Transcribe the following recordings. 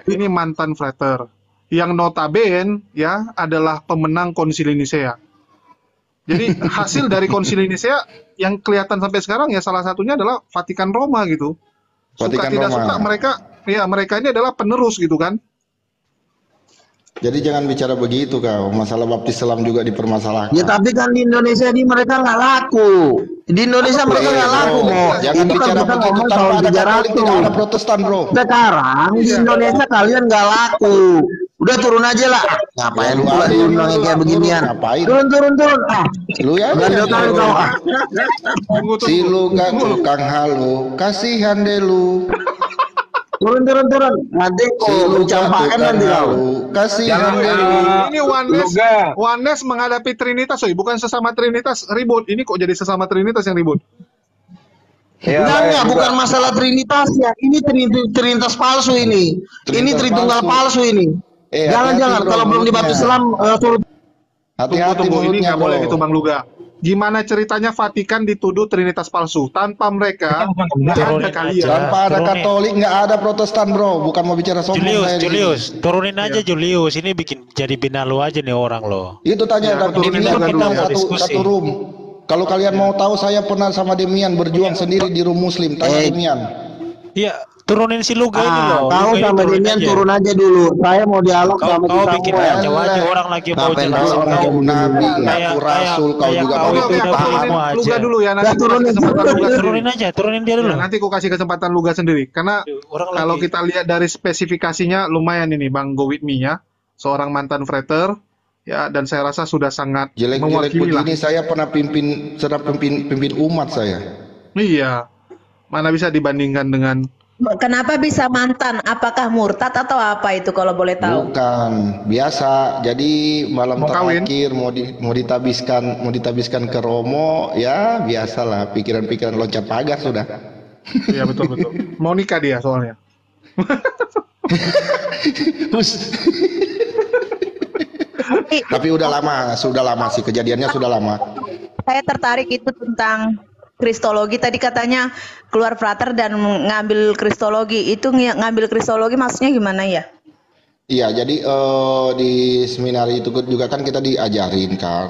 ini mantan frater yang notabene ya adalah pemenang Konsili Nisea. Jadi hasil dari Konsili Nisea yang kelihatan sampai sekarang ya salah satunya adalah Vatikan Roma gitu. Suka Vatikan tidak Roma. suka mereka ini adalah penerus gitu kan. Jadi jangan bicara begitu kau. Masalah baptis selam juga Ya dipermasalahkan. tapi kan di Indonesia ini mereka nggak laku. Di Indonesia mereka nggak laku, Bro, Bo. jangan Itu kan bicara kita begitu. ngomong Tanpa tahun ada Katolik tidak ada 300. Protestan, bro. Sekarang di Iya. Indonesia kalian nggak laku. Udah turun aja lah. Ngapain Ya, lu pula aja yang diundang turun, kayak beginian? ngapain? Turun. Lu ya Gandel kali kau. Tunggu. si lu gak tukang halu, kasihan deh lu. Turun. Nanti Si kau lu gak bercampakan tukang nanti kau. halu, kasihan Jangan, deh lu. Ini Oneness, Luga. Oneness menghadapi Trinitas, bukan sesama Trinitas ribut. Ini kok jadi sesama Trinitas yang ribut? Ya, Enggak, baik, bukan juga. masalah Trinitas ya. Ini Trinitas palsu ini. Ini Trinitas Tritunggal palsu. palsu ini. Hati-hati, Jangan. bro, Kalau belum mulutnya. dibaptis Islam, suruh Hati-hati Tunggu, ini mulutnya, nggak boleh bro. gitu Bang Luga. Gimana ceritanya Vatikan dituduh Trinitas palsu? Tanpa mereka, nggak ada Turunin kalian. aja. Tanpa ada Turunin. Katolik nggak ada Protestan, bro. Bukan mau bicara sombong saya di sini. Julius, turunin aja Julius. Ini bikin jadi bina lu aja nih orang lo. Itu tanya Ya, dan turunin Demian juga kita dulu ya. Diskusi. satu room. Kalau kalian mau tahu, saya pernah sama Demian berjuang sendiri di room Muslim. Tanya Demian. Iya, turunin si Luga ini loh. kau Luga ini sama turunin Demian aja. turun aja dulu. Saya mau dialog Kau sama kita bikin semua. kacau aja orang lagi mau Ngapain jelasin. kau orang Kau kayak Nabi, begini? ngaku rasul, kau kayak juga kau mau Oke, itu oke, udah aku paham turunin aja. Luga dulu ya. Nanti Udah aku kasih turunin. kesempatan Luga sendiri. Turunin dia dulu. Ya, nanti aku kasih kesempatan Luga sendiri. Karena Orang kalau lagi- kita lihat dari spesifikasinya lumayan ini Bang Go With Me ya. Seorang mantan frater. Ya, dan saya rasa sudah sangat Jelek-jelek mewakili lah. begini saya pernah pimpin umat saya. Iya. Mana bisa dibandingkan dengan Kenapa bisa mantan? Apakah murtad atau apa itu kalau boleh tahu? Bukan, biasa. Jadi malam Mau kawin? terakhir mau ditabiskan ke Romo, ya biasalah pikiran-pikiran loncat pagar sudah. Iya betul. Mau nikah dia soalnya. Tapi sudah lama sih kejadiannya sudah lama. Saya tertarik itu tentang kristologi. Tadi katanya keluar frater dan ngambil kristologi. Itu ngambil kristologi maksudnya gimana ya? Iya, jadi di seminari itu juga kan kita diajarin kan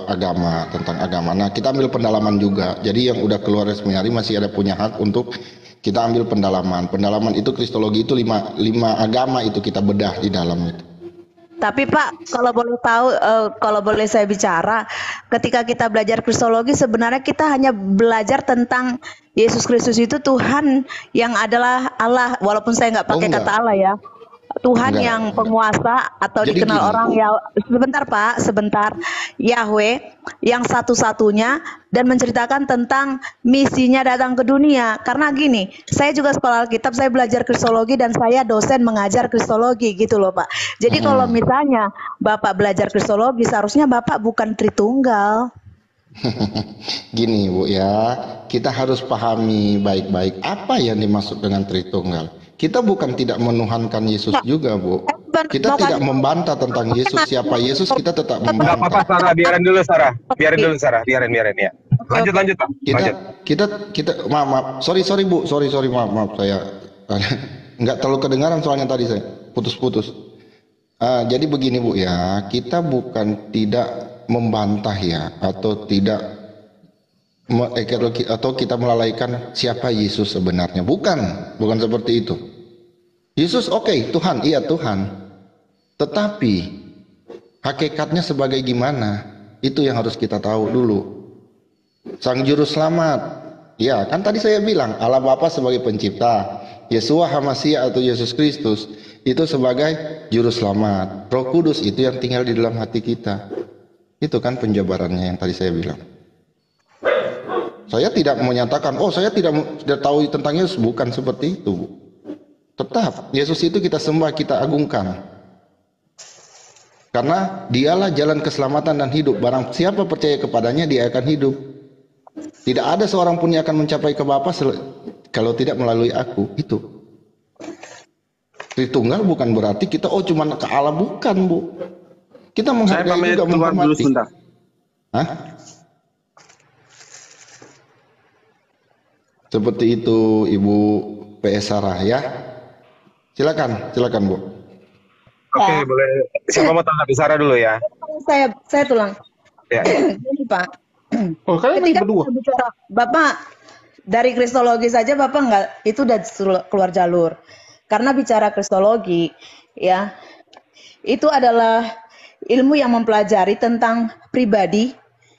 agama, tentang agama. Nah, kita ambil pendalaman juga. Jadi yang udah keluar dari seminari masih ada punya hak untuk kita ambil pendalaman. Pendalaman itu kristologi itu lima agama itu kita bedah di dalam itu. Tapi Pak, kalau boleh tahu, kalau boleh saya bicara, ketika kita belajar kristologi sebenarnya kita hanya belajar tentang Yesus Kristus itu Tuhan yang adalah Allah, walaupun saya nggak pakai enggak. kata Allah ya. Tuhan Enggak. yang penguasa atau Jadi dikenal gini. orang ya sebentar Yahweh yang satu-satunya dan menceritakan tentang misinya datang ke dunia. Karena gini, saya juga sekolah Alkitab, saya belajar kristologi dan saya dosen mengajar kristologi gitu loh Pak. Jadi kalau misalnya Bapak belajar kristologi seharusnya Bapak bukan Tritunggal. Gini Bu ya, kita harus pahami baik-baik apa yang dimaksud dengan Tritunggal. Kita bukan tidak menuhankan Yesus juga Bu. Kita tidak membantah tentang Yesus. Siapa Yesus kita tetap Enggak apa-apa, membantah. Sarah, biarin dulu Sarah. Biarin ya. Lanjut Pak. Lanjut. Kita maaf. Sorry Bu. Sorry maaf saya nggak terlalu kedengaran soalnya tadi saya putus-putus. Jadi begini Bu ya, kita bukan tidak membantah ya atau tidak atau kita melalaikan siapa Yesus sebenarnya. Bukan seperti itu. Yesus oke, Tuhan, iya Tuhan. Tetapi hakikatnya sebagai gimana? Itu yang harus kita tahu dulu. Sang juru selamat. Ya, kan tadi saya bilang Allah Bapa sebagai pencipta, Yesua HaMasyiah atau Yesus Kristus itu sebagai juru selamat. Roh Kudus itu yang tinggal di dalam hati kita. Itu kan penjabarannya yang tadi saya bilang. Saya tidak menyatakan, saya tidak tahu tentang Yesus. Bukan seperti itu, Bu. Tetap, Yesus itu kita sembah, kita agungkan. Karena dialah jalan keselamatan dan hidup. Barang siapa percaya kepadanya, dia akan hidup. Tidak ada seorang pun yang akan mencapai ke Bapa kalau tidak melalui aku. Itu. Tritunggal bukan berarti kita, cuma ke Allah. Bukan, Bu. Kita Saya menghargai pamit juga, keluar dulu menghormati. sebentar. Hah? Seperti itu Ibu PS Sarah ya. Silakan Bu. Oke, Ya, boleh. Siapa mau tanggapi Sarah dulu ya? saya tulang. Ya. Gini Pak, Oh, kalian lagi ketika berdua. kita bicara Bapak dari kristologi saja Bapak nggak itu udah keluar jalur. Karena bicara kristologi ya, itu adalah ilmu yang mempelajari tentang pribadi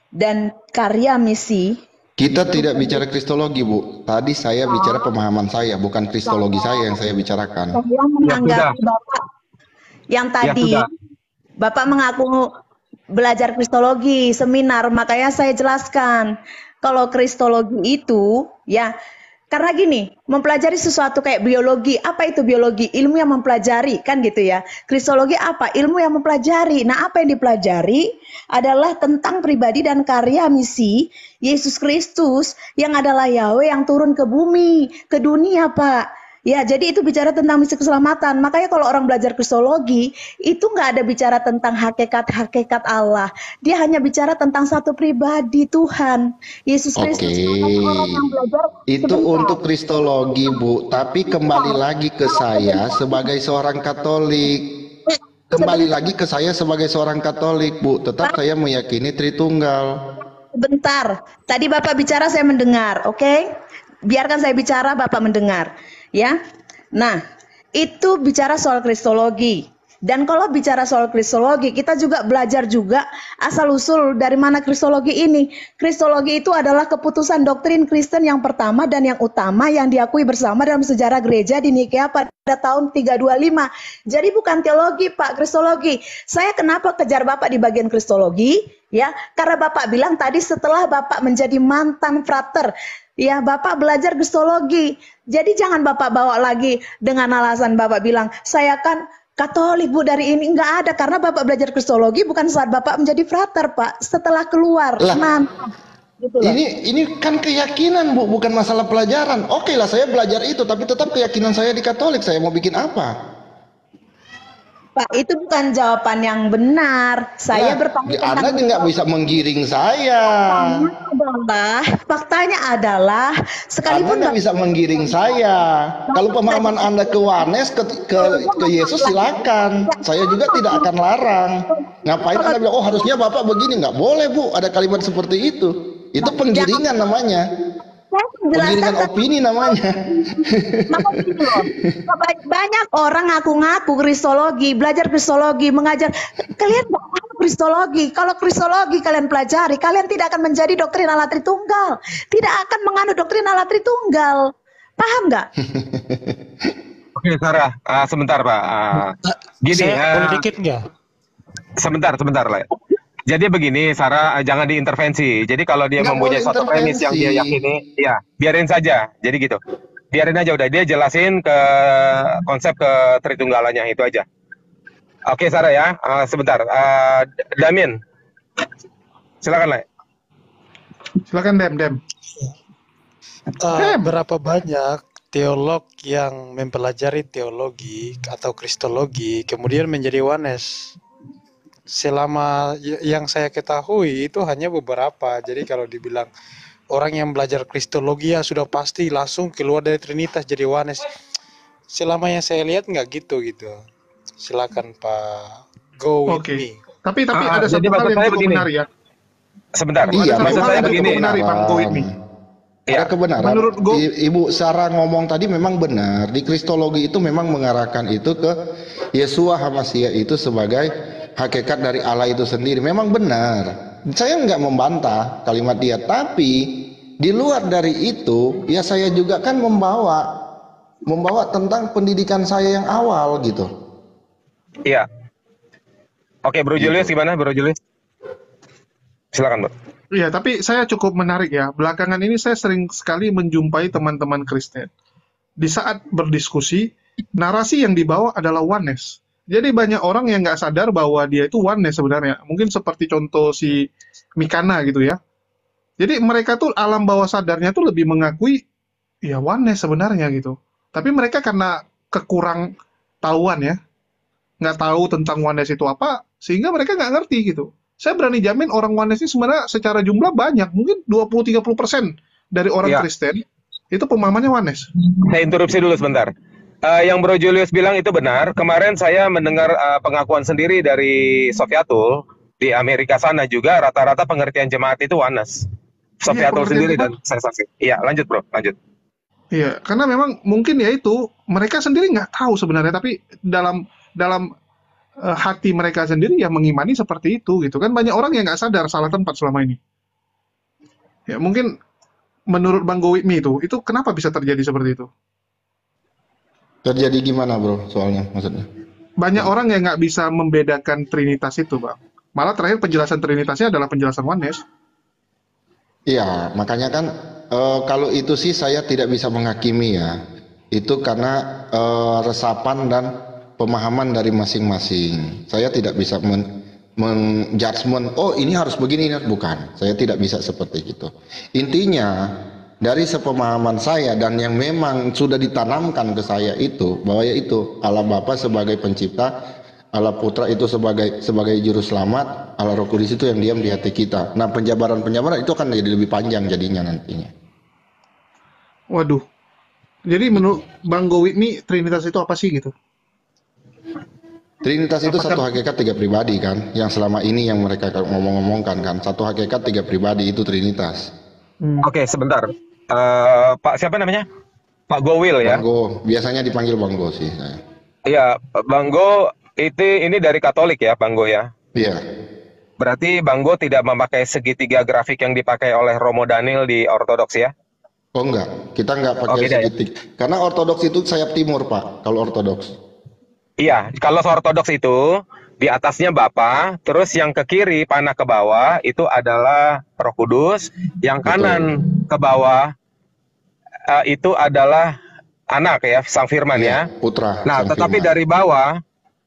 dan karya misi. Kita tidak bicara kristologi, Bu. Tadi saya bicara pemahaman saya, bukan kristologi saya yang saya bicarakan. Saya menanggapi Bapak yang tadi sudah. Bapak mengaku belajar kristologi, seminar, makanya saya jelaskan kalau kristologi itu ya karena gini, mempelajari sesuatu kayak biologi. Apa itu biologi? Ilmu yang mempelajari, kan gitu ya. Kristologi apa? Ilmu yang mempelajari. Nah, apa yang dipelajari adalah tentang pribadi dan karya misi Yesus Kristus yang adalah Yahweh yang turun ke bumi, ke dunia, Pak. Ya, jadi itu bicara tentang misi keselamatan. Makanya kalau orang belajar kristologi, itu nggak ada bicara tentang hakikat-hakikat Allah. Dia hanya bicara tentang satu pribadi Tuhan, Yesus Kristus. Oke. Makanya orang yang belajar Itu sebentar. untuk kristologi, Bu. Tapi kembali lagi ke saya sebagai seorang Katolik. Kembali lagi ke saya sebagai seorang Katolik, Bu. Tetap saya meyakini Tritunggal. Bentar, tadi Bapak bicara saya mendengar, oke? Biarkan saya bicara, Bapak mendengar, ya. Nah, itu bicara soal kristologi. Dan kalau bicara soal kristologi, kita juga belajar juga asal-usul dari mana kristologi ini. Kristologi itu adalah keputusan doktrin Kristen yang pertama dan yang utama yang diakui bersama dalam sejarah gereja di Nikea pada tahun 325. Jadi bukan teologi, Pak, kristologi. Saya kenapa kejar Bapak di bagian kristologi? Ya, karena Bapak bilang tadi setelah Bapak menjadi mantan frater, ya, Bapak belajar kristologi. Jadi jangan Bapak bawa lagi dengan alasan Bapak bilang, saya kan Katolik Bu dari ini. Enggak ada, karena Bapak belajar kristologi bukan saat Bapak menjadi frater, Pak. Setelah keluar. Lah, Gitu loh. ini kan keyakinan, Bu, bukan masalah pelajaran. Oke lah, saya belajar itu, tapi tetap keyakinan saya di Katolik. Saya mau bikin apa? Pak, itu bukan jawaban yang benar. Saya Lah, bertanya Anda nggak bisa menggiring saya. faktanya adalah sekalipun Anda nggak bisa menggiring saya. Kalau pemahaman Anda ke Wanes, ke Yesus, silakan. Saya juga tidak akan larang. Ngapain Anda bilang, oh harusnya Bapak begini? Nggak boleh, Bu. Ada kalimat seperti itu. Itu penggiringan namanya. saya menjelaskan Penggiringan opini namanya. maka gitu loh. Banyak orang ngaku-ngaku kristologi, belajar kristologi, mengajar. Kalian nggak tahu kristologi. Kalau kristologi kalian pelajari, kalian tidak akan menjadi doktrin Allah Tritunggal. Tidak akan menganut doktrin Allah Tritunggal. Paham nggak? Oke, Sarah, sebentar Pak. Gini, Saya boleh dikit nggak? sebentar lah. Jadi begini, Sarah, jangan diintervensi. Jadi kalau dia Nggak mempunyai boleh suatu premis yang dia intervensi. yakini, ya biarin saja. Jadi gitu. Biarin aja udah, dia jelasin ke konsep ke Tritunggalannya itu aja. Oke, Sarah ya, sebentar. Damin, silakan lah. Silakan Dem. Berapa banyak teolog yang mempelajari teologi atau kristologi kemudian menjadi Wanes? Selama yang saya ketahui itu hanya beberapa. Jadi kalau dibilang orang yang belajar kristologi ya sudah pasti langsung keluar dari Trinitas jadi Wanes. Selama yang saya lihat nggak gitu. Silakan Pak, go with Oke. me. Tapi ada jadi satu hal maksud yang saya cukup begini. menarik ya. Sebentar, Iya, maksud memang saya ada begini. kebenaran. Bang, go with me. Iya. Ada kebenaran. Menurut gua- Ibu Sarah ngomong tadi memang benar. Di kristologi itu memang mengarahkan itu ke Yesua Hamasia itu sebagai hakikat dari Allah itu sendiri. Memang benar. Saya nggak membantah kalimat dia. Tapi di luar dari itu, ya saya juga kan membawa tentang pendidikan saya yang awal gitu. Iya. Oke, Bro Julius gimana, Bro Julius? Silakan, Bro. Iya, tapi saya cukup menarik ya. Belakangan ini saya sering sekali menjumpai teman-teman Kristen. Di saat berdiskusi, narasi yang dibawa adalah oneness. Jadi banyak orang yang nggak sadar bahwa dia itu oneness sebenarnya. Mungkin seperti contoh si Mikana gitu ya. Jadi mereka tuh alam bawah sadarnya tuh lebih mengakui ya oneness sebenarnya gitu. Tapi mereka karena kekurang tahuan ya, nggak tahu tentang oneness itu apa, sehingga mereka nggak ngerti gitu. Saya berani jamin orang oneness ini sebenarnya secara jumlah banyak, mungkin 20-30% dari orang Ya. Kristen itu pemahamannya oneness. Saya interupsi dulu sebentar. Yang Bro Julius bilang itu benar. Kemarin saya mendengar pengakuan sendiri dari Sofiatul di Amerika sana juga rata-rata pengertian jemaat itu oneness. Iya, Sofiatul pengertian sendiri jemaat. dan saya saksi. Iya, lanjut Bro, lanjut. Iya, karena memang mungkin ya itu mereka sendiri nggak tahu sebenarnya, tapi dalam dalam hati mereka sendiri ya mengimani seperti itu gitu kan. Banyak orang yang nggak sadar salah tempat selama ini. Ya mungkin menurut Bang Gowikmi itu kenapa bisa terjadi seperti itu? Terjadi gimana bro soalnya maksudnya? Banyak orang yang nggak bisa membedakan Trinitas itu, Bang. Malah terakhir penjelasan Trinitasnya adalah penjelasan oneness. Iya, makanya kan kalau itu sih saya tidak bisa menghakimi ya. Itu karena resapan dan pemahaman dari masing-masing. Saya tidak bisa menjudgment, oh ini harus begini, ini harus bukan. Saya tidak bisa seperti itu. Intinya dari sepemahaman saya dan yang memang sudah ditanamkan ke saya itu bahwa yaitu Allah Bapa sebagai pencipta, Allah Putra itu sebagai juru selamat, Allah Roh Kudus itu yang diam di hati kita. Nah, penjabaran itu akan jadi lebih panjang jadinya nantinya. Waduh. Jadi menurut Bang Gowikmi Trinitas itu apa sih gitu? Trinitas itu Apakah- satu hakikat tiga pribadi kan, yang selama ini yang mereka ngomong-ngomongkan kan, satu hakikat tiga pribadi itu Trinitas. Oke, sebentar. Pak siapa namanya? Pak Gowil ya? Banggo, biasanya dipanggil Banggo sih saya. Iya, Bang Go ini dari Katolik ya, Bang Go ya. Iya, Berarti Bang Go tidak memakai segitiga grafik yang dipakai oleh Romo Daniel di Ortodoks ya? oh enggak, kita enggak pakai beda ya? segitik. Karena Ortodoks itu sayap timur Pak, kalau Ortodoks. Iya, kalau Ortodoks itu di atasnya Bapa, terus yang ke kiri panah ke bawah itu adalah Roh Kudus, yang kanan ke bawah itu adalah anak ya, Sang Firman ya. Putra. Nah, Sang tetapi Firman.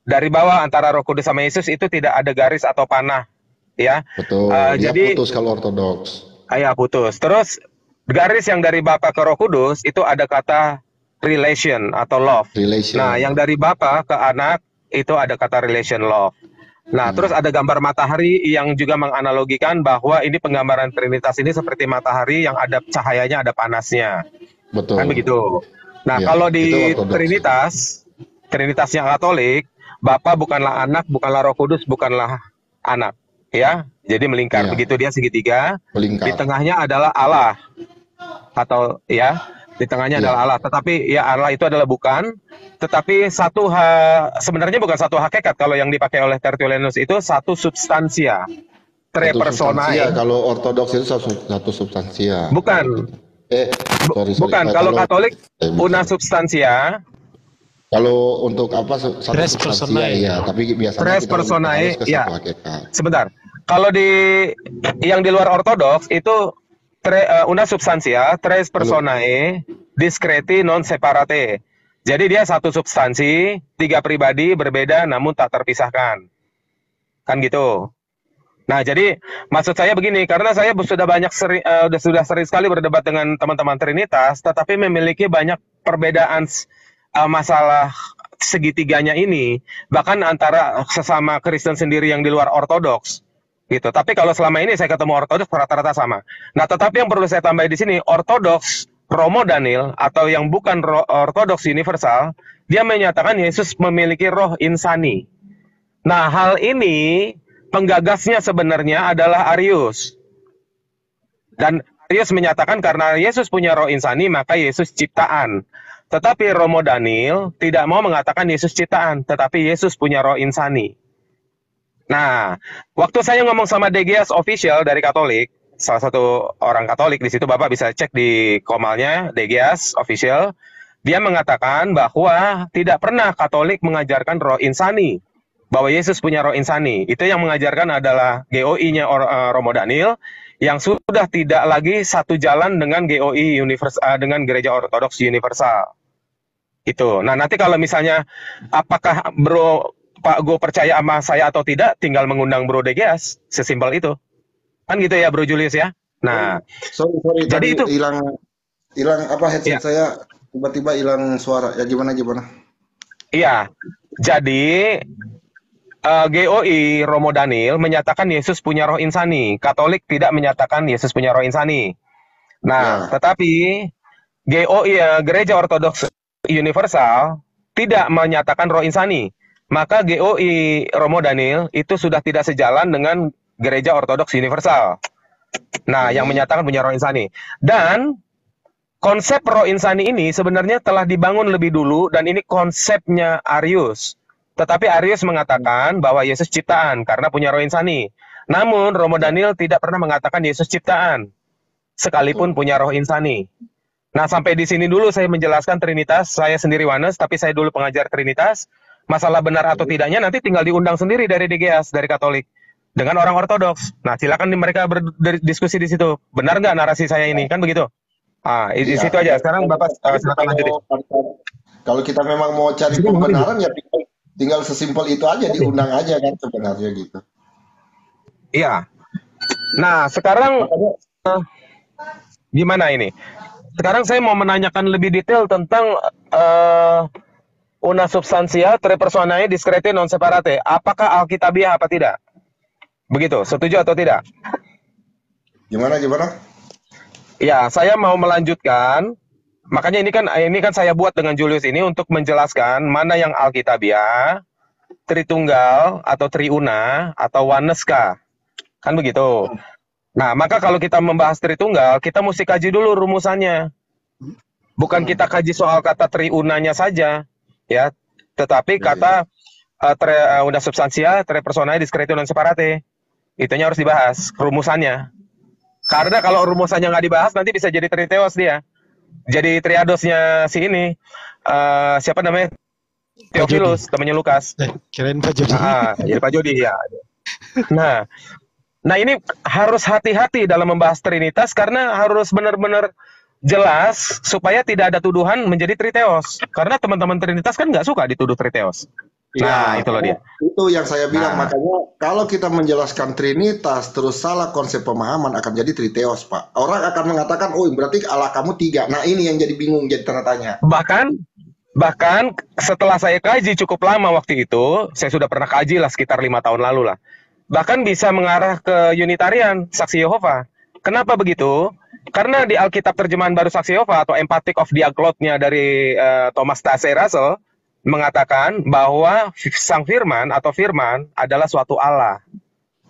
dari bawah antara Roh Kudus sama Yesus itu tidak ada garis atau panah ya. Betul, dia Jadi putus kalau Ortodoks. ya putus. Terus garis yang dari Bapa ke Roh Kudus itu ada kata relation atau love. Relation. Nah, yang dari Bapa ke anak itu ada kata relation love. Nah, terus ada gambar matahari yang juga menganalogikan bahwa ini penggambaran Trinitas ini seperti matahari yang ada cahayanya, ada panasnya. Betul. Kan begitu. Nah, Iya, kalau itu di Ortodoks. Trinitas yang Katolik, Bapa bukanlah anak, bukanlah Roh Kudus, bukanlah anak, ya. Jadi melingkar Iya. begitu dia segitiga. Melingkar. Di tengahnya adalah Allah. Atau ya, di tengahnya Iya. adalah Allah. Tetapi ya Allah itu adalah bukan, tetapi sebenarnya bukan satu hakikat. Kalau yang dipakai oleh Tertullianus itu satu substansia. Tre Satu personae. substansia, kalau Ortodoks itu satu substansia. Bukan. Sorry. Bukan, kalau Katolik bukan. una substansia. Kalau untuk apa satu Tres substansia personae. ya, tapi biasanya Tres kita personae, harus ke ya. satu hakikat. Sebentar. Kalau yang di luar Ortodoks itu una substansia, tres personae, discreti non separate. Jadi dia satu substansi, tiga pribadi berbeda namun tak terpisahkan. Kan gitu. Nah, jadi maksud saya begini, karena saya sudah sering sekali berdebat dengan teman-teman Trinitas, tetapi memiliki banyak perbedaan masalah segitiganya ini, bahkan antara sesama Kristen sendiri yang di luar Ortodoks, gitu. Tapi kalau selama ini saya ketemu Ortodoks rata-rata sama. Nah, tetapi yang perlu saya tambahin di sini, Ortodoks Romo Daniel atau yang bukan Ortodoks universal, dia menyatakan Yesus memiliki roh insani. Nah, hal ini penggagasnya sebenarnya adalah Arius. Dan Arius menyatakan karena Yesus punya roh insani, maka Yesus ciptaan. Tetapi Romo Daniel tidak mau mengatakan Yesus ciptaan, tetapi Yesus punya roh insani. Nah, waktu saya ngomong sama DGS official dari Katolik, salah satu orang Katolik di situ, Bapak bisa cek di komalnya DGS official, dia mengatakan bahwa tidak pernah Katolik mengajarkan roh insani, bahwa Yesus punya roh insani. Itu yang mengajarkan adalah GOI-nya Romo Daniel, yang sudah tidak lagi satu jalan dengan GOI dengan Gereja Ortodoks Universal. Itu. Nah, nanti kalau misalnya apakah Pak Go percaya sama saya atau tidak, tinggal mengundang Bro DGS, sesimpel itu. Kan gitu ya Bro Julius ya. Nah, Sorry jadi tadi itu hilang apa headset Ya. saya tiba-tiba hilang suara. Ya gimana? iya. Jadi GOI Romo Daniel menyatakan Yesus punya roh insani. Katolik tidak menyatakan Yesus punya roh insani. Nah, Ya. tetapi GOI Gereja Ortodoks Universal tidak menyatakan roh insani, maka GOI Romo Daniel itu sudah tidak sejalan dengan Gereja Ortodoks Universal. Nah, yang menyatakan punya roh insani. Dan konsep roh insani ini sebenarnya telah dibangun lebih dulu, dan ini konsepnya Arius. Tetapi Arius mengatakan bahwa Yesus ciptaan karena punya roh insani. Namun Romo Daniel tidak pernah mengatakan Yesus ciptaan, sekalipun punya roh insani. Nah, sampai di sini dulu saya menjelaskan Trinitas. Saya sendiri Oneness, tapi saya dulu pengajar Trinitas. Masalah benar atau tidaknya nanti tinggal diundang sendiri dari DGS, dari Katolik, dengan orang Ortodoks. Nah, silakan mereka berdiskusi di situ. Benar nggak narasi saya ini? Kan begitu. Di situ aja. Sekarang Bapak silakan lanjutin. Kalau kita memang mau cari pembenaran ya tinggal sesimpel itu aja, diundang aja kan sebenarnya gitu. Iya. Nah, sekarang gimana ini? Sekarang saya mau menanyakan lebih detail tentang una substantia tre personae discrete non separate. Apakah alkitabiah apa tidak? Begitu, setuju atau tidak? Gimana? Ya, saya mau melanjutkan. Makanya ini kan saya buat dengan Julius ini untuk menjelaskan mana yang alkitabiah, Tritunggal atau Triuna atau Oneness kah? Kan begitu. Nah, maka kalau kita membahas Tritunggal, kita mesti kaji dulu rumusannya. Bukan kita kaji soal kata Triunanya saja, ya, tetapi kata una substantia tre personae discrete non separate. Itunya harus dibahas rumusannya. Karena kalau rumusannya nggak dibahas, nanti bisa jadi triteos dia. Jadi triadosnya si ini, siapa namanya? Theophilus, temannya Lukas. Kirain Pak Jody. Ya Pak Jody, ya. Nah ini harus hati-hati dalam membahas Trinitas karena harus benar-benar jelas supaya tidak ada tuduhan menjadi triteos. Karena teman-teman Trinitas kan nggak suka dituduh triteos. Nah, Ya, itu loh dia. itu yang saya bilang, makanya kalau kita menjelaskan Trinitas terus salah konsep pemahaman akan jadi triteos, Pak. Orang akan mengatakan, oh berarti Allah kamu 3. Nah ini yang jadi bingung, jadi tanda tanya. Bahkan setelah saya kaji cukup lama waktu itu, saya sudah pernah kaji lah sekitar 5 tahun lalu lah. Bahkan bisa mengarah ke Unitarian, Saksi Yehova. Kenapa begitu? Karena di Alkitab terjemahan baru Saksi Yehova atau Emphatic of Diaglot-nya dari Thomas Taze Russell mengatakan bahwa Sang Firman atau Firman adalah suatu Allah,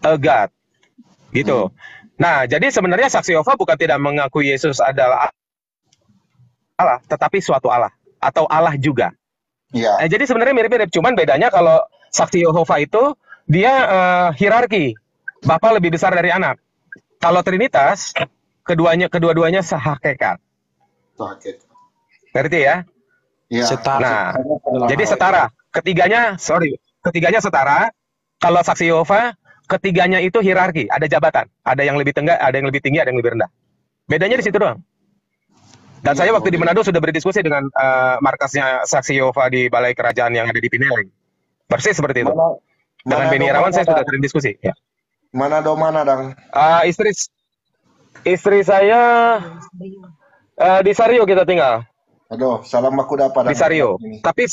a God, gitu. Nah, jadi sebenarnya Saksi Yehova bukan tidak mengakui Yesus adalah Allah, tetapi suatu Allah atau Allah juga. Iya. Jadi sebenarnya mirip-mirip, cuman bedanya kalau Saksi Yehova itu dia hierarki, Bapa lebih besar dari anak. Kalau Trinitas, kedua-duanya sehakikat. Ngerti ya? Iya. Nah, jadi setara. Ketiganya setara. Kalau Saksi Yehova, ketiganya itu hierarki, ada jabatan, ada yang lebih tinggi, ada yang lebih tinggi, ada yang lebih rendah. Bedanya di situ doang. Dan saya waktu di Manado sudah berdiskusi dengan markasnya Saksi Yehova di Balai Kerajaan yang ada di Pineleng. Persis seperti itu. Dengan Beni Irawan saya sudah sering diskusi. Ya. Mana dang? Istri saya di Sario kita tinggal. Aduh, salam aku dapat Di Sario. Tapi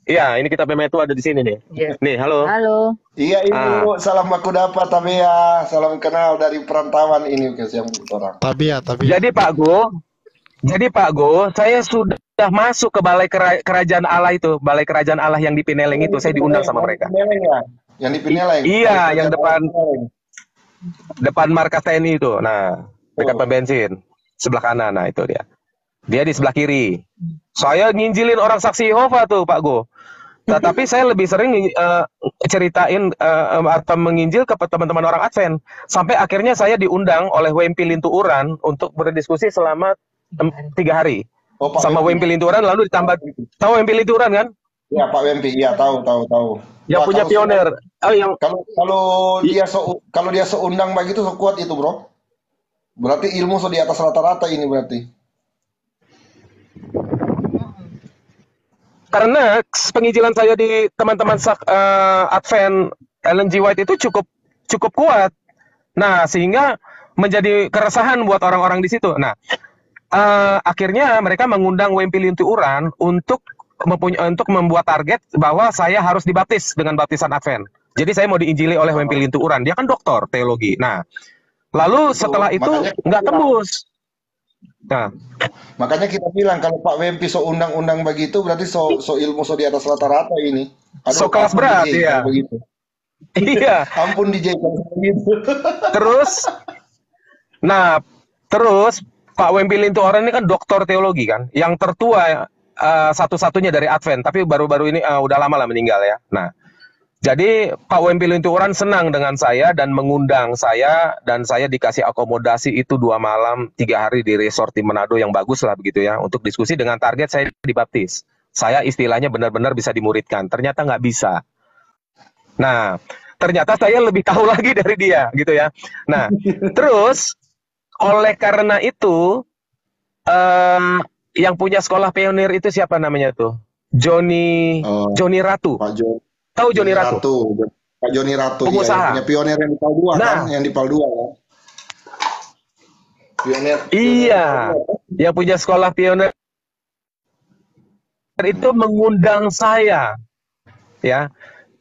iya, ini kita PME ada di sini nih. Yeah. Nih, halo. Halo. Iya, Ibu. Salam aku dapat Tabea. Salam kenal dari perantauan ini ke siang orang. Tabia. Jadi Pak Go, saya sudah masuk ke Balai Kerajaan Allah itu, Balai Kerajaan Allah yang di Pineleng itu, saya diundang sama mereka. Yang di Pineleng. Iya, yang depan markas TNI itu. Nah, dekat pom bensin sebelah kanan. Nah, itu dia. Dia di sebelah kiri. Saya nginjilin orang Saksi Yehova tuh, Pak Go. Tetapi saya lebih sering ceritain atau menginjil ke teman-teman orang Advent. Sampai akhirnya saya diundang oleh WMP Lintuuran untuk berdiskusi selama 3 hari. Oh, Pak sama WMP Lintuuran, lalu ditambah. Tahu WMP Lintuuran kan? Ya, Pak WMP. Iya, tahu. Yang punya pioner. Kalau dia seundang begitu so kuat itu, Bro. Berarti ilmu so di atas rata-rata ini berarti. Karena penginjilan saya di teman-teman Advent Ellen G. White itu cukup kuat. Nah, sehingga menjadi keresahan buat orang-orang di situ. Nah, akhirnya mereka mengundang WMP Lintuuran untuk membuat target bahwa saya harus dibaptis dengan baptisan Advent. Jadi saya mau diinjili oleh WMP Lintuuran. Dia kan doktor teologi. Nah, lalu setelah itu nggak tembus. Nah, Makanya kita bilang kalau Pak Wempi so undang-undang begitu berarti so ilmu so di atas rata-rata ini. so Aduh, kelas ampun berat DJ ya. kalau begitu. Iya. Ampun DJ kalau begitu. Terus, nah, terus Pak Wempi Lintuoran ini kan doktor teologi kan, yang tertua satu-satunya dari Advent, tapi baru-baru ini udah lama lah meninggal ya. Nah, jadi Pak Wempi Lintuoran senang dengan saya dan mengundang saya, dan saya dikasih akomodasi itu 2 malam 3 hari di resort di Manado yang bagus lah begitu ya, untuk diskusi dengan target saya dibaptis. Saya istilahnya benar-benar bisa dimuridkan. Ternyata nggak bisa. Nah, ternyata saya lebih tahu lagi dari dia gitu ya. Nah, terus oleh karena itu yang punya sekolah pionir itu siapa namanya tuh? Joni Oh, Joni Ratu. Pak Jo- Tahu Joni Joni Ratu? Ratu. Pak Joni Ratu iya yang Pengusaha. punya pionir yang di Pal 2 kan, Nah, yang di Pal 2 kan. Pionir iya, yang punya sekolah pionir itu mengundang saya, ya.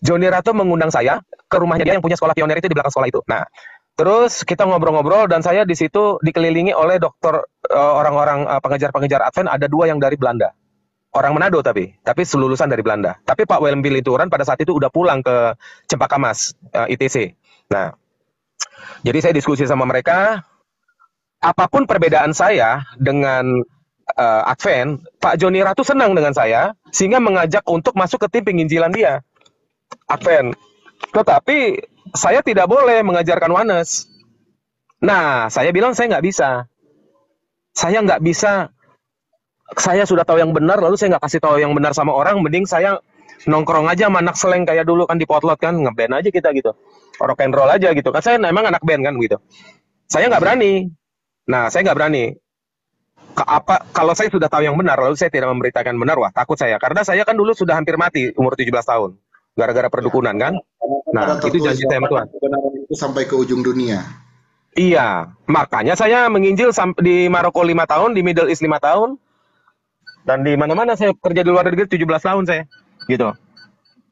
Joni Ratu mengundang saya ke rumahnya dia yang punya sekolah pionir itu di belakang sekolah itu. Nah, terus kita ngobrol-ngobrol dan saya di situ dikelilingi oleh dokter orang-orang pengejar-pengejar Advent, ada 2 yang dari Belanda. Orang Manado tapi selulusan dari Belanda. Tapi Pak Wempi Lintuoran pada saat itu udah pulang ke Cempaka Mas, ITC. Nah, jadi saya diskusi sama mereka, apapun perbedaan saya dengan Advent, Pak Joni Ratu senang dengan saya, sehingga mengajak untuk masuk ke tim penginjilan dia, Advent. Tetapi saya tidak boleh mengajarkan Oneness. Nah, saya bilang saya nggak bisa. Saya nggak bisa. Saya sudah tahu yang benar, lalu saya nggak kasih tahu yang benar sama orang, mending saya nongkrong aja sama anak seleng kayak dulu kan di potlot kan, ngeband aja kita gitu. Rock and roll aja gitu kan. Saya memang anak band kan gitu. Saya nggak berani. Nah, saya nggak berani. Kalau saya sudah tahu yang benar, lalu saya tidak memberitakan benar, wah takut saya. Karena saya kan dulu sudah hampir mati umur 17 tahun. Gara-gara perdukunan kan. Nah, itu janji saya sama Tuhan. Kebenaran itu sampai ke ujung dunia. Iya, makanya saya menginjil di Maroko 5 tahun, di Middle East 5 tahun, dan di mana-mana saya kerja di luar negeri 17 tahun saya, gitu.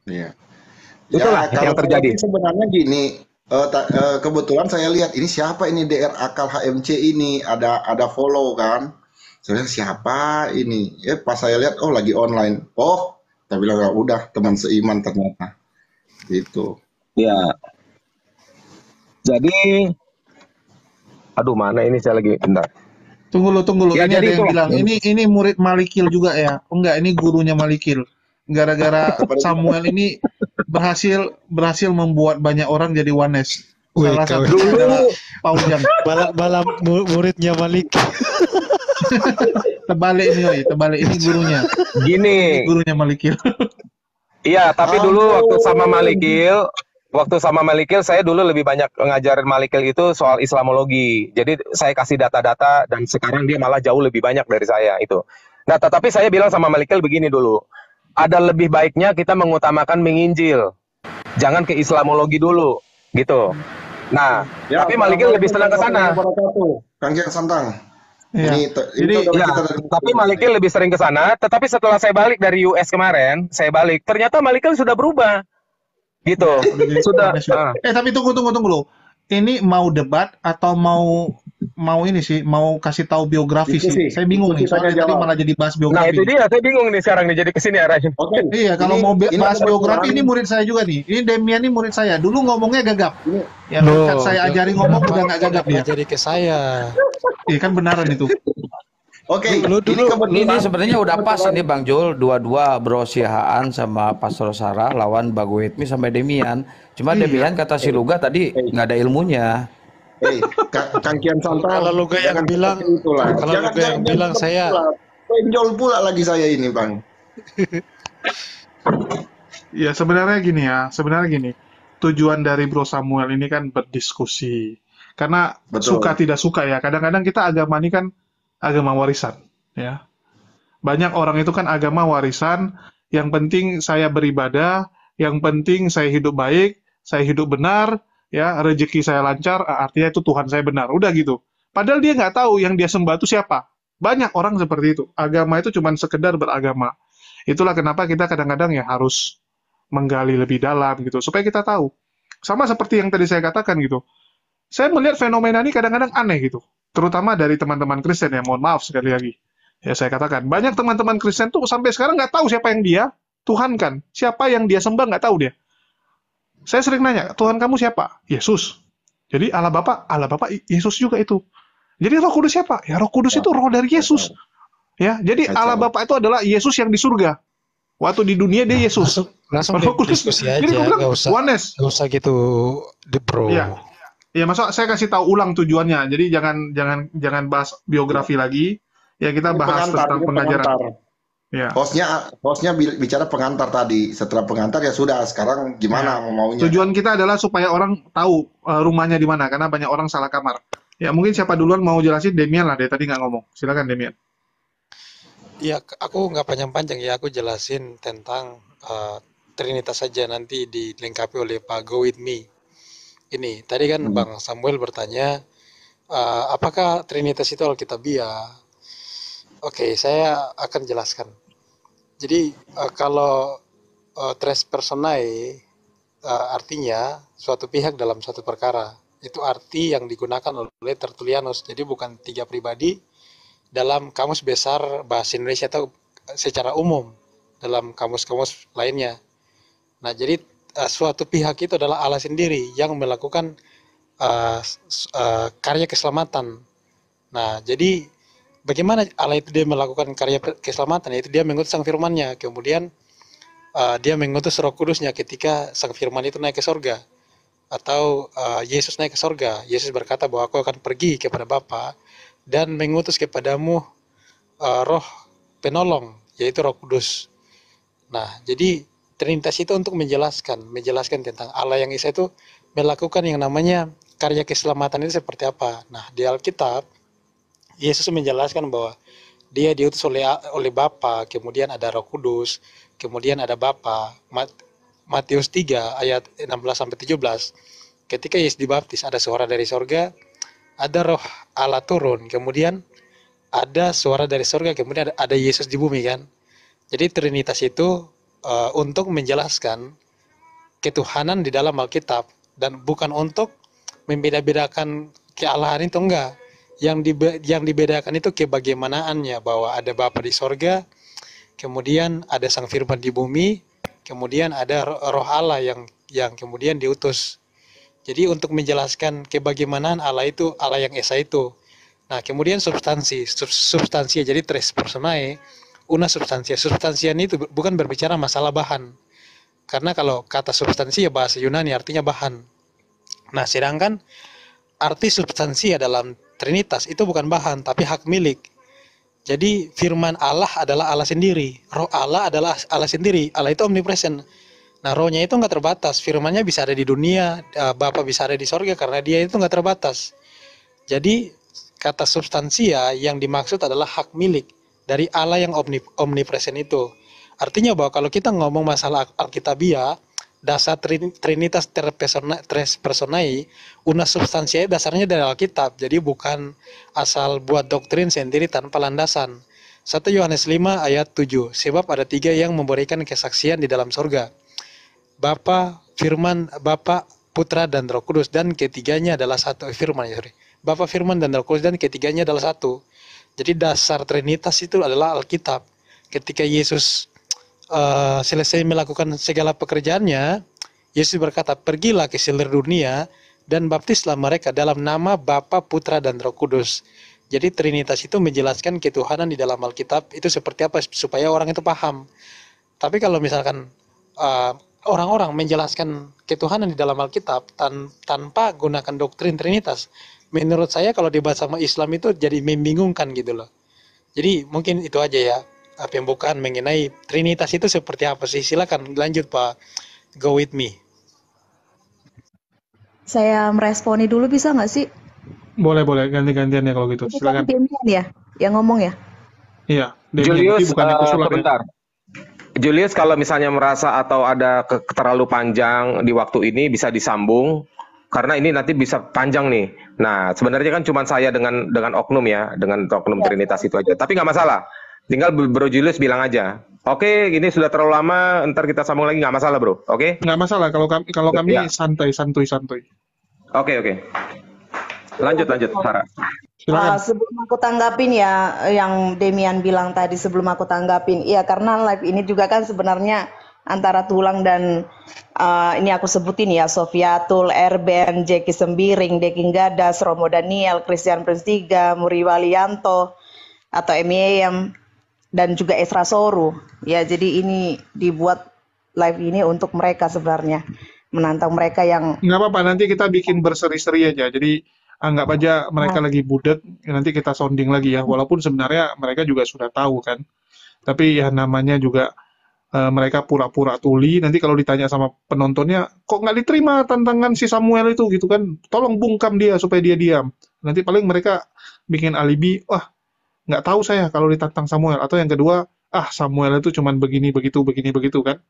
Iya. Itulah yang terjadi. Sebenarnya gini, kebetulan saya lihat ini siapa ini DR Akal HMC ini, ada follow kan. Saya lihat siapa ini? Pas saya lihat oh lagi online. Oh, saya bilang ya udah teman seiman ternyata. Gitu. Ya. Jadi aduh mana ini saya lagi bentar. Tunggu lu. Ya, Ini ada jadi yang itulah. bilang, ini murid Malikil juga ya? Oh, enggak, ini gurunya Malikil. Gara-gara Samuel ini berhasil membuat banyak orang jadi Oneness. Wih, Salah kau satunya adalah Paujan. balap Ya, muridnya Malik. Terbalik ini gurunya. Gini. Ini gurunya Malikil. Iya, tapi dulu waktu sama Malikil saya dulu lebih banyak ngajarin Malikil itu soal Islamologi. Jadi saya kasih data-data dan sekarang dia malah jauh lebih banyak dari saya itu. Nah, tetapi saya bilang sama Malikil begini dulu. Ada lebih baiknya kita mengutamakan menginjil. Jangan ke Islamologi dulu, gitu. Nah, tapi Malikil lebih senang ke sana. Kang Kian Santang. Iya. Tapi Malikil lebih sering ke sana. Tetapi setelah saya balik dari US kemarin, ternyata Malikil sudah berubah. Gitu. Sudah. Tapi tunggu lu. Ini mau debat atau mau ini sih, mau kasih tahu biografi sih. Saya bingung nih, soalnya tadi malah jadi bahas biografi. Nah, itu dia, saya bingung nih sekarang nih jadi kesini arahnya. Iya, kalau mau bahas biografi ini murid saya juga nih. Ini Demian ini murid saya. Dulu ngomongnya gagap. Ya, saat saya ajari ngomong udah nggak gagap dia. Jadi ke saya. Iya kan benaran itu. Ini sebenarnya udah pas ini Bang Jul, dua-dua Bro Sihaan sama Pastor Sarah lawan Baguetmi sampai Demian. Cuma Demian kata si Luga tadi nggak ada ilmunya. Kang Kian Santang. Kalau Luga yang bilang saya penjol pula lagi saya ini, Bang. Ya sebenarnya gini. Tujuan dari Bro Samuel ini kan berdiskusi. Karena suka tidak suka ya. Kadang-kadang kita agama ini kan agama warisan, ya. Banyak orang itu kan agama warisan, yang penting saya beribadah, yang penting saya hidup baik, saya hidup benar, ya, rezeki saya lancar, artinya itu Tuhan saya benar, udah gitu. Padahal dia nggak tahu yang dia sembah itu siapa. Banyak orang seperti itu. Agama itu cuma sekedar beragama. Itulah kenapa kita kadang-kadang ya harus menggali lebih dalam gitu, supaya kita tahu. Sama seperti yang tadi saya katakan gitu. Saya melihat fenomena ini kadang-kadang aneh gitu. terutama dari teman-teman Kristen ya, mohon maaf sekali lagi. Ya saya katakan, banyak teman-teman Kristen tuh sampai sekarang nggak tahu siapa yang dia Tuhan kan. Siapa yang dia sembah nggak tahu dia. Saya sering nanya, Tuhan kamu siapa? Yesus. Jadi Allah Bapa Yesus juga itu. Jadi Roh Kudus siapa? Ya Roh Kudus itu roh dari Yesus. Ya, jadi Allah Bapa itu adalah Yesus yang di surga. Waktu di dunia dia Yesus. Langsung Roh Kudus. diskusi Jadi aja, gue bilang, nggak usah gitu, bro. Iya. Ya, maksud saya kasih tahu ulang tujuannya. Jadi jangan bahas biografi lagi. Ya kita bahas tentang pengajaran. Ya. Hostnya bicara pengantar tadi. Setelah pengantar ya sudah. Sekarang gimana maunya? Tujuan kita adalah supaya orang tahu rumahnya di mana. Karena banyak orang salah kamar. Ya mungkin siapa duluan mau jelasin? Demian lah. Dia tadi nggak ngomong. Silakan Demian. Iya, aku nggak panjang-panjang ya. Aku jelasin tentang Trinitas saja, nanti dilengkapi oleh Pak Go With Me. Ini tadi kan Bang Samuel bertanya, apakah Trinitas itu Alkitabiah? Oke, saya akan jelaskan. Jadi kalau tres personae artinya suatu pihak dalam suatu perkara. Itu arti yang digunakan oleh Tertullianus. Jadi bukan tiga pribadi dalam kamus besar bahasa Indonesia atau secara umum dalam kamus-kamus lainnya. Nah, jadi suatu pihak itu adalah Allah sendiri yang melakukan karya keselamatan. Nah, jadi bagaimana Allah itu dia melakukan karya keselamatan? Yaitu dia mengutus Sang Firman-Nya, kemudian dia mengutus Roh Kudus-Nya ketika Sang Firman itu naik ke sorga, atau Yesus naik ke sorga. Yesus berkata bahwa aku akan pergi kepada Bapa dan mengutus kepadamu Roh penolong, yaitu Roh Kudus. Nah, jadi Trinitas itu untuk menjelaskan tentang Allah yang Esa itu melakukan yang namanya karya keselamatan itu seperti apa. Nah, di Alkitab Yesus menjelaskan bahwa dia diutus oleh Bapa, kemudian ada Roh Kudus, kemudian ada Bapa. Matius 3 ayat 16 sampai 17. Ketika Yesus dibaptis, ada suara dari sorga, ada Roh Allah turun, kemudian ada suara dari sorga, kemudian ada Yesus di bumi kan. Jadi Trinitas itu untuk menjelaskan ketuhanan di dalam Alkitab, dan bukan untuk membeda-bedakan kealahan itu, enggak. Yang dibedakan itu kebagaimanaannya, bahwa ada Bapa di sorga, kemudian ada Sang Firman di bumi, kemudian ada Roh Allah yang kemudian diutus. Jadi untuk menjelaskan kebagaimanaan Allah itu, Allah yang Esa itu. Nah, kemudian substansi, jadi tres personae, una substansia. Substansia itu bukan berbicara masalah bahan. Karena kalau kata substansi ya bahasa Yunani artinya bahan. Nah, sedangkan arti substansia dalam Trinitas itu bukan bahan, tapi hak milik. Jadi firman Allah adalah Allah sendiri. Roh Allah adalah Allah sendiri. Allah itu omnipresent. Nah, rohnya itu nggak terbatas. Firmannya bisa ada di dunia, Bapa bisa ada di sorga, karena dia itu nggak terbatas. Jadi kata substansia yang dimaksud adalah hak milik dari Allah yang omnipresent itu. Artinya bahwa kalau kita ngomong masalah Alkitabiah, dasar Trinitas tres personae, una substansia dasarnya dari Alkitab. Jadi bukan asal buat doktrin sendiri tanpa landasan. 1 Yohanes 5 ayat 7. Sebab ada 3 yang memberikan kesaksian di dalam sorga. Bapa, Firman, Bapa, Putra, dan Roh Kudus. Dan ketiganya adalah satu. Firman, ya, sorry. Bapa, Firman, dan Roh Kudus, dan ketiganya adalah satu. Jadi dasar Trinitas itu adalah Alkitab. Ketika Yesus selesai melakukan segala pekerjaannya, Yesus berkata, pergilah ke seluruh dunia dan baptislah mereka dalam nama Bapa, Putra, dan Roh Kudus. Jadi Trinitas itu menjelaskan ketuhanan di dalam Alkitab itu seperti apa supaya orang itu paham. Tapi kalau misalkan orang-orang menjelaskan ketuhanan di dalam Alkitab tanpa gunakan doktrin Trinitas, menurut saya kalau dibahas sama Islam itu jadi membingungkan gitu loh. Jadi mungkin itu aja ya, pembukaan mengenai Trinitas itu seperti apa sih. Silakan lanjut Pak Go With Me. Saya meresponi dulu bisa nggak sih? Boleh ganti-gantian ya kalau gitu. Itu Silakan. kan Demian ya, yang ngomong ya. Iya. Julius, bukannya pesulap ya. sebentar. Julius, kalau misalnya merasa atau ada terlalu panjang di waktu ini bisa disambung, karena ini nanti bisa panjang nih. Nah, sebenarnya kan cuma saya dengan oknum ya, dengan oknum Trinitas itu aja. Tapi nggak masalah. Tinggal Bro Julius bilang aja. Oke, ini sudah terlalu lama, ntar kita sambung lagi, nggak masalah Bro. Oke? Nggak masalah kalau kami Ya. santuy. Oke. Lanjut, Sarah. Silakan. Sebelum aku tanggapin ya, yang Demian bilang tadi sebelum aku tanggapin, iya karena live ini juga kan sebenarnya antara Tulang dan ini aku sebutin ya, Sofiatul, Erben, Jeki Sembiring, Deking Gadas, Romo Daniel, Christian Prince 3, Muri Walianto, atau MEM, dan juga Esra Soru. Ya, jadi ini dibuat live ini untuk mereka sebenarnya, menantang mereka yang Nggak apa-apa, nanti kita bikin berseri-seri aja. Jadi anggap aja mereka lagi budek, nanti kita sounding lagi ya. Walaupun sebenarnya mereka juga sudah tahu kan. Tapi ya namanya juga mereka pura-pura tuli. Nanti kalau ditanya sama penontonnya, kok nggak diterima tantangan si Samuel itu gitu kan? Tolong bungkam dia supaya dia diam. Nanti paling mereka bikin alibi, wah nggak tahu saya kalau ditantang Samuel. Atau yang kedua, Samuel itu cuman begini, begitu kan.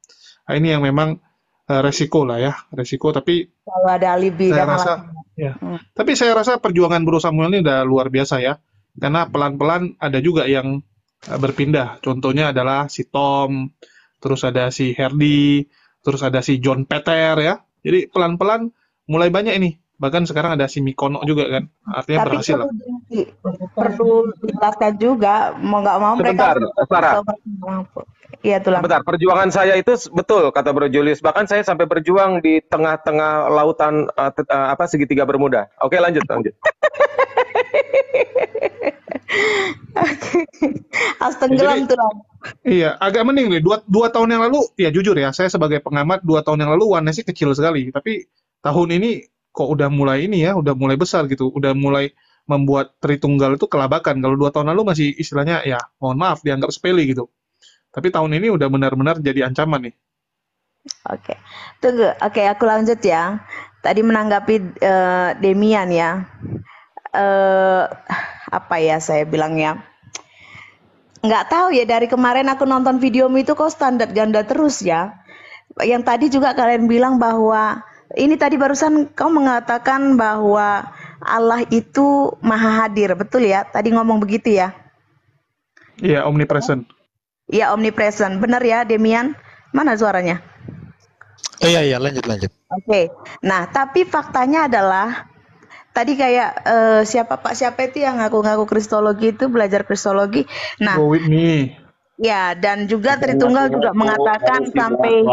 Nah, ini yang memang resiko lah ya, resiko. Tapi selalu ada alibi saya dan rasa, alasan. ya. Tapi saya rasa perjuangan Bro Samuel ini udah luar biasa ya. Karena pelan-pelan ada juga yang berpindah. Contohnya adalah si Tom, terus ada si Herdi, terus ada si John Peter ya. Jadi pelan-pelan mulai banyak ini. Bahkan sekarang ada si Mikono juga kan. Artinya Tapi berhasil lah. perlu dijelaskan juga, mau nggak mau mereka Sebentar, Sarah. Iya Tulang. Sebentar, perjuangan saya itu betul kata Bro Julius. Bahkan saya sampai berjuang di tengah-tengah lautan segitiga Bermuda. Oke, lanjut. Harus tenggelam Tulang. Iya, agak mending nih. Dua tahun yang lalu, ya jujur ya, saya sebagai pengamat 2 tahun yang lalu warnanya sih kecil sekali. Tapi tahun ini kok udah mulai ini ya, udah mulai besar gitu. Udah mulai membuat Tritunggal itu kelabakan. Kalau 2 tahun lalu masih istilahnya ya, mohon maaf, dianggap sepele gitu. Tapi tahun ini udah benar-benar jadi ancaman nih. Oke, tunggu. Oke, aku lanjut ya. Tadi menanggapi Demian ya. Apa ya saya bilangnya? Nggak tahu ya, dari kemarin aku nonton videomu itu kok standar ganda terus ya. Yang tadi juga kalian bilang bahwa ini tadi barusan kau mengatakan bahwa Allah itu maha hadir, betul ya? Tadi ngomong begitu ya? Iya, omnipresent. Iya, omnipresent. Benar ya, Demian? Mana suaranya? Iya, lanjut. Oke. Nah, tapi faktanya adalah tadi kayak siapa itu yang ngaku-ngaku kristologi itu belajar kristologi. Nah, Go with me. ya, dan juga Tritunggal juga mengatakan sampai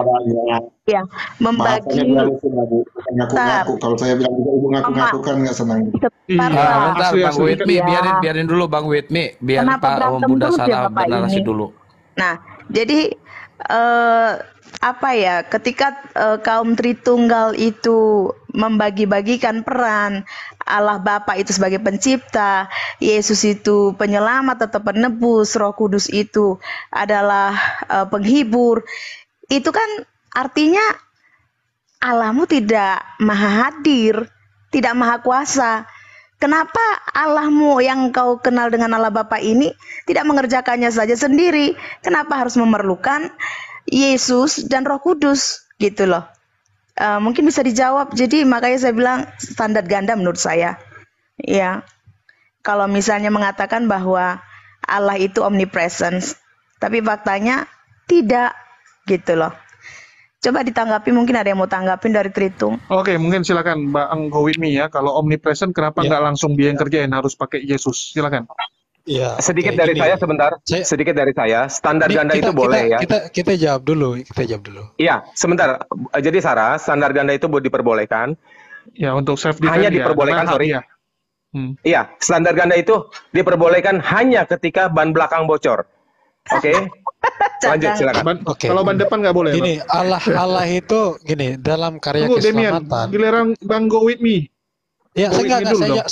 ya membagi ngaku-ngaku. Kalau saya bilang juga ibu ngaku-ngaku kan nggak senang. Bentar, asli, Bang asli. Witmi, Ya. biarin dulu Bang Witmi, biar Kenapa Pak berantem Bunda terus ya Sarah Bapak bernarasi ini? dulu. Nah, jadi apa ya, ketika kaum Tritunggal itu membagi-bagikan peran, Allah Bapa itu sebagai pencipta, Yesus itu penyelamat atau penebus, Roh Kudus itu adalah penghibur, itu kan artinya Allahmu tidak maha hadir, tidak maha kuasa. Kenapa Allahmu yang kau kenal dengan Allah Bapa ini tidak mengerjakannya saja sendiri? Kenapa harus memerlukan Yesus dan Roh Kudus gitu loh? Mungkin bisa dijawab. Jadi makanya saya bilang standar ganda menurut saya. Ya, kalau misalnya mengatakan bahwa Allah itu omnipresence, tapi faktanya tidak gitu loh. Coba ditanggapi, mungkin ada yang mau tanggapin dari Tritung. Oke, mungkin silakan Bang Go with me ya. Kalau omnipresent, kenapa nggak langsung dia yang kerjain, harus pakai Yesus? Silakan. Iya. Sedikit dari saya sebentar. Sedikit dari saya. Standar ganda itu boleh ya. Kita jawab dulu. Iya, sebentar. Jadi Sarah, standar ganda itu diperbolehkan. Ya, untuk self defense Hanya diperbolehkan, sorry. Ya. Iya, standar ganda itu diperbolehkan hanya ketika ban belakang bocor. Oke. Lanjut silakan. Kalau ban depan nggak boleh. Gini, Allah itu gini, dalam karya Tunggu, keselamatan. Demian, giliran Bang Go with me. Ya,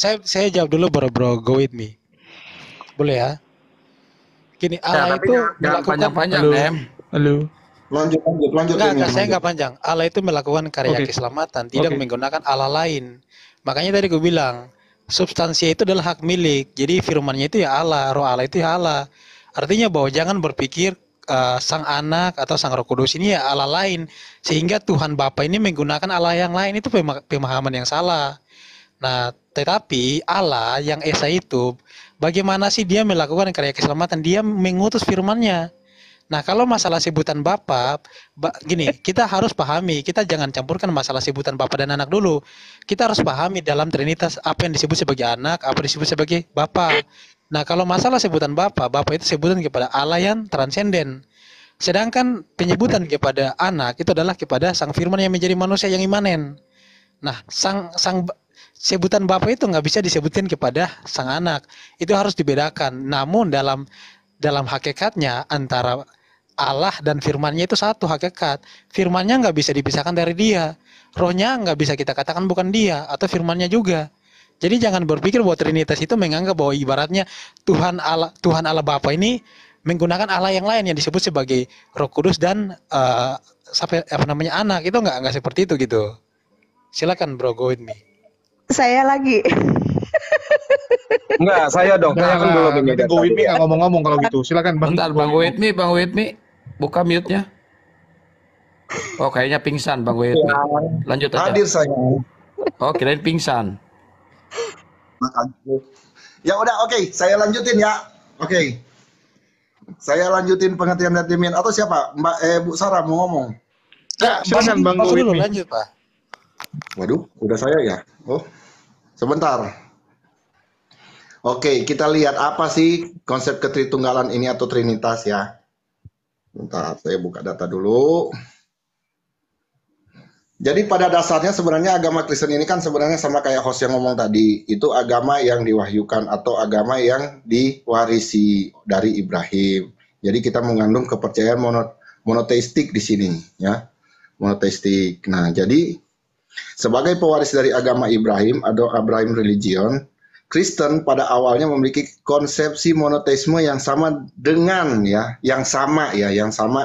saya jawab dulu bro, go with me. Boleh ya? Gini, Allah itu melakukan panjang-panjang, Halo. Lanjut. Enggak, saya nggak panjang. Allah itu melakukan karya keselamatan, tidak menggunakan Allah lain. Makanya tadi gue bilang, substansi itu adalah hak milik. Jadi firman-Nya itu ya Allah, Roh Allah itu ya Allah. Artinya bahwa jangan berpikir Sang Anak atau Sang Roh Kudus ini ya Allah lain, sehingga Tuhan Bapa ini menggunakan Allah yang lain, itu pemahaman yang salah. Nah, tetapi Allah yang Esa itu, bagaimana sih dia melakukan karya keselamatan? Dia mengutus firman-Nya. Nah, kalau masalah sebutan Bapa, gini, kita harus pahami, kita jangan campurkan masalah sebutan Bapa dan anak dulu. Kita harus pahami dalam Trinitas apa yang disebut sebagai anak, apa yang disebut sebagai Bapa. Nah, kalau masalah sebutan Bapa, Bapa itu sebutan kepada Allah yang transenden. Sedangkan penyebutan kepada anak itu adalah kepada Sang Firman yang menjadi manusia yang imanen. Nah, sebutan Bapa itu nggak bisa disebutkan kepada sang anak. Itu harus dibedakan. Namun dalam hakikatnya antara Allah dan firman-Nya itu satu hakikat. Firman-Nya nggak bisa dipisahkan dari Dia. Rohnya nggak bisa kita katakan bukan Dia atau firman-Nya juga. Jadi jangan berpikir bahwa Trinitas itu menganggap bahwa ibaratnya Tuhan Allah Bapa ini menggunakan Allah yang lain yang disebut sebagai Roh Kudus dan anak. Itu nggak seperti itu gitu. Silakan bro, go with me. Saya lagi. Enggak, saya dong. Saya kan belum Nanti Go With Me nggak ngomong-ngomong kalau gitu. Silakan Bang. Bentar, Bang Witmi, buka mute-nya. Oh, kayaknya pingsan Bang Witmi. Lanjut aja. Hadir saya. Oh, kirain pingsan. Ya udah, oke, saya lanjutin ya. Oke. Saya lanjutin pengertian dari Demian atau siapa? Bu Sarah mau ngomong. Ya, silakan Bang Go With Dulu Me. lanjut, Pak. Waduh, udah saya ya. Oh, sebentar. Oke, kita lihat apa sih konsep ketritunggalan ini atau Trinitas ya. Bentar, saya buka data dulu. Jadi pada dasarnya sebenarnya agama Kristen ini kan sebenarnya sama kayak host yang ngomong tadi. Itu agama yang diwahyukan atau agama yang diwarisi dari Ibrahim. Jadi kita mengandung kepercayaan monoteistik di sini ya. Monoteistik. Nah, jadi sebagai pewaris dari agama Ibrahim atau Abraham Religion, Kristen pada awalnya memiliki konsepsi monoteisme yang sama dengan yang sama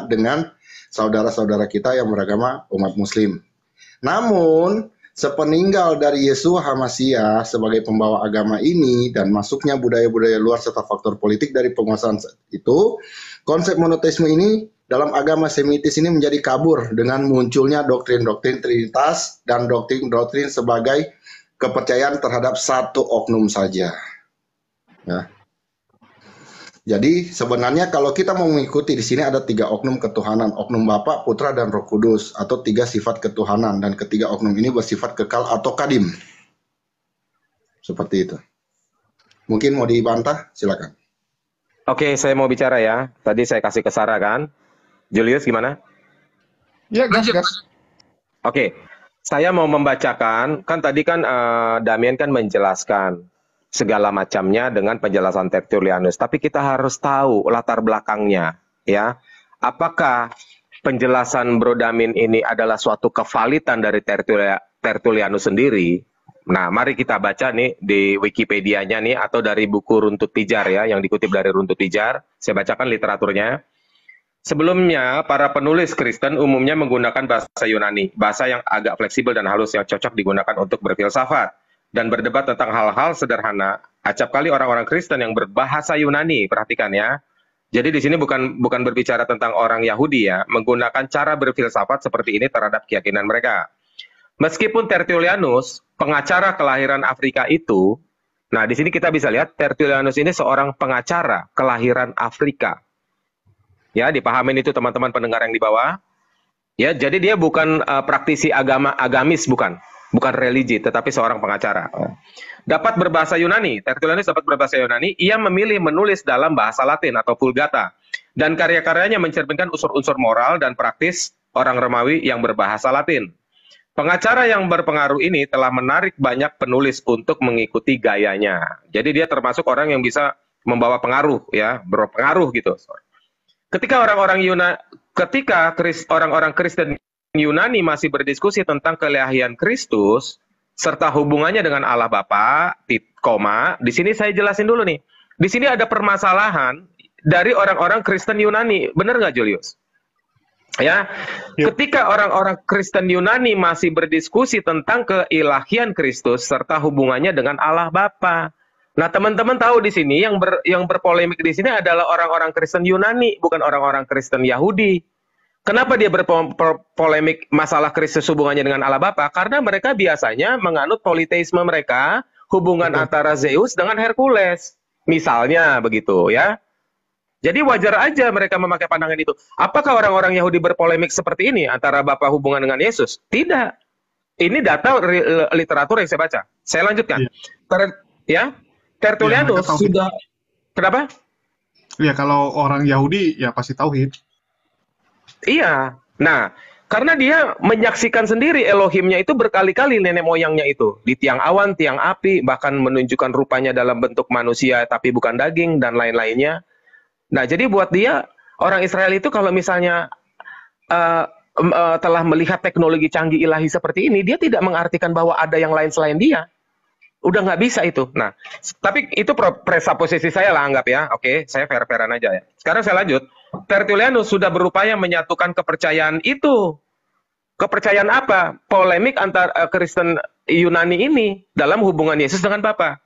dengan saudara-saudara kita yang beragama umat Muslim. Namun, sepeninggal dari Yeshua HaMasyiah sebagai pembawa agama ini dan masuknya budaya-budaya luar serta faktor politik dari penguasaan itu, konsep monoteisme ini dalam agama Semitis ini menjadi kabur dengan munculnya doktrin-doktrin Trinitas dan doktrin-doktrin sebagai kepercayaan terhadap satu oknum saja. Ya. Jadi sebenarnya kalau kita mau mengikuti di sini ada 3 oknum ketuhanan, oknum Bapa, Putra, dan Roh Kudus, atau 3 sifat ketuhanan, dan ketiga oknum ini bersifat kekal atau kadim. Seperti itu. Mungkin mau dibantah, silakan. Oke, saya mau bicara ya. Tadi saya kasih ke Sarah kan. Julius gimana? Ya, gas. Oke, saya mau membacakan, kan tadi kan Damian kan menjelaskan segala macamnya dengan penjelasan Tertullianus. Tapi kita harus tahu latar belakangnya, ya. Apakah penjelasan Bro Damin ini adalah suatu kevalitan dari Tertullianus sendiri? Nah, mari kita baca nih di Wikipedia-nya nih atau dari buku Runtut Pijar ya, yang dikutip dari Runtut Pijar. Saya bacakan literaturnya. Sebelumnya, para penulis Kristen umumnya menggunakan bahasa Yunani, bahasa yang agak fleksibel dan halus yang cocok digunakan untuk berfilsafat dan berdebat tentang hal-hal sederhana. Acap kali orang-orang Kristen yang berbahasa Yunani, perhatikan ya. Jadi di sini bukan berbicara tentang orang Yahudi ya, menggunakan cara berfilsafat seperti ini terhadap keyakinan mereka. Meskipun Tertullianus, pengacara kelahiran Afrika itu, nah di sini kita bisa lihat Tertullianus ini seorang pengacara kelahiran Afrika. Ya, dipahamin itu teman-teman pendengar yang di bawah. Ya, jadi dia bukan praktisi agamis, bukan religi, tetapi seorang pengacara. Dapat berbahasa Yunani, Tertullianus dapat berbahasa Yunani, ia memilih menulis dalam bahasa Latin atau Vulgata, dan karya-karyanya mencerminkan unsur-unsur moral dan praktis orang Romawi yang berbahasa Latin. Pengacara yang berpengaruh ini telah menarik banyak penulis untuk mengikuti gayanya. Jadi dia termasuk orang yang bisa membawa pengaruh, ya, berpengaruh gitu. Ketika orang-orang Kristen Yunani masih berdiskusi tentang keilahian Kristus serta hubungannya dengan Allah Bapa, di sini saya jelasin dulu nih. Di sini ada permasalahan dari orang-orang Kristen Yunani, benar nggak Julius? Ya, ketika orang-orang Kristen Yunani masih berdiskusi tentang keilahian Kristus serta hubungannya dengan Allah Bapa. Nah, teman-teman tahu di sini yang berpolemik di sini adalah orang-orang Kristen Yunani, bukan orang-orang Kristen Yahudi. Kenapa dia berpolemik masalah Kristus hubungannya dengan Allah Bapa? Karena mereka biasanya menganut politeisme mereka, hubungan antara Zeus dengan Hercules. Misalnya begitu ya. Jadi wajar aja mereka memakai pandangan itu. Apakah orang-orang Yahudi berpolemik seperti ini antara Bapa hubungan dengan Yesus? Tidak. Ini data literatur yang saya baca. Saya lanjutkan. Iya. Ya, Mereka Tertullianus tauhid. sudah. Kenapa? Ya kalau orang Yahudi ya pasti tauhid. Iya. Nah, karena dia menyaksikan sendiri Elohimnya itu berkali-kali nenek moyangnya itu. Di tiang awan, tiang api, bahkan menunjukkan rupanya dalam bentuk manusia tapi bukan daging dan lain-lainnya. Nah, jadi buat dia, orang Israel itu kalau misalnya telah melihat teknologi canggih ilahi seperti ini, dia tidak mengartikan bahwa ada yang lain selain dia. Udah nggak bisa itu. Nah, tapi itu presuposisi saya lah anggap ya. Oke, saya fair-fairan aja ya. Sekarang saya lanjut. Tertullianus sudah berupaya menyatukan kepercayaan itu. Kepercayaan apa? Polemik antar Kristen Yunani ini dalam hubungan Yesus dengan Bapa.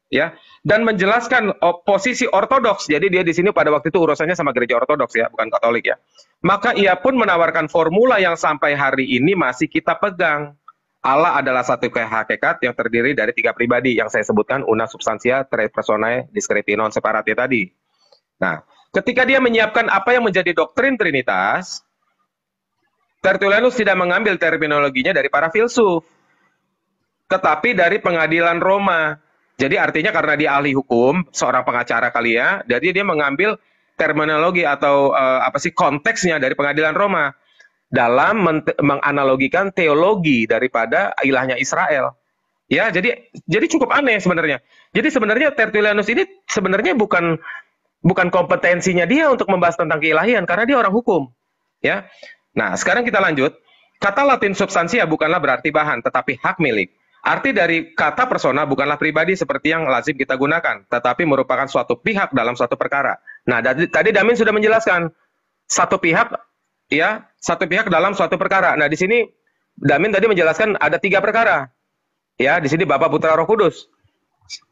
Ya, dan menjelaskan posisi ortodoks. Jadi dia di sini pada waktu itu urusannya sama gereja ortodoks ya, bukan Katolik ya. Maka ia pun menawarkan formula yang sampai hari ini masih kita pegang. Allah adalah satu hakikat yang terdiri dari 3 pribadi yang saya sebutkan una substantia, tre personae, discreti non separate tadi. Nah, ketika dia menyiapkan apa yang menjadi doktrin Trinitas, Tertullianus tidak mengambil terminologinya dari para filsuf, tetapi dari pengadilan Roma. Jadi artinya karena dia ahli hukum, seorang pengacara kali ya, jadi dia mengambil terminologi atau konteksnya dari pengadilan Roma dalam menganalogikan teologi daripada ilahnya Israel. Ya, jadi cukup aneh sebenarnya. Jadi sebenarnya Tertullianus ini sebenarnya bukan kompetensinya dia untuk membahas tentang keilahian karena dia orang hukum. Ya. Nah, sekarang kita lanjut. Kata Latin substansia bukanlah berarti bahan, tetapi hak milik. Arti dari kata persona bukanlah pribadi seperti yang lazim kita gunakan, tetapi merupakan suatu pihak dalam suatu perkara. Nah, tadi Damin sudah menjelaskan satu pihak, ya, satu pihak dalam suatu perkara. Nah, di sini Damin tadi menjelaskan ada 3 perkara. Ya, di sini Bapa, Putra, Roh Kudus.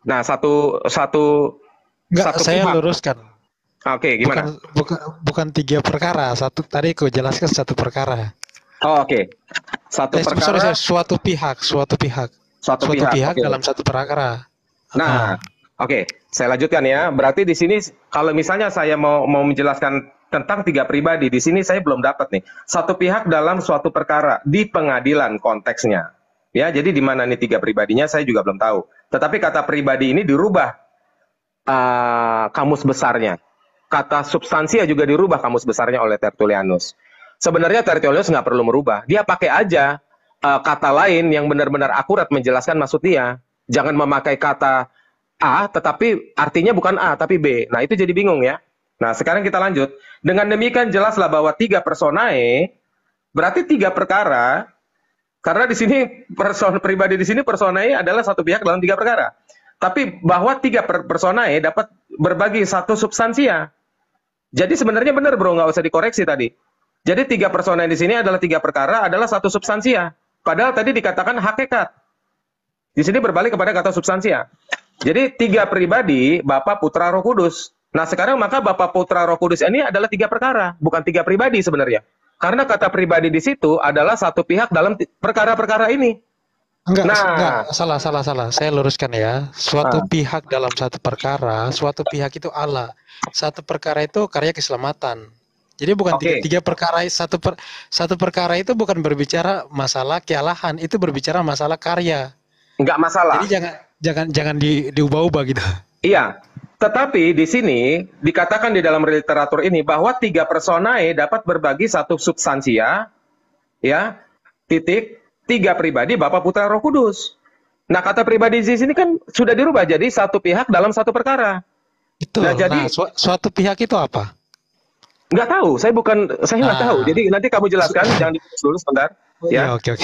Nah, satu Saya pihak. luruskan. Oke, gimana? Bukan 3 perkara. Satu tadi aku jelaskan satu perkara. Oh, oke. Satu perkara. Suatu pihak. Suatu pihak Okay. dalam satu perkara. Nah, oke. Saya lanjutkan ya. Berarti di sini kalau misalnya saya mau menjelaskan tentang 3 pribadi, di sini saya belum dapat nih. Satu pihak dalam suatu perkara di pengadilan konteksnya. Ya, jadi di mana nih 3 pribadinya saya juga belum tahu. Tetapi kata pribadi ini dirubah kamus besarnya. Kata substansia juga dirubah kamus besarnya oleh Tertullianus. Sebenarnya Tertullianus nggak perlu merubah. Dia pakai aja kata lain yang benar-benar akurat menjelaskan maksud dia. Jangan memakai kata A, tetapi artinya bukan A, tapi B. Nah, itu jadi bingung ya. Nah, sekarang kita lanjut. Dengan demikian jelaslah bahwa 3 personae, berarti 3 perkara, karena di sini pribadi di sini personae adalah satu pihak dalam 3 perkara. Tapi bahwa 3 personae dapat berbagi satu substansia. Jadi sebenarnya benar bro, nggak usah dikoreksi tadi. Jadi 3 personae di sini adalah 3 perkara, adalah satu substansia. Padahal tadi dikatakan hakikat. Di sini berbalik kepada kata substansia. Jadi 3 pribadi, Bapa, Putra, Roh Kudus. Nah sekarang maka Bapa, Putra, Roh Kudus ini adalah 3 perkara, bukan 3 pribadi sebenarnya. Karena kata pribadi di situ adalah satu pihak dalam perkara-perkara ini. Enggak, salah. Saya luruskan ya. Suatu pihak dalam satu perkara, suatu pihak itu Allah. Satu perkara itu karya keselamatan. Jadi bukan 3 perkara, satu perkara itu bukan berbicara masalah kealahan, itu berbicara masalah karya. Enggak masalah. Jadi jangan diubah-ubah gitu. Iya. Tetapi di sini dikatakan di dalam literatur ini bahwa 3 personae dapat berbagi satu substansia, ya, 3 pribadi Bapa, Putra, Roh Kudus. Nah, kata pribadi di sini kan sudah dirubah jadi satu pihak dalam satu perkara. Betul. Nah, jadi suatu pihak itu apa? Nggak tahu, saya nggak tahu. Jadi nanti kamu jelaskan, jangan ditulis dulu sebentar. Ya, oke.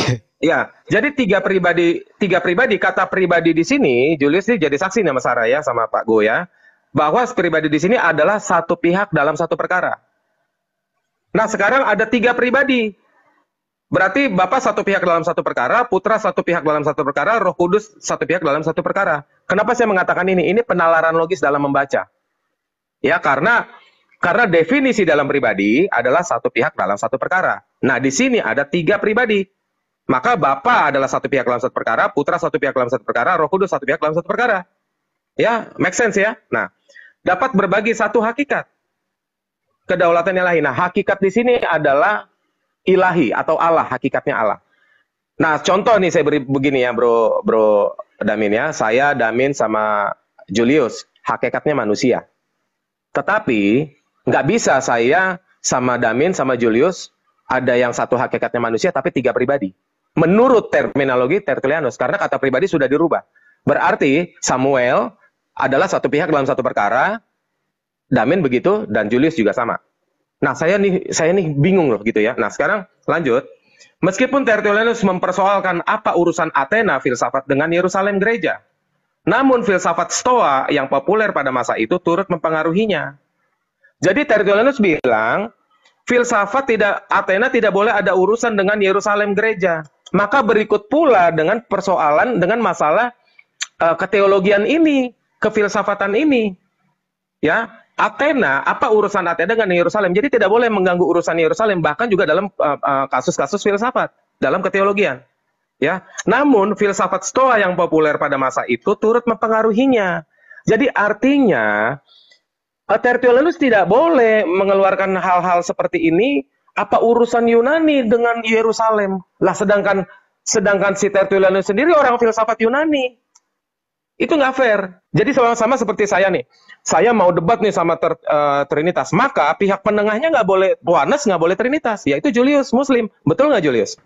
Ya, jadi 3 pribadi, kata pribadi di sini, Julius ini jadi saksi sama Sarah ya, sama Pak Go ya, bahwa pribadi di sini adalah satu pihak dalam satu perkara. Nah, sekarang ada 3 pribadi. Berarti Bapa satu pihak dalam satu perkara, Putra satu pihak dalam satu perkara, Roh Kudus satu pihak dalam satu perkara. Kenapa saya mengatakan ini? Ini penalaran logis dalam membaca. Ya, karena definisi dalam pribadi adalah satu pihak dalam satu perkara. Nah, di sini ada 3 pribadi. Maka Bapa adalah satu pihak dalam satu perkara, Putra satu pihak dalam satu perkara, Roh Kudus satu pihak dalam satu perkara. Ya, make sense ya? Nah, dapat berbagi satu hakikat. kedaulatan ilahi. Nah, hakikat di sini adalah ilahi atau Allah, hakikatnya Allah. Nah, contoh nih saya beri begini ya, Bro Damin ya. Saya, Damin sama Julius, hakikatnya manusia. Tetapi nggak bisa saya sama Damin sama Julius ada yang satu hakikatnya manusia tapi 3 pribadi. Menurut terminologi Tertullianus, karena kata pribadi sudah dirubah. Berarti Samuel adalah satu pihak dalam satu perkara, Damin begitu, dan Julius juga sama. Nah, saya nih bingung loh gitu ya. Nah, sekarang lanjut. Meskipun Tertullianus mempersoalkan apa urusan Athena filsafat dengan Yerusalem gereja, namun filsafat Stoa yang populer pada masa itu turut mempengaruhinya. Jadi Tertullianus bilang, filsafat Athena tidak boleh ada urusan dengan Yerusalem gereja. Maka berikut pula dengan persoalan, dengan masalah keteologian ini, kefilsafatan ini. Ya, Athena, apa urusan Athena dengan Yerusalem? Jadi tidak boleh mengganggu urusan Yerusalem, bahkan juga dalam kasus-kasus filsafat, dalam keteologian. Ya, namun filsafat Stoa yang populer pada masa itu turut mempengaruhinya. Jadi artinya Tertullianus tidak boleh mengeluarkan hal-hal seperti ini. Apa urusan Yunani dengan Yerusalem? Lah sedangkan si Tertullianus sendiri orang filsafat Yunani. Itu nggak fair. Jadi sama-sama seperti saya nih. Saya mau debat nih sama Trinitas. Maka pihak penengahnya nggak boleh, Yohanes nggak boleh Trinitas. Yaitu Julius, Muslim. Betul nggak Julius?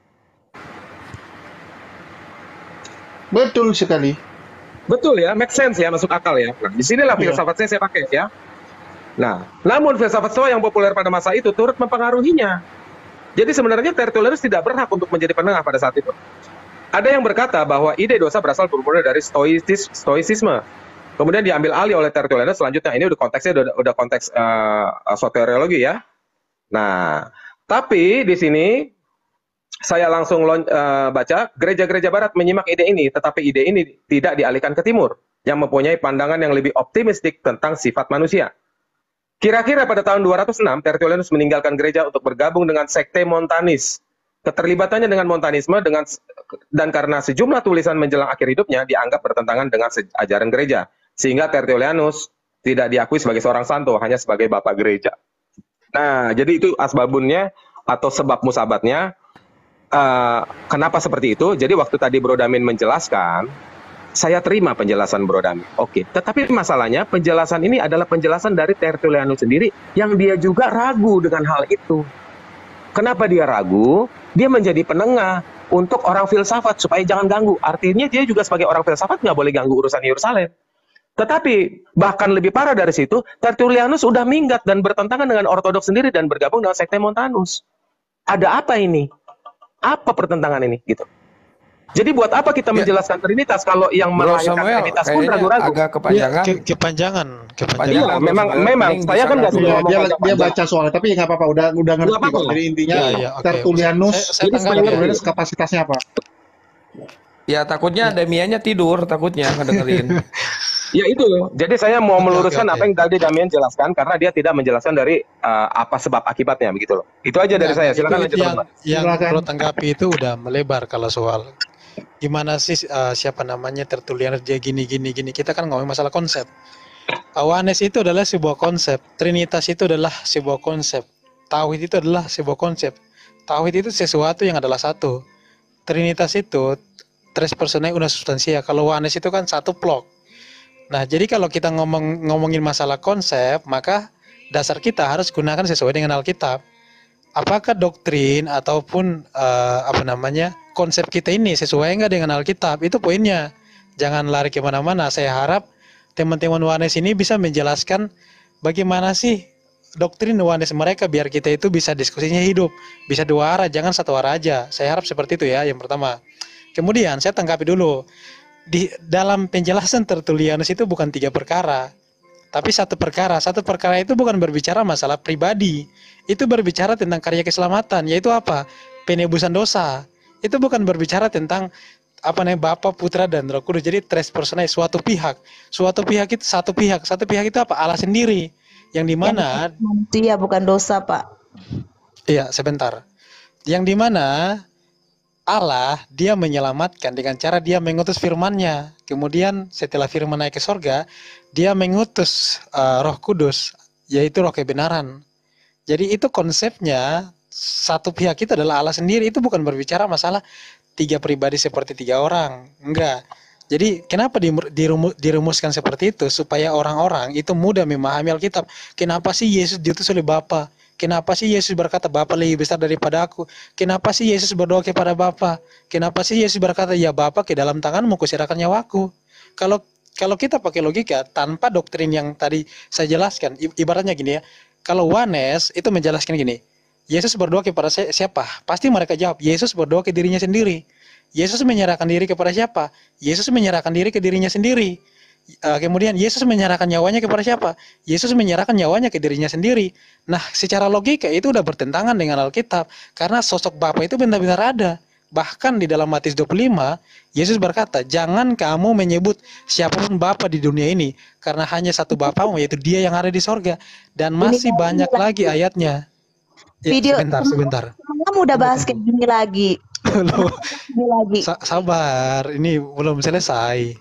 Betul sekali. Betul ya, make sense ya, masuk akal ya. Nah, disinilah filsafat saya pakai ya. Nah, namun filsafat Stoa yang populer pada masa itu turut mempengaruhinya. Jadi sebenarnya Tertullianus tidak berhak untuk menjadi penengah pada saat itu. Ada yang berkata bahwa ide dosa berasal bermula dari stoicisme. Kemudian diambil alih oleh Tertullianus. Selanjutnya ini udah konteksnya udah konteks soteriologi ya. Nah, tapi di sini saya langsung baca, gereja-gereja barat menyimak ide ini, tetapi ide ini tidak dialihkan ke timur, yang mempunyai pandangan yang lebih optimistik tentang sifat manusia. Kira-kira pada tahun 206, Tertullianus meninggalkan gereja untuk bergabung dengan sekte Montanis. Keterlibatannya dengan Montanisme dan karena sejumlah tulisan menjelang akhir hidupnya dianggap bertentangan dengan ajaran gereja. Sehingga Tertullianus tidak diakui sebagai seorang santo, hanya sebagai bapak gereja. Nah, jadi itu asbabunnya atau sebab musabatnya. Kenapa seperti itu? Jadi waktu tadi Bro Damin menjelaskan, saya terima penjelasan Bro Damin. Oke, tetapi masalahnya penjelasan ini adalah penjelasan dari Tertullianus sendiri yang dia juga ragu dengan hal itu. Kenapa dia ragu? Dia menjadi penengah untuk orang filsafat supaya jangan ganggu. Artinya dia juga sebagai orang filsafat nggak boleh ganggu urusan Yerusalem. Tetapi bahkan lebih parah dari situ, Tertullianus sudah minggat dan bertentangan dengan ortodoks sendiri dan bergabung dengan sekte Montanus. Ada apa ini? Apa pertentangan ini gitu? Jadi buat apa kita menjelaskan Trinitas kalau yang melahirkan Trinitas pun ragu-ragu? Agak kepanjangan. Kepanjangan. Iya, memang saya kan nggak suka ngomong Dia baca soalnya, tapi nggak apa-apa, udah ngerti kok. Jadi intinya Tertullianus, Tertullianus kapasitasnya apa? Ya takutnya Damiannya tidur, takutnya ngedengerin. Ya itu, jadi saya mau meluruskan apa yang tadi Damian jelaskan karena dia tidak menjelaskan dari apa sebab akibatnya begitu loh. Itu aja dari saya. Silakan lanjut teman-teman. Yang perlu tanggapi itu udah melebar kalau soal gimana sih siapa namanya Tertullianus dia gini. Kita kan ngomong masalah konsep. Awanes itu adalah sebuah konsep. Trinitas itu adalah sebuah konsep. Tauhid itu adalah sebuah konsep. Tauhid itu sesuatu yang adalah satu. Trinitas itu tres personae una substantia. Kalau Awanes itu kan satu blok. Nah, jadi kalau kita ngomongin masalah konsep, maka dasar kita harus gunakan sesuai dengan Alkitab. Apakah doktrin ataupun konsep kita ini sesuai nggak dengan Alkitab? Itu poinnya. Jangan lari kemana-mana. Saya harap teman-teman Wanes ini bisa menjelaskan bagaimana sih doktrin Wanes mereka biar kita itu bisa diskusinya hidup, bisa dua arah, jangan satu arah aja. Saya harap seperti itu ya, yang pertama. Kemudian saya tanggapi dulu. Di dalam penjelasan Tertullianus itu bukan 3 perkara, tapi satu perkara. Satu perkara itu bukan berbicara masalah pribadi, itu berbicara tentang karya keselamatan, yaitu apa? Penebusan dosa. Itu bukan berbicara tentang Bapa, Putra dan Roh Kudus. Jadi tres personae, suatu pihak itu satu pihak itu apa? Allah sendiri, yang dimana manusia bukan dosa, Pak. Iya, sebentar. Yang dimana Allah dia menyelamatkan dengan cara dia mengutus firman-Nya. Kemudian setelah firman naik ke sorga, dia mengutus Roh Kudus, yaitu Roh kebenaran. Jadi itu konsepnya satu pihak itu adalah Allah sendiri. Itu bukan berbicara masalah tiga pribadi seperti tiga orang. Enggak. Jadi kenapa dirumuskan seperti itu? Supaya orang-orang itu mudah memahami Alkitab. Kenapa sih Yesus diutus oleh Bapa? Kenapa sih Yesus berkata Bapa lebih besar daripada aku? Kenapa sih Yesus berdoa kepada Bapa? Kenapa sih Yesus berkata ya Bapa ke dalam tanganmu kuserahkan nyawaku? Kalau kita pakai logika tanpa doktrin yang tadi saya jelaskan, ibaratnya gini ya. Kalau Wanes itu menjelaskan gini, Yesus berdoa kepada siapa? Pasti mereka jawab, Yesus berdoa ke dirinya sendiri. Yesus menyerahkan diri kepada siapa? Yesus menyerahkan diri ke dirinya sendiri. Kemudian Yesus menyerahkan nyawanya kepada siapa? Yesus menyerahkan nyawanya ke dirinya sendiri. Nah, secara logika itu udah bertentangan dengan Alkitab. Karena sosok Bapa itu benar-benar ada. Bahkan di dalam Matius 25, Yesus berkata, jangan kamu menyebut siapapun Bapa di dunia ini. Karena hanya satu Bapamu, yaitu Dia yang ada di sorga. Dan masih banyak lagi ayatnya. Ya, Video sebentar. kamu udah bahas kayak gini lagi. Loh, Ini lagi. sabar, ini belum selesai.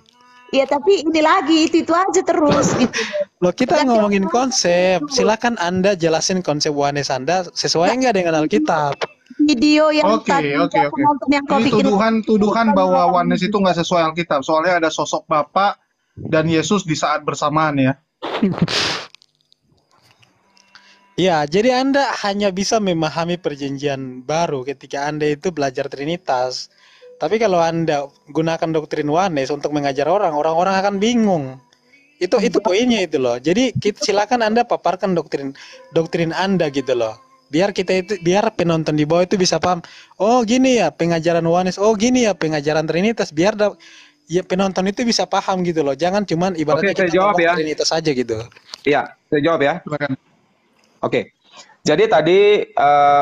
Ya tapi ini lagi itu aja terus gitu. Loh, kita ngomongin konsep. Silakan Anda jelasin konsep Wanes Anda sesuai nggak dengan Alkitab. Video yang Oke, tadi oke, oke. penonton yang kau Ini bikin tuduhan bahwa Oneness itu nggak sesuai Alkitab. Soalnya ada sosok Bapa dan Yesus di saat bersamaan ya. Ya, jadi Anda hanya bisa memahami perjanjian baru ketika Anda itu belajar Trinitas. Tapi kalau Anda gunakan doktrin Wanes untuk mengajar orang-orang akan bingung. Itu poinnya itu loh. Jadi silakan Anda paparkan doktrin Anda gitu loh. Biar penonton di bawah itu bisa paham. Oh, gini ya pengajaran Wanes. Oh, gini ya pengajaran Trinitas. Biar ya penonton itu bisa paham gitu loh. Jangan cuman ibaratnya Oke, saya kita jawab ngomong ya. Trinitas aja gitu. Iya, saya jawab ya. Silakan. Oke. Jadi tadi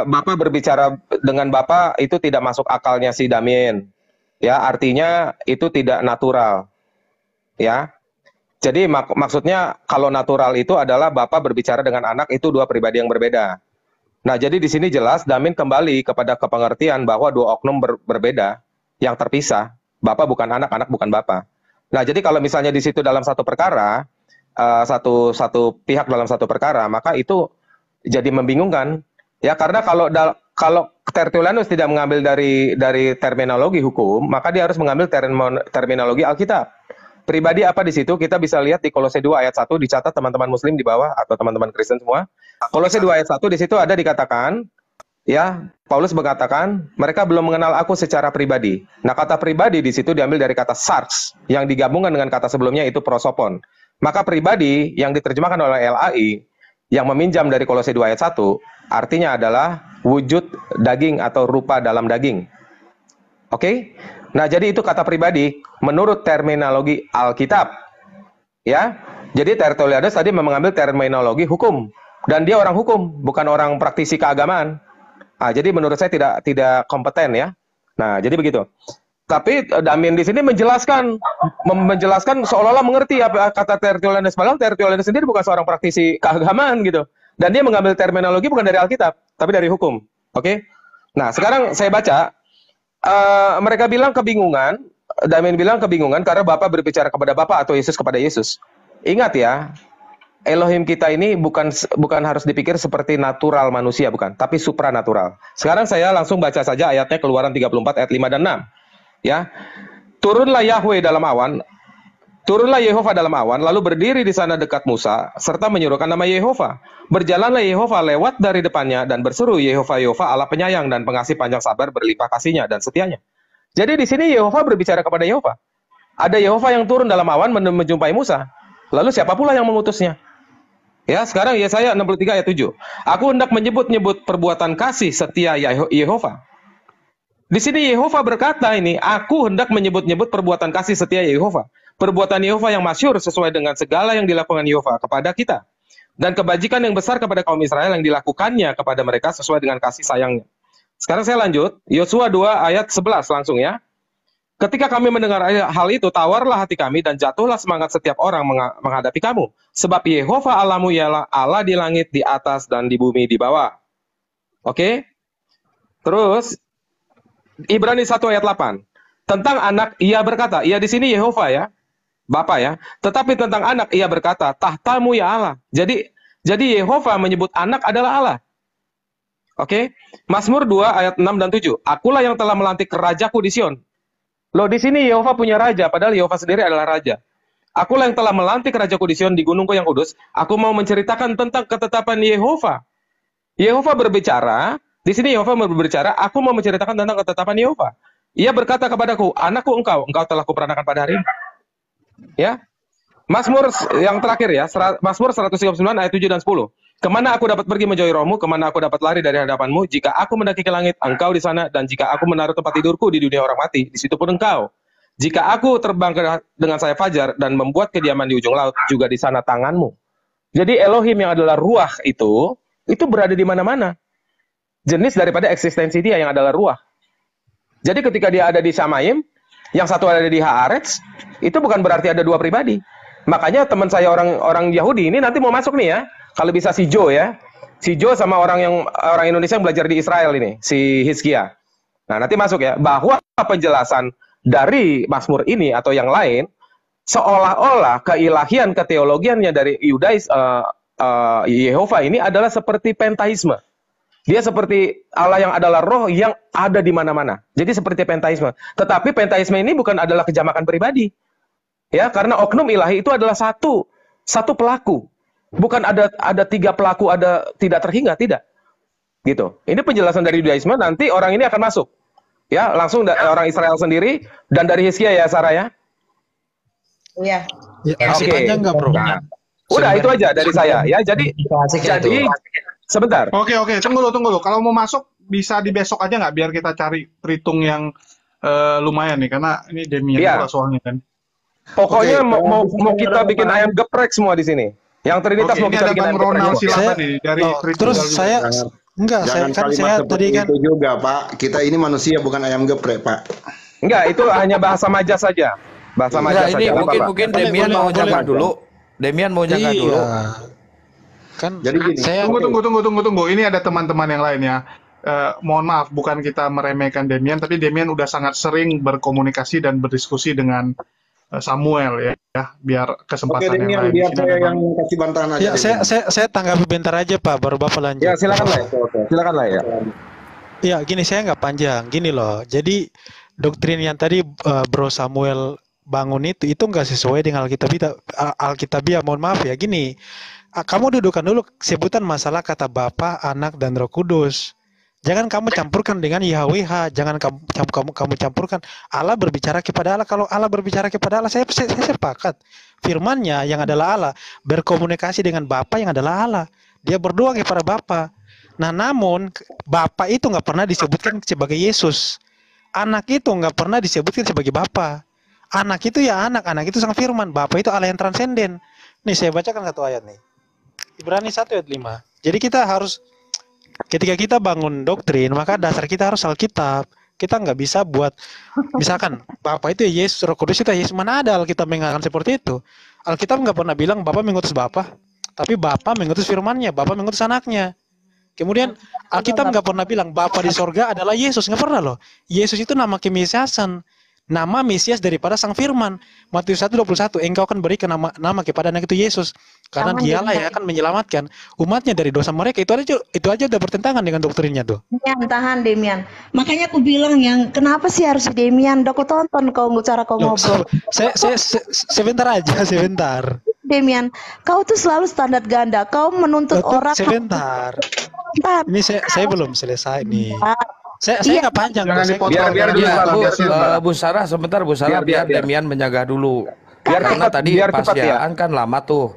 Bapak berbicara dengan Bapak itu tidak masuk akalnya si Damien. Ya, artinya itu tidak natural. Ya. Jadi maksudnya kalau natural itu adalah Bapak berbicara dengan anak itu dua pribadi yang berbeda. Nah, jadi di sini jelas Damien kembali kepada kepengertian bahwa dua oknum berbeda yang terpisah. Bapak bukan anak, anak bukan Bapak. Nah, jadi kalau misalnya di situ dalam satu perkara, satu pihak dalam satu perkara, maka itu jadi membingungkan. Ya, karena kalau Tertullianus tidak mengambil dari terminologi hukum, maka dia harus mengambil terminologi Alkitab. Pribadi apa di situ? Kita bisa lihat di Kolose 2 ayat 1 dicatat teman-teman muslim di bawah atau teman-teman Kristen semua. Kolose 2 ayat 1 di situ ada dikatakan, ya, Paulus mengatakan, mereka belum mengenal aku secara pribadi. Nah, kata pribadi di situ diambil dari kata sarx, yang digabungkan dengan kata sebelumnya itu prosopon. Maka pribadi yang diterjemahkan oleh LAI, yang meminjam dari Kolose 2 ayat 1, artinya adalah wujud daging atau rupa dalam daging. Oke? Nah, jadi itu kata pribadi menurut terminologi Alkitab. Ya. Jadi Tertullianus tadi mengambil terminologi hukum dan dia orang hukum, bukan orang praktisi keagamaan. Nah, jadi menurut saya tidak kompeten ya. Nah, jadi begitu. Tapi Damien di sini menjelaskan seolah-olah mengerti apa kata Tertullianus. Padahal Tertullianus sendiri bukan seorang praktisi keagamaan gitu. Dan dia mengambil terminologi bukan dari Alkitab, tapi dari hukum. Oke? Nah, sekarang saya baca mereka bilang kebingungan, Damien bilang kebingungan karena Bapak berbicara kepada Bapak atau Yesus kepada Yesus. Ingat ya, Elohim kita ini bukan harus dipikir seperti natural manusia, bukan, tapi supranatural. Sekarang saya langsung baca saja ayatnya Keluaran 34 ayat 5 dan 6. Ya. Turunlah Yehova dalam awan, lalu berdiri di sana dekat Musa, serta menyuruhkan nama Yehova. Berjalanlah Yehova lewat dari depannya, dan berseru, Yehova, Yehova, Allah penyayang dan pengasih panjang sabar, berlimpah kasihnya dan setianya. Jadi di sini Yehova berbicara kepada Yehova. Ada Yehova yang turun dalam awan menjumpai Musa. Lalu siapa pula yang mengutusnya? Ya, sekarang Yesaya 63 ayat 7. Aku hendak menyebut-nyebut perbuatan kasih setia Yehova. Di sini Yehova berkata ini, aku hendak menyebut-nyebut perbuatan kasih setia Yehova. Perbuatan Yehova yang masyhur sesuai dengan segala yang dilakukan Yehova kepada kita. Dan kebajikan yang besar kepada kaum Israel yang dilakukannya kepada mereka sesuai dengan kasih sayangnya. Sekarang saya lanjut, Yosua 2 ayat 11 langsung ya. Ketika kami mendengar hal itu, tawarlah hati kami dan jatuhlah semangat setiap orang menghadapi kamu. Sebab Yehova Allahmu ialah Allah di langit, di atas, dan di bumi di bawah. Oke? Terus, Ibrani 1 ayat 8. Tentang anak, ia berkata, ia di sini Yehova ya. Bapak ya, tetapi tentang anak ia berkata, tahtamu ya Allah. Jadi Yehova menyebut anak adalah Allah. Oke. Mazmur 2 ayat 6 dan 7. Akulah yang telah melantik rajaku di Sion. Loh, di sini Yehova punya raja, padahal Yehova sendiri adalah raja. Akulah yang telah melantik rajaku di Sion, di gunungku yang kudus. Aku mau menceritakan tentang ketetapan Yehova. Yehova berbicara, di sini Yehova berbicara, aku mau menceritakan tentang ketetapan Yehova. Ia berkata kepadaku, anakku engkau telah kuperanakan pada hari ini. Ya. Mazmur yang terakhir ya, Mazmur 139 ayat 7 dan 10. Kemana aku dapat pergi menjauhi rohmu, kemana aku dapat lari dari hadapanmu, jika aku mendaki ke langit, engkau di sana, dan jika aku menaruh tempat tidurku di dunia orang mati, di situ pun engkau. Jika aku terbang dengan sayap fajar dan membuat kediaman di ujung laut, juga di sana tanganmu. Jadi Elohim yang adalah ruah itu berada di mana-mana. Jenis daripada eksistensi dia yang adalah ruah. Jadi ketika dia ada di Shamayim, yang satu ada di Haaretz, itu bukan berarti ada dua pribadi. Makanya teman saya orang Yahudi ini nanti mau masuk nih ya. Kalau bisa si Joe ya. Si Joe sama orang Indonesia yang belajar di Israel ini, si Hizkia. Nah, nanti masuk ya, bahwa penjelasan dari Mazmur ini atau yang lain seolah-olah keilahian, keteologiannya dari Yehova ini adalah seperti pentaisme. Dia seperti Allah yang adalah roh yang ada di mana-mana. Jadi seperti pentaisme. Tetapi pentaisme ini bukan adalah kejamakan pribadi. Ya, karena oknum ilahi itu adalah satu pelaku. Bukan ada tiga pelaku, ada tidak terhingga, tidak. Gitu. Ini penjelasan dari Yudaisme, nanti orang ini akan masuk. Ya, langsung orang Israel sendiri dan dari Hizkia ya, Sarah ya. Iya. Ya, masih Oke. panjang nggak, Bro? Udah itu aja dari saya ya. Jadi sebentar. Oke, tunggu dulu. Kalau mau masuk bisa di besok aja nggak, biar kita cari Tritung yang lumayan nih, karena ini Demian Iya. juga soalnya kan. Pokoknya mau kita bikin ayam geprek semua di sini. Yang Trinitas Oke, mau ini kita ada bikin Bang ayam geprek Ronald semua. silakan nih dari Tritung. Terus saya Jangan kalimat saya seperti tadi kan itu juga, Pak. Kita ini manusia, bukan ayam geprek, Pak. Enggak, itu hanya bahasa majas saja. Bahasa Enggak, majas ini saja. mungkin Demian mau jaga dulu. Demian mau jaga iya. dulu. Kan Jadi gini, saya Tunggu. Ini ada teman-teman yang lain ya. Mohon maaf, bukan kita meremehkan Demian, tapi Demian udah sangat sering berkomunikasi dan berdiskusi dengan Samuel ya, biar oke, kesempatan yang Demian, lain. Di biar sini saya ada yang kasih bantahan aja. ya Demian. saya tanggapi bentar aja, Pak, baru Bapak lanjut. Ya, silakan lah. Silakan lah ya. Ya, gini, saya nggak panjang. Gini loh. Jadi doktrin yang tadi Bro Samuel bangun itu nggak sesuai dengan Alkitabiah. Mohon maaf ya. Gini, kamu dudukan dulu sebutan masalah kata Bapa, Anak, dan Roh Kudus. Jangan kamu campurkan dengan YHWH. Jangan kamu campurkan Allah berbicara kepada Allah. Kalau Allah berbicara kepada Allah, saya sepakat. Firman-Nya yang adalah Allah berkomunikasi dengan Bapa yang adalah Allah. Dia berdoa kepada Bapa. Nah, namun Bapa itu nggak pernah disebutkan sebagai Yesus. Anak itu nggak pernah disebutkan sebagai Bapa. Anak itu ya anak itu sang firman. Bapa itu Allah yang transenden. Nih, saya bacakan satu ayat nih. Ibrani 1 ayat 5. Jadi kita harus, ketika kita bangun doktrin, maka dasar kita harus Alkitab. Kita nggak bisa buat, misalkan Bapa itu ya Yesus, Roh Kudus itu ya Yesus. Mana ada Alkitab mengatakan seperti itu? Alkitab nggak pernah bilang Bapa mengutus Bapa, tapi Bapa mengutus firman-Nya, Bapa mengutus anaknya. Kemudian Alkitab nggak pernah bilang Bapa di sorga adalah Yesus, nggak pernah loh. Yesus itu nama kemesiasan, nama Mesias daripada Sang Firman. Matius 1:21, engkau akan berikan nama kepada anak itu Yesus, karena dialah yang akan menyelamatkan umatnya dari dosa mereka. Itu aja udah bertentangan dengan doktrinnya tuh. Tahan Demian. Makanya aku bilang yang kenapa sih harus Demian? Udah aku tonton cara kau Loh, ngobrol. saya sebentar aja, sebentar. Demian, kau tuh selalu standar ganda. Kau menuntut Loh, orang. sebentar. Bentar. Ini saya belum selesai nih. Saya Iya. nggak panjang. Jangan Saya- dipotong. Biar dulu, Ya, Sarah, biar Bu Sarah, sebentar Bu Sarah, Biar. biar Demian menjaga dulu. cepat, Karena tadi biar pas cepat, ya. siaan kan lama tuh.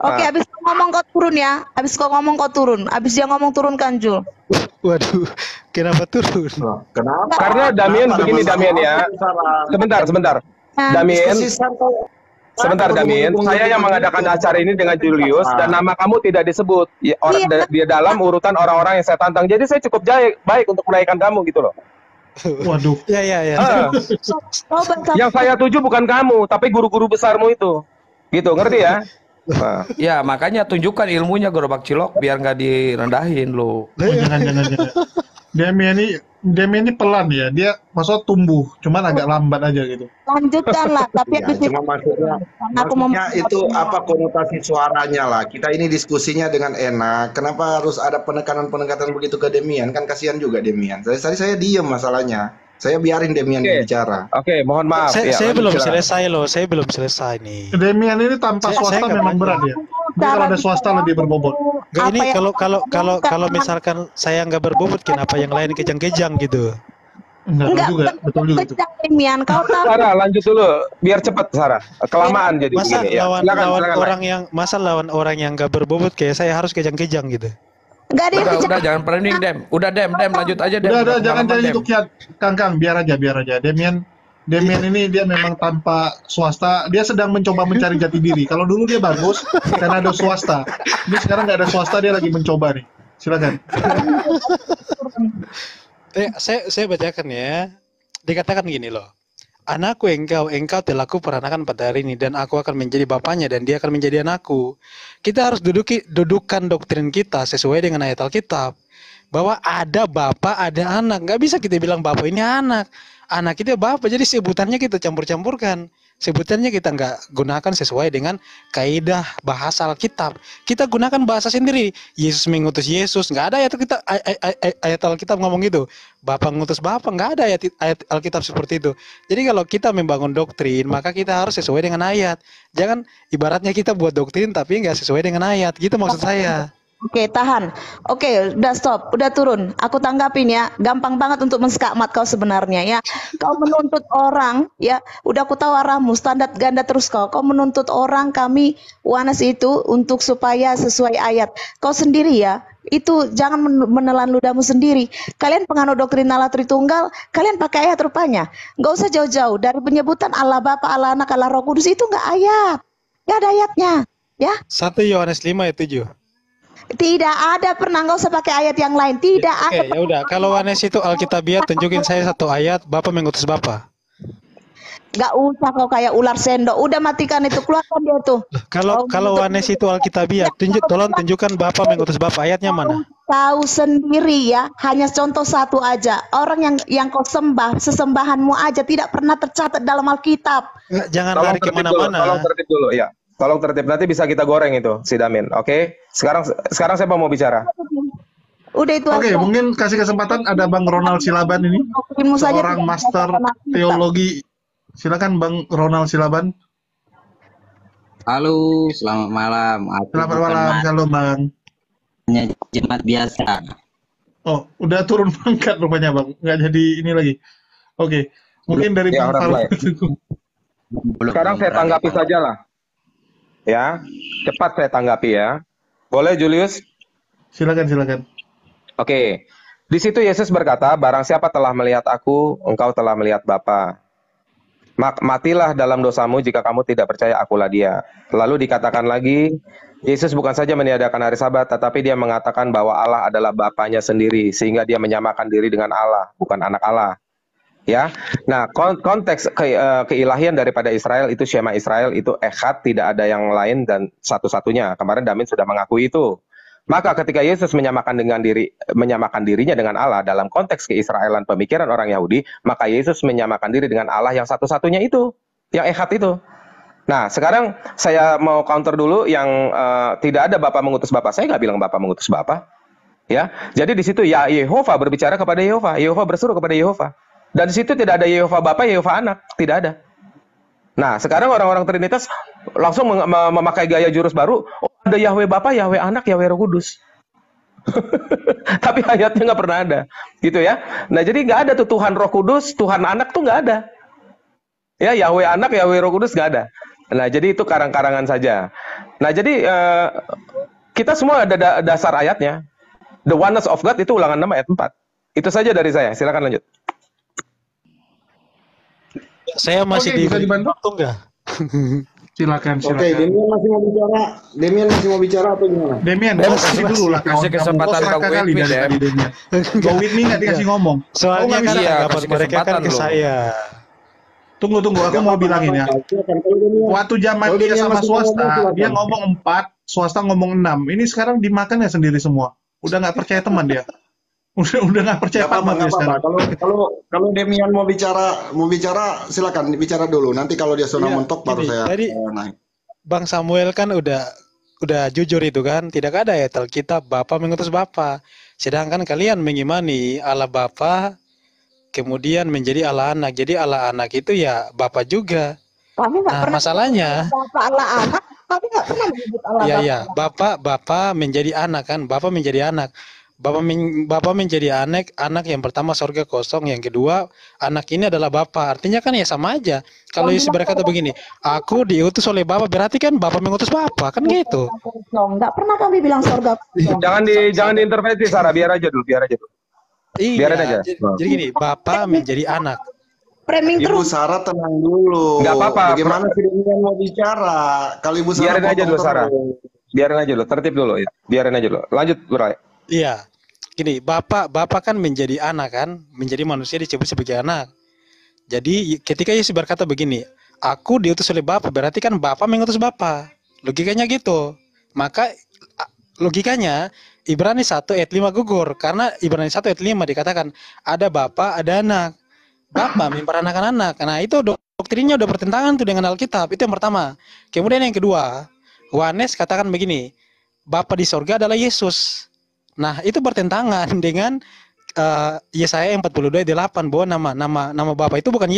Oke, abis kau ngomong kau turun ya. Abis kau ngomong kau turun. Abis dia ngomong turun kan, Jul. Waduh, kenapa turun? Kenapa? Karena Damian begini, Damian ya. Sebentar. Damian, sebentar Damian. Saya yang mengadakan acara ini dengan Julius dan nama kamu tidak disebut. Ya, di dalam urutan orang-orang yang saya tantang. Jadi saya cukup baik untuk menaikkan kamu gitu loh. Waduh. Ya. Ah, Kau bantah. yang saya tuju bukan kamu, tapi guru-guru besarmu itu. Gitu, ngerti ya? Nah, Ya, makanya tunjukkan ilmunya gerobak cilok biar nggak direndahin lo. Jangan. Demian ini pelan ya. Dia maksudnya tumbuh, cuman agak lambat aja gitu. Lanjutkanlah, tapi Ya, habis itu cuma maksudnya, karena aku mau itu apa konotasi suaranya lah. Kita ini diskusinya dengan enak. Kenapa harus ada penekanan-penekanan begitu ke Demian? Kan kasihan juga Demian. Tadi saya diem masalahnya. Saya biarin Demian Oke, bicara. oke, mohon maaf. Saya, Ya, saya lanjut belum silakan. selesai loh, saya belum selesai nih. Demian ini tanpa Saya swasta nggak memang banyak. berat ya. Dia kalau ada swasta lebih berbobot. Nggak, ini apa yang kalau misalkan saya nggak berbobot, kenapa yang lain kejang-kejang gitu? Enggak juga, betul juga itu. kejang Demian, kau tahu Sarah, lanjut dulu, biar cepat Sarah. Kelamaan jadi Masa begini ya. lawan Silakan, lawan silakan. orang yang lawan orang yang nggak berbobot kayak saya harus kejang-kejang gitu. nggak ada yang Udah, kejang. jangan planning Dem. Udah Dem, lanjut aja Dem. Udah, jangan Pengalaman, jadi Dem. itu Kiat. Kang, biar aja. Demian ini dia memang tanpa swasta, dia sedang mencoba mencari jati diri. Kalau dulu dia bagus karena ada swasta. Ini sekarang nggak ada swasta, dia lagi mencoba nih. Silakan. Saya bacakan ya. Dikatakan gini loh. Anakku engkau telah kuperanakan pada hari ini dan aku akan menjadi bapaknya dan dia akan menjadi anakku. Kita harus dudukkan doktrin kita sesuai dengan ayat Alkitab. Bahwa ada bapak, ada anak. Nggak bisa kita bilang bapak ini anak. Anak itu bapak, jadi sebutannya kita campur-campurkan. Sebutannya kita nggak gunakan sesuai dengan kaidah bahasa Alkitab. Kita gunakan bahasa sendiri. Yesus mengutus Yesus. Nggak ada ayat Alkitab ngomong gitu. Bapak mengutus Bapak. Nggak ada ayat Alkitab seperti itu. Jadi kalau kita membangun doktrin, maka kita harus sesuai dengan ayat. Jangan ibaratnya kita buat doktrin tapi nggak sesuai dengan ayat. Gitu maksud saya. Oke, tahan. Oke, udah stop, udah turun. Aku tanggapin ya. Gampang banget untuk menskakmat kau sebenarnya ya. Kau menuntut orang ya. Udah aku tahu arahmu, standar ganda terus kau. Kau menuntut orang kami wanas itu untuk supaya sesuai ayat. Kau sendiri ya. Itu jangan menelan ludahmu sendiri. Kalian penganut doktrin Allah Tritunggal, kalian pakai ayat rupanya. Nggak usah jauh-jauh dari penyebutan Allah Bapa, Allah Anak, Allah Roh Kudus itu nggak ayat. Nggak ada ayatnya. Ya. 1 Yohanes 5 ayat 7. Tidak ada, pernah, nggak usah pakai ayat yang lain. Tidak ada. Oke, ya udah. Kalau Yohanes itu Alkitabiat, tunjukin saya satu ayat, Bapak mengutus Bapak. Nggak usah kau kayak ular sendok. Udah matikan itu, keluarkan dia tuh. Kalau Yohanes itu Alkitabiat, tolong tunjukkan Bapak mengutus Bapak. Ayatnya mana? Tahu sendiri ya. Hanya contoh satu aja. Orang yang kau sembah, sesembahanmu aja tidak pernah tercatat dalam Alkitab. Jangan Tolong lari tertib dulu, kemana-mana. tolong tertib dulu ya. Tolong tertib, nanti bisa kita goreng itu si Damin. Oke. Sekarang siapa mau bicara? Udah itu Oke, aja. mungkin kasih kesempatan ada Bang Ronald Silaban ini, Doktrinmu saja seorang tidak master berdasarkan Alkitab. teologi. Silakan Bang Ronald Silaban. Halo, selamat malam. Aku Selamat bukan malam, halo Bang. hanya jemaat biasa. Oh, udah turun pangkat rupanya Bang, nggak jadi ini lagi. Oke, mungkin dari Ya, Bang orang Faldo. Sekarang saya tanggapi saja lah. Ya, cepat saya tanggapi ya. Boleh Julius? Silakan. Oke. Di situ Yesus berkata, barang siapa telah melihat aku, engkau telah melihat Bapa. Matilah dalam dosamu jika kamu tidak percaya akulah dia. Lalu dikatakan lagi, Yesus bukan saja meniadakan hari Sabat, tetapi dia mengatakan bahwa Allah adalah Bapanya sendiri, sehingga dia menyamakan diri dengan Allah, bukan anak Allah. Ya, nah konteks keilahian daripada Israel itu Shema Israel itu echad, tidak ada yang lain dan satu-satunya. Kemarin Damin sudah mengakui itu. Maka ketika Yesus menyamakan dirinya dengan Allah dalam konteks keisraelan pemikiran orang Yahudi, maka Yesus menyamakan diri dengan Allah yang satu-satunya itu, yang echad itu. Nah, sekarang saya mau counter dulu yang tidak ada Bapa mengutus Bapa. Saya nggak bilang Bapa mengutus Bapa. Ya, jadi di situ ya Yehova berbicara kepada Yehova, Yehova bersuruh kepada Yehova. Dan di situ tidak ada Yehova Bapa, Yehova Anak, tidak ada. Nah, sekarang orang-orang Trinitas langsung memakai gaya jurus baru, oh ada Yahweh Bapa, Yahweh Anak, Yahweh Roh Kudus. Tapi ayatnya nggak pernah ada, gitu ya. Nah, jadi nggak ada tuh Tuhan Roh Kudus, Tuhan Anak tuh nggak ada. Ya, Yahweh Anak, Yahweh Roh Kudus nggak ada. Nah, jadi itu karang-karangan saja. Nah, jadi kita semua ada dasar ayatnya. The oneness of God itu Ulangan 6 ayat 4. Itu saja dari saya. Silakan lanjut. Saya masih Oke, bisa dibantu? waktu enggak? Silakan. Oke, Demian masih mau bicara atau gimana? Demian, kau kasih dulu lah kawan Kasih kamu. kesempatan Kau Bang serakah kali Whitney, dari Dem. tadi Demian. Bang Whitney nggak dikasih ngomong. Soalnya nggak kan bisa. Iya, pendapat kasih mereka kan kesempatan ke lu. saya. Tunggu, aku mau bilangin ya. Waktu zaman Kalau dia Demian sama masih swasta, ngomong, silakan. dia ngomong 4, swasta ngomong 6. Ini sekarang dimakannya sendiri semua. Udah nggak percaya teman dia. Udah nggak percaya Nggak apa-apa, Pak Mat ya nggak apa-apa. sekarang. Kalau Demian mau bicara silakan bicara dulu. Nanti kalau dia sudah Iya, mentok baru gini. saya Tadi naik. Bang Samuel kan udah jujur itu kan, tidak ada ya Alkitab Bapa mengutus Bapa. Sedangkan kalian mengimani Allah Bapa kemudian menjadi Allah Anak. Jadi Allah Anak itu ya Bapa juga. Kami nggak Nah, pernah masalahnya Bapak Allah anak, kami nggak pernah menyebut Allah ya Bapak. ya, Bapak menjadi anak kan, Bapak menjadi anak. Bapak menjadi anak yang pertama sorga kosong, yang kedua anak ini adalah Bapak. Artinya kan ya sama aja. Kalau Yang Yesus bilang berkata sorga begini, aku diutus oleh Bapak, berarti kan Bapak mengutus Bapak, kan gitu. kosong. Nggak pernah kami bilang sorga kosong. Jangan diintervensi Sarah, biar aja dulu. Biarin aja. Iya, jadi gini, Bapak menjadi anak. Framing Ibu terus. Sarah tenang dulu. Nggak apa-apa. Bagaimana si Demian mau bicara? Kalau Ibu Sarah Biarin aja potong dulu Sarah. terus. Biarin aja dulu, tertib dulu ya. Biarin aja dulu. Lanjut, Bray. Iya, gini, Bapak kan menjadi anak kan, menjadi manusia disebut sebagai anak. Jadi ketika Yesus berkata begini, aku diutus oleh Bapa, berarti kan Bapa mengutus Bapa. Logikanya gitu. Maka logikanya Ibrani 1 ayat 5 gugur, karena Ibrani 1 ayat 5 dikatakan ada Bapa, ada anak. Bapa memperanakan anak. Nah, itu doktrinnya udah bertentangan tuh dengan Alkitab. Itu yang pertama. Kemudian yang kedua, Yohanes katakan begini, Bapa di sorga adalah Yesus. Nah, itu bertentangan dengan Yesaya 42 ayat 8 bahwa nama Bapa itu bukan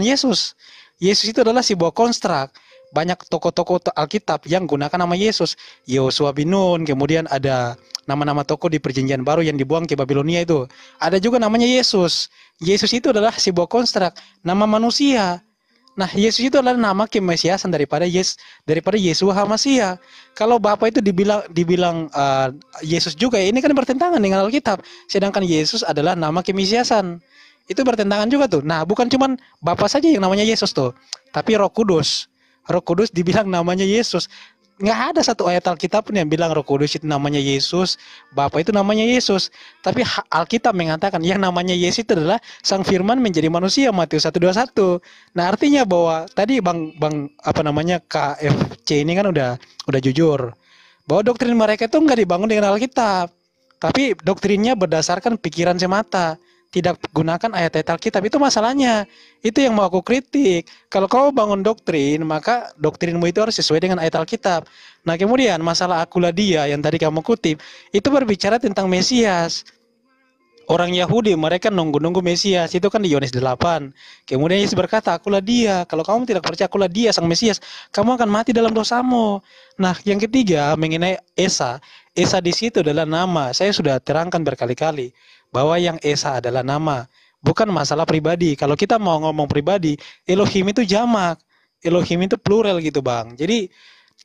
Yesus. Yesus itu adalah sebuah konstruk. Banyak tokoh-tokoh Alkitab yang gunakan nama Yesus. Yosua bin Nun, kemudian ada nama-nama tokoh di Perjanjian Baru yang dibuang ke Babilonia itu. Ada juga namanya Yesus. Yesus itu adalah sebuah konstruk, nama manusia. Nah, Yesus itu adalah nama kemesiasan daripada Yeshua HaMasiah. Kalau Bapa itu dibilang Yesus juga, ini kan bertentangan dengan Alkitab. Sedangkan Yesus adalah nama kemesiasan. Itu bertentangan juga tuh. Nah, bukan cuman Bapa saja yang namanya Yesus tuh, tapi Roh Kudus. Roh Kudus dibilang namanya Yesus. Nggak ada satu ayat Alkitab pun yang bilang Roh Kudus itu namanya Yesus, Bapa itu namanya Yesus. Tapi Alkitab mengatakan yang namanya Yesus itu adalah Sang Firman menjadi manusia, Matius 1:21. Nah, artinya bahwa tadi Bang KFC ini kan udah jujur bahwa doktrin mereka itu nggak dibangun dengan Alkitab, tapi doktrinnya berdasarkan pikiran semata, tidak gunakan ayat-ayat Alkitab. Itu masalahnya. Itu yang mau aku kritik. Kalau kau bangun doktrin, maka doktrinmu itu harus sesuai dengan ayat Alkitab. Nah, kemudian masalah akulah dia yang tadi kamu kutip, itu berbicara tentang Mesias. Orang Yahudi mereka nunggu-nunggu Mesias, itu kan di Yohanes 8. Kemudian Yesus berkata, akulah dia. Kalau kamu tidak percaya akulah dia sang Mesias, kamu akan mati dalam dosamu. Nah, yang ketiga mengenai Esa. Esa di situ adalah nama. Saya sudah terangkan berkali-kali bahwa yang Esa adalah nama, bukan masalah pribadi. Kalau kita mau ngomong pribadi, Elohim itu jamak, Elohim itu plural gitu Bang. Jadi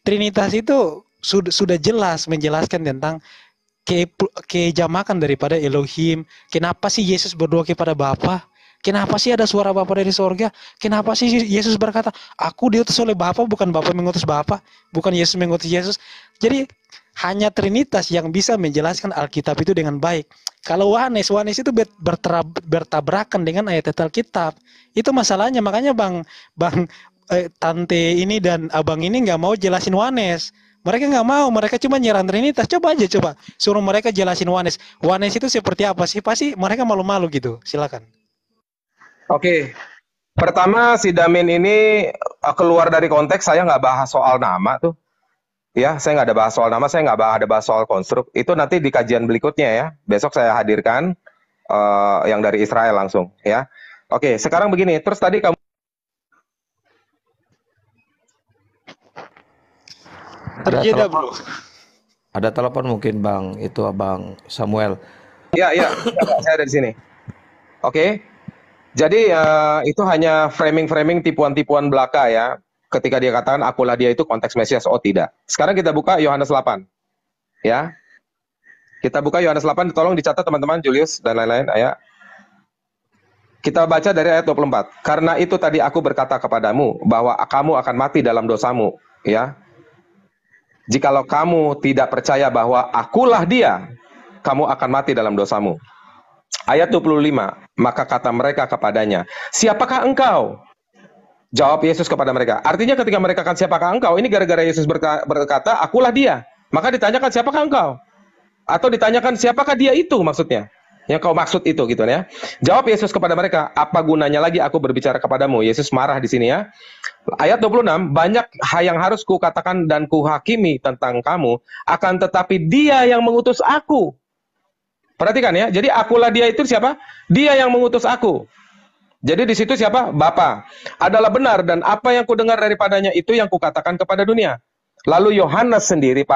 Trinitas itu sudah jelas menjelaskan tentang kejamakan daripada Elohim. Kenapa sih Yesus berdoa kepada Bapa? Kenapa sih ada suara Bapa dari sorga? Kenapa sih Yesus berkata, aku diutus oleh Bapa, bukan Bapa mengutus Bapa, bukan Yesus mengutus Yesus. Jadi hanya Trinitas yang bisa menjelaskan Alkitab itu dengan baik. Kalau Yohanes itu bertabrakan dengan ayat-ayat Alkitab. Itu masalahnya. Makanya tante ini dan abang ini nggak mau jelasin Yohanes. Mereka nggak mau. Mereka cuma nyerang Trinitas. Coba suruh mereka jelasin Yohanes. Yohanes itu seperti apa sih? Pasti mereka malu-malu gitu. Silakan. Oke. Pertama, si Damin ini keluar dari konteks. Saya nggak bahas soal nama tuh. Ya, saya nggak ada bahas soal nama, saya nggak ada bahas soal konstruk. Itu nanti di kajian berikutnya ya. Besok saya hadirkan yang dari Israel langsung ya. Oke, sekarang begini. Terus tadi kamu Terjeda bro. Ada telepon mungkin Bang, itu Abang Samuel. ya, saya ada di sini. Oke. Jadi itu hanya framing-framing tipuan-tipuan belaka ya. Ketika dia katakan akulah dia itu konteks Mesias, oh tidak. Sekarang kita buka Yohanes 8. Ya. Kita buka Yohanes 8, tolong dicatat teman-teman, Julius dan lain-lain, ya. Kita baca dari ayat 24. Karena itu tadi aku berkata kepadamu bahwa kamu akan mati dalam dosamu, ya. Jikalau kamu tidak percaya bahwa akulah dia, kamu akan mati dalam dosamu. Ayat 25, maka kata mereka kepadanya, siapakah engkau? Jawab Yesus kepada mereka. Artinya ketika mereka katakan siapakah engkau, ini gara-gara Yesus berkata, akulah dia. Maka ditanyakan siapakah engkau? Atau ditanyakan siapakah dia itu maksudnya. yang kau maksud itu gitu ya. Jawab Yesus kepada mereka, apa gunanya lagi aku berbicara kepadamu? Yesus marah di sini ya. Ayat 26, banyak yang harus kukatakan dan kuhakimi tentang kamu, akan tetapi Dia yang mengutus aku. Perhatikan ya, jadi akulah Dia itu siapa? Dia yang mengutus aku. Jadi di situ siapa? Bapa. Adalah benar dan apa yang kudengar daripadanya itu yang kukatakan kepada dunia. Lalu Yohanes sendiri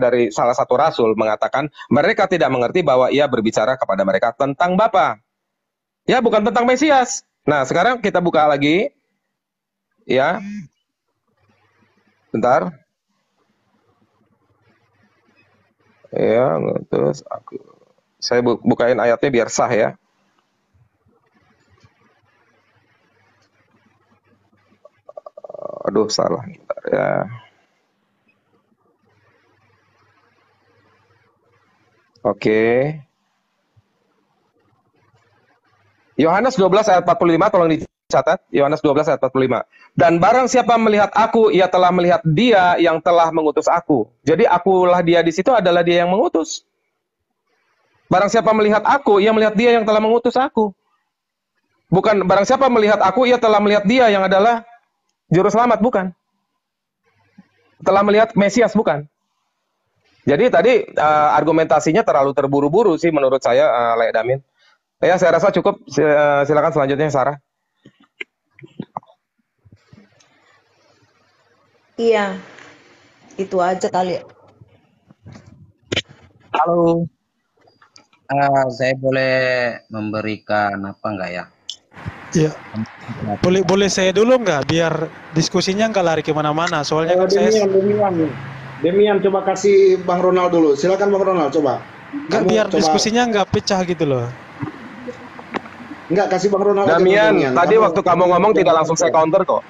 dari salah satu rasul mengatakan mereka tidak mengerti bahwa ia berbicara kepada mereka tentang Bapa. Ya, bukan tentang Mesias. Nah, sekarang kita buka lagi. Ya. Bentar. Ya, terus saya bukain ayatnya biar sah ya. Aduh, salah. Bentar ya. Oke. Yohanes 12 ayat 45 tolong dicatat. Yohanes 12 ayat 45. Dan barang siapa melihat aku, ia telah melihat Dia yang telah mengutus aku. Jadi akulah Dia di situ adalah Dia yang mengutus. Barang siapa melihat aku, ia melihat Dia yang telah mengutus aku. Bukan barang siapa melihat aku, ia telah melihat Dia yang adalah juru selamat, bukan. Telah melihat Mesias, bukan. Jadi tadi argumentasinya terlalu terburu-buru sih menurut saya, Lek Damin. Ya, saya rasa cukup. Silakan selanjutnya, Sarah. Iya, itu aja kali. Halo, saya boleh memberikan apa enggak ya? Iya. Boleh saya dulu nggak biar diskusinya nggak lari kemana-mana. Soalnya kan saya Demian, coba kasih Bang Ronald dulu. Silakan Bang Ronald, coba. nggak biar diskusinya nggak pecah gitu loh. Enggak, kasih Bang Ronald aja, Damian, Demian. tadi waktu kamu ngomong tidak langsung saya counter kok.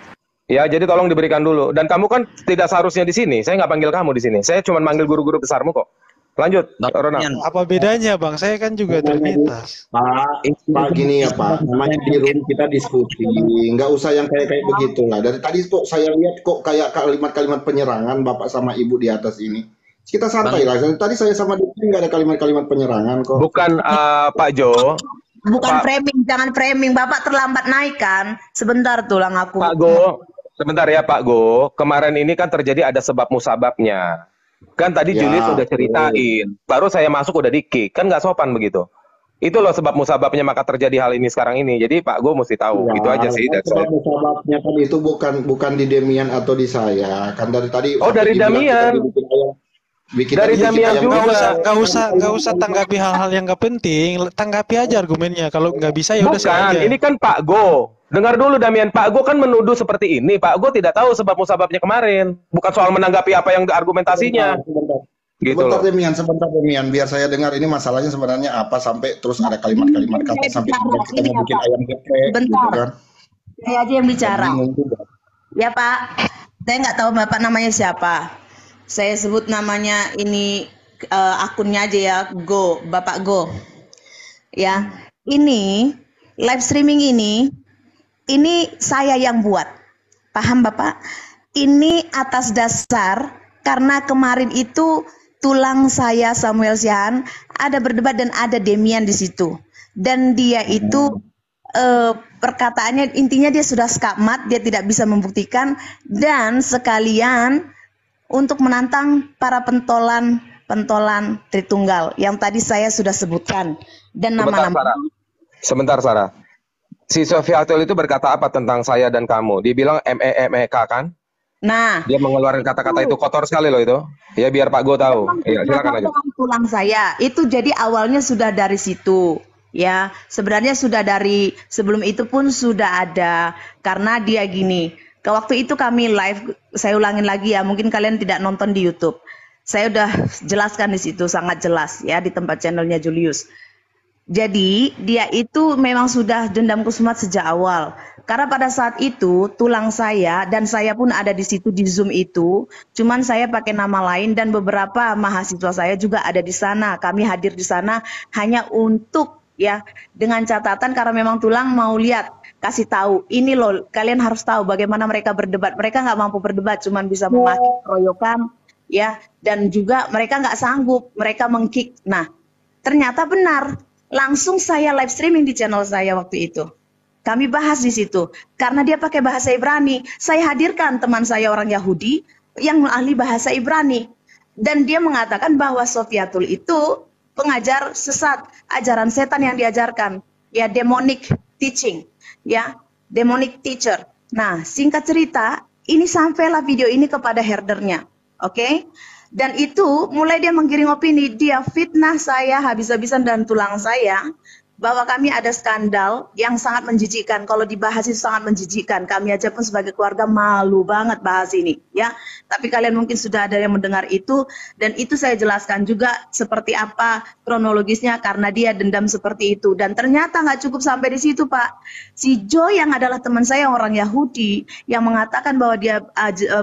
Ya, jadi tolong diberikan dulu. Dan kamu kan tidak seharusnya di sini. Saya nggak panggil kamu di sini. Saya cuma manggil guru-guru besarmu kok. Lanjut, Ronald. Apa bedanya Bang? Saya kan juga Trinitas. Pak, gini ya Pak, namanya di room kita diskusi, nggak usah yang kayak begitulah. Dari tadi kok saya lihat kok kayak kalimat-kalimat penyerangan Bapak sama Ibu di atas ini. Kita santai lah. Tadi saya sama dia nggak ada kalimat-kalimat penyerangan kok. Bukan Pak Jo. Bukan framing, jangan framing. Bapak terlambat naik kan? Sebentar tulang aku. Pak Go, sebentar ya Pak Go. Kemarin ini kan terjadi ada sebab musababnya. Kan tadi Ya, Julius udah ceritain. Baru saya masuk udah di-kick. Kan nggak sopan begitu. Itu loh sebab musababnya maka terjadi hal ini sekarang ini. Jadi Pak Go mesti tahu. Itu aja sih. Sebabnya kan itu bukan di Demian atau di saya. Kan dari tadi. Oh, dari Damian. Dari Damian juga. Nggak usah tanggapi hal-hal yang nggak penting. Tanggapi aja argumennya. Kalau nggak bisa ya udah Bukan, saja. ini kan Pak Go. Dengar dulu Damian, Pak Go kan menuduh seperti ini. Pak Go tidak tahu sebab musababnya kemarin. Bukan soal menanggapi apa yang argumentasinya. Gitu Sebentar loh. Demian, biar saya dengar ini masalahnya sebenarnya apa sampai terus ada kalimat-kalimat kata sampai kita mau bikin ayam geprek gitu kan. Saya aja yang bicara. Bingung juga. Ya Pak, saya nggak tahu Bapak namanya siapa. Saya sebut namanya ini akunnya aja ya, Go, Bapak Go. Ya, ini live streaming ini saya yang buat. Paham Bapak? Ini atas dasar karena kemarin itu tulang saya Samuel Sihan ada berdebat dan ada Demian di situ. Dan dia itu perkataannya intinya dia sudah skakmat, dia tidak bisa membuktikan dan sekalian untuk menantang para pentolan Tritunggal yang tadi saya sudah sebutkan dan nama-nama. Sebentar Sarah. Si Sofiatul itu berkata apa tentang saya dan kamu? Dibilang MEMEK kan? Nah, Dia mengeluarkan kata-kata itu kotor sekali loh itu. Ya biar Pak Go tahu. Iya, silakan aja. tulang saya itu jadi awalnya sudah dari situ. Ya, sebenarnya sudah dari sebelum itu pun sudah ada karena dia gini. Waktu itu kami live, saya ulangin lagi ya, mungkin kalian tidak nonton di YouTube. Saya udah jelaskan di situ sangat jelas ya di tempat channelnya Julius. Jadi dia itu memang sudah dendam kusumat sejak awal. Karena pada saat itu tulang saya dan saya pun ada di situ di Zoom itu, cuman saya pakai nama lain dan beberapa mahasiswa saya juga ada di sana. Kami hadir di sana hanya untuk ya dengan catatan karena memang tulang mau lihat kasih tahu ini loh kalian harus tahu bagaimana mereka berdebat. Mereka nggak mampu berdebat, cuman bisa memaki keroyokan ya dan juga mereka nggak sanggup mereka mengkick. Nah ternyata benar Langsung saya live streaming di channel saya waktu itu. Kami bahas di situ. Karena dia pakai bahasa Ibrani, saya hadirkan teman saya orang Yahudi yang ahli bahasa Ibrani. Dan dia mengatakan bahwa Sofiatul itu pengajar sesat, ajaran setan yang diajarkan. Ya, demonic teaching. Ya, demonic teacher. Nah, singkat cerita, ini sampailah video ini kepada herdernya. Oke? Dan itu mulai dia menggiring opini, dia fitnah saya habis-habisan dan tulang saya, bahwa kami ada skandal yang sangat menjijikkan. Kalau dibahas itu sangat menjijikkan. Kami aja pun sebagai keluarga malu banget bahas ini, ya. Tapi kalian mungkin sudah ada yang mendengar itu, dan itu saya jelaskan juga seperti apa kronologisnya karena dia dendam seperti itu. Dan ternyata nggak cukup sampai di situ, Pak. Si Joy yang adalah teman saya orang Yahudi yang mengatakan bahwa dia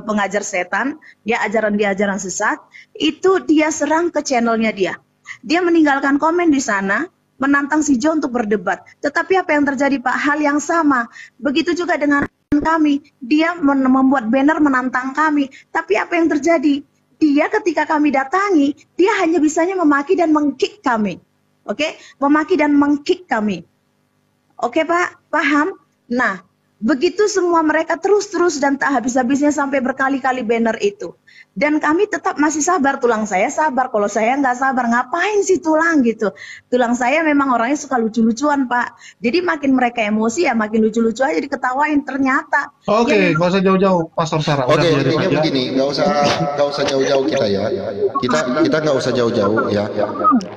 pengajar setan, ya ajaran dia ajaran sesat, itu dia serang ke channelnya dia. Dia meninggalkan komen di sana, menantang si Jo untuk berdebat. Tetapi apa yang terjadi, Pak? Hal yang sama. Begitu juga dengan kami. Dia membuat banner menantang kami. Tapi apa yang terjadi? Dia ketika kami datangi, dia hanya bisanya memaki dan mengkick kami. Oke? Memaki dan mengkick kami. Oke, Pak? Paham? Nah, begitu semua mereka terus-terus dan tak habis-habisnya sampai berkali-kali banner itu. Dan kami tetap masih sabar, tulang saya sabar. Kalau saya nggak sabar, ngapain sih tulang gitu. Tulang saya memang orangnya suka lucu-lucuan, Pak. Jadi makin mereka emosi ya makin lucu-lucu aja diketawain ternyata. Oke, nggak usah jauh-jauh, Pastor Sarah. Oke, Udah, intinya begini, nggak usah jauh-jauh kita ya. Kita nggak usah jauh-jauh ya.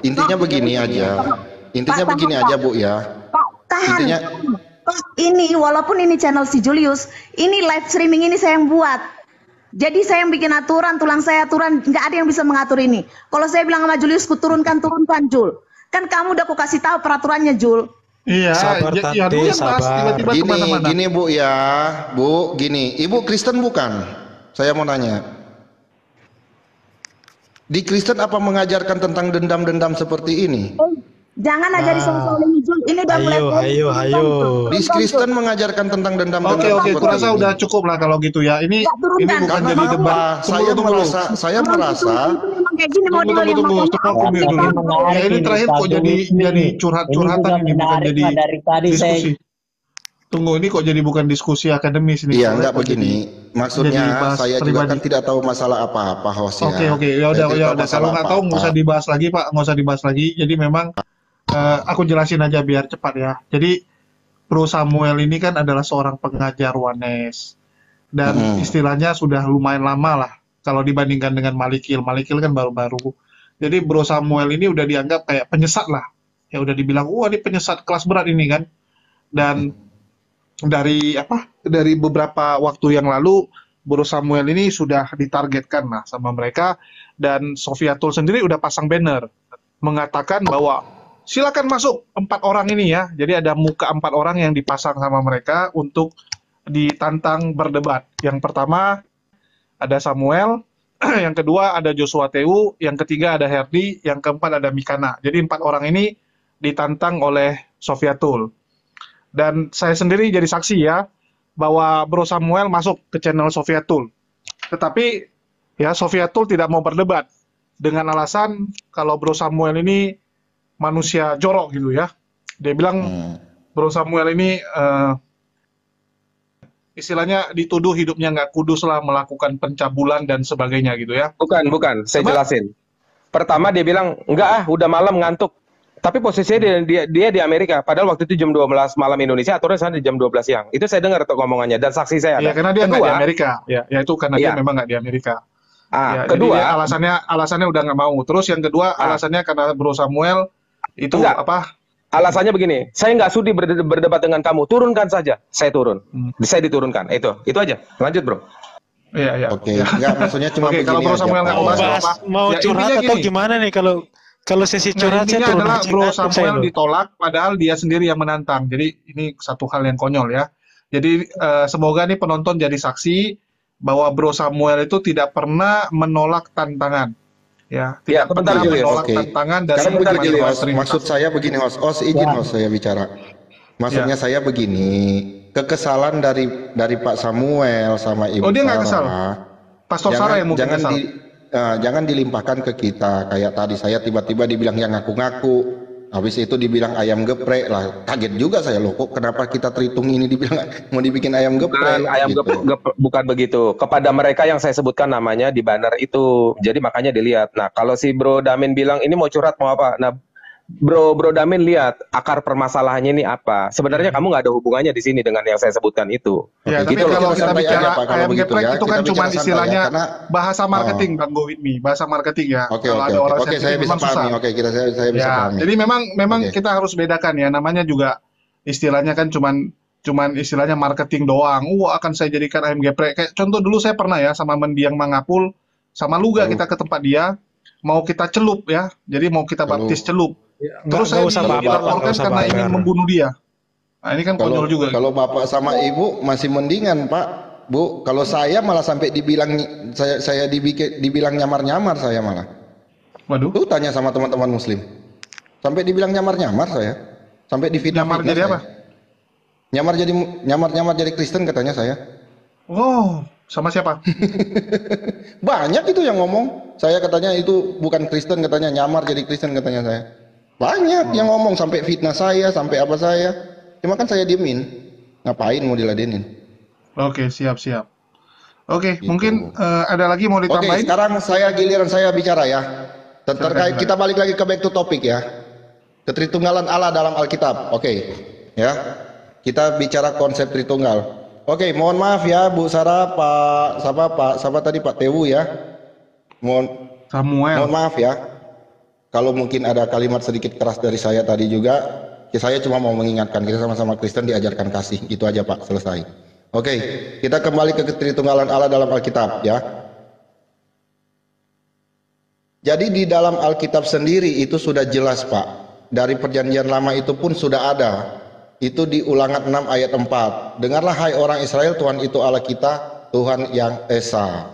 Intinya begini aja. Intinya begini aja, Bu ya. Pak, tahan. Intinya Pak, ini walaupun ini channel si Julius, ini live streaming ini saya yang buat. Jadi saya yang bikin aturan, tulang saya aturan, nggak ada yang bisa mengatur ini. Kalau saya bilang sama Julius, turunkan, Jul. Kan kamu udah aku kasih tahu peraturannya, Jul. Iya, Sabar, ya dulu yang bahas sabar. tiba-tiba kemana-mana. gini Bu ya, Bu, gini. Ibu Kristen bukan? Saya mau nanya. Di Kristen apa mengajarkan tentang dendam-dendam seperti ini? Jangan ajari soal ini, Jul. Ini udah mulai. Ayo. Di Kristen mengajarkan tentang dendam-dendam Oke, seperti kurasa ini. udah cukup lah kalau gitu ya. Ini turunkan. bukan Karena jadi apa? debat. Saya merasa Memang kayak gini mau Tunggu, stop mute dulu. Ya ini terakhir kok jadi curhat-curhatan ini bukan jadi dari tadi diskusi. Tunggu, ini kok jadi bukan diskusi akademis ini. Iya, enggak begini. Maksudnya bahas saya juga pribadi. kan tidak tahu masalah apa-apa hostnya. Oke, ya udah. Kalau nggak tahu nggak usah dibahas lagi, Pak. Nggak usah dibahas lagi. Jadi memang aku jelasin aja biar cepat ya. Jadi Bro Samuel ini kan adalah seorang pengajar Wanes dan istilahnya sudah lumayan lama lah kalau dibandingkan dengan Malikil. Malikil kan baru-baru. Jadi Bro Samuel ini udah dianggap kayak penyesat lah. Ya udah dibilang, wah ini penyesat kelas berat ini kan. Dan dari beberapa waktu yang lalu Bro Samuel ini sudah ditargetkan lah sama mereka, dan Sofiatul sendiri udah pasang banner mengatakan bahwa silakan masuk 4 orang ini ya. Jadi ada muka 4 orang yang dipasang sama mereka untuk ditantang berdebat. Yang pertama ada Samuel, yang kedua ada Joshua Teu, yang ketiga ada Herdi, yang keempat ada Mikana. Jadi 4 orang ini ditantang oleh Sofiatul. Dan saya sendiri jadi saksi ya bahwa Bro Samuel masuk ke channel Sofiatul. Tetapi ya Sofiatul tidak mau berdebat dengan alasan kalau Bro Samuel ini manusia jorok gitu ya. Dia bilang Bro Samuel ini istilahnya dituduh hidupnya nggak kudus lah, melakukan pencabulan dan sebagainya gitu ya. Bukan, saya jelasin. Pertama dia bilang, enggak udah malam ngantuk. Tapi posisinya dia di Amerika, padahal waktu itu jam 12 malam Indonesia, aturannya sana di jam 12 siang. Itu saya dengar tuh ngomongannya, dan saksi saya ada. Ya, karena dia nggak di Amerika. Ya itu karena dia memang nggak di Amerika. Ya, kedua, alasannya udah nggak mau. Terus yang kedua alasannya karena Bro Samuel itu alasannya begini, saya nggak sudi berdebat dengan kamu, turunkan saja. Saya turun, saya diturunkan. Itu aja. Lanjut Bro. Iya. Oke, enggak maksudnya cuma begini kalau Bro Samuel nggak mau bahas mau curhat atau gimana nih kalau sesi curhat saya turun adalah aja, Bro Samuel ditolak padahal dia sendiri yang menantang. Jadi ini satu hal yang konyol ya. Jadi semoga nih penonton jadi saksi bahwa Bro Samuel itu tidak pernah menolak tantangan. Ya, tidak pernah menolak tantangan dan maksud saya begini host izin host saya bicara. Maksudnya saya begini, kekesalan dari Pak Samuel sama Ibu dia nggak kesal. Pastor Sarah yang mungkin kesal. Jangan dilimpahkan ke kita kayak tadi saya tiba-tiba dibilang yang ngaku-ngaku. Habis itu dibilang ayam geprek lah. Kaget juga saya loh, kok kenapa kita Tritung ini dibilang mau dibikin ayam Bukan geprek ayam gitu. bukan begitu. Kepada mereka yang saya sebutkan namanya di banner itu. Jadi makanya dilihat. Nah, kalau si Bro Damin bilang ini mau curhat mau apa? Nah, Bro Damin lihat akar permasalahannya ini apa. Sebenarnya Ya, kamu nggak ada hubungannya di sini dengan yang saya sebutkan itu. ya, Oke, tapi Gitu loh. kalau kita kita santai bicara aja Pak kalau ayam begitu geprek ya. itu Kita kan bicara cuman santai ya istilahnya karena bahasa oh, marketing, Bang Go With Me, bahasa marketing ya. oke Kalau oke ada oke. orang Oke, saya sensitif bisa memang pahami. susah. Oke, saya bisa Ya, pahami. jadi memang Oke. kita harus bedakan ya. Namanya juga istilahnya kan cuman cuman istilahnya marketing doang. Akan saya jadikan ayam geprek. Kayak contoh dulu saya pernah ya sama mendiang Mangapul, sama Luga Lalu kita ke tempat dia, mau kita celup ya. Jadi mau kita kalau baptis celup. Ya, Terus nggak saya usah kalau baper lah, nggak dilaporkan usah karena ingin baper. membunuh dia. Nah, ini kan konyol juga kalau gitu. Bapak sama Ibu masih mendingan, Pak. Bu, kalau saya malah sampai dibilang dibilang nyamar-nyamar saya malah. Waduh, Tuh tanya sama teman-teman muslim. Sampai dibilang nyamar-nyamar saya. Sampai nyamar difitnah-fitnah jadi saya. apa? Nyamar jadi Kristen katanya saya. Oh, sama siapa? Banyak itu yang ngomong. Saya katanya itu bukan Kristen, katanya nyamar jadi Kristen katanya saya. Banyak yang ngomong sampai fitnah saya, sampai apa saya. Cuma kan saya diemin. Ngapain mau diladenin? Oke, siap-siap. Oke, Gitu. mungkin ada lagi mau Oke, ditambahin? sekarang giliran saya bicara ya. Terkait Silakan. kita balik lagi ke back to topic ya. Ketritunggalan Allah dalam Alkitab. Oke. Ya. Kita bicara konsep Tritunggal. Oke, mohon maaf ya Bu Sarah, Pak tadi Pak Tewu ya. Mohon Samuel. maaf ya. Kalau mungkin ada kalimat sedikit keras dari saya tadi juga, ya saya cuma mau mengingatkan kita sama-sama Kristen diajarkan kasih. Itu aja Pak, selesai. Oke, kita kembali ke Tritunggalan Allah dalam Alkitab ya. Jadi di dalam Alkitab sendiri itu sudah jelas Pak. Dari perjanjian lama itu pun sudah ada. Itu di Ulangan 6 ayat 4. Dengarlah hai orang Israel, Tuhan itu Allah kita, Tuhan yang Esa.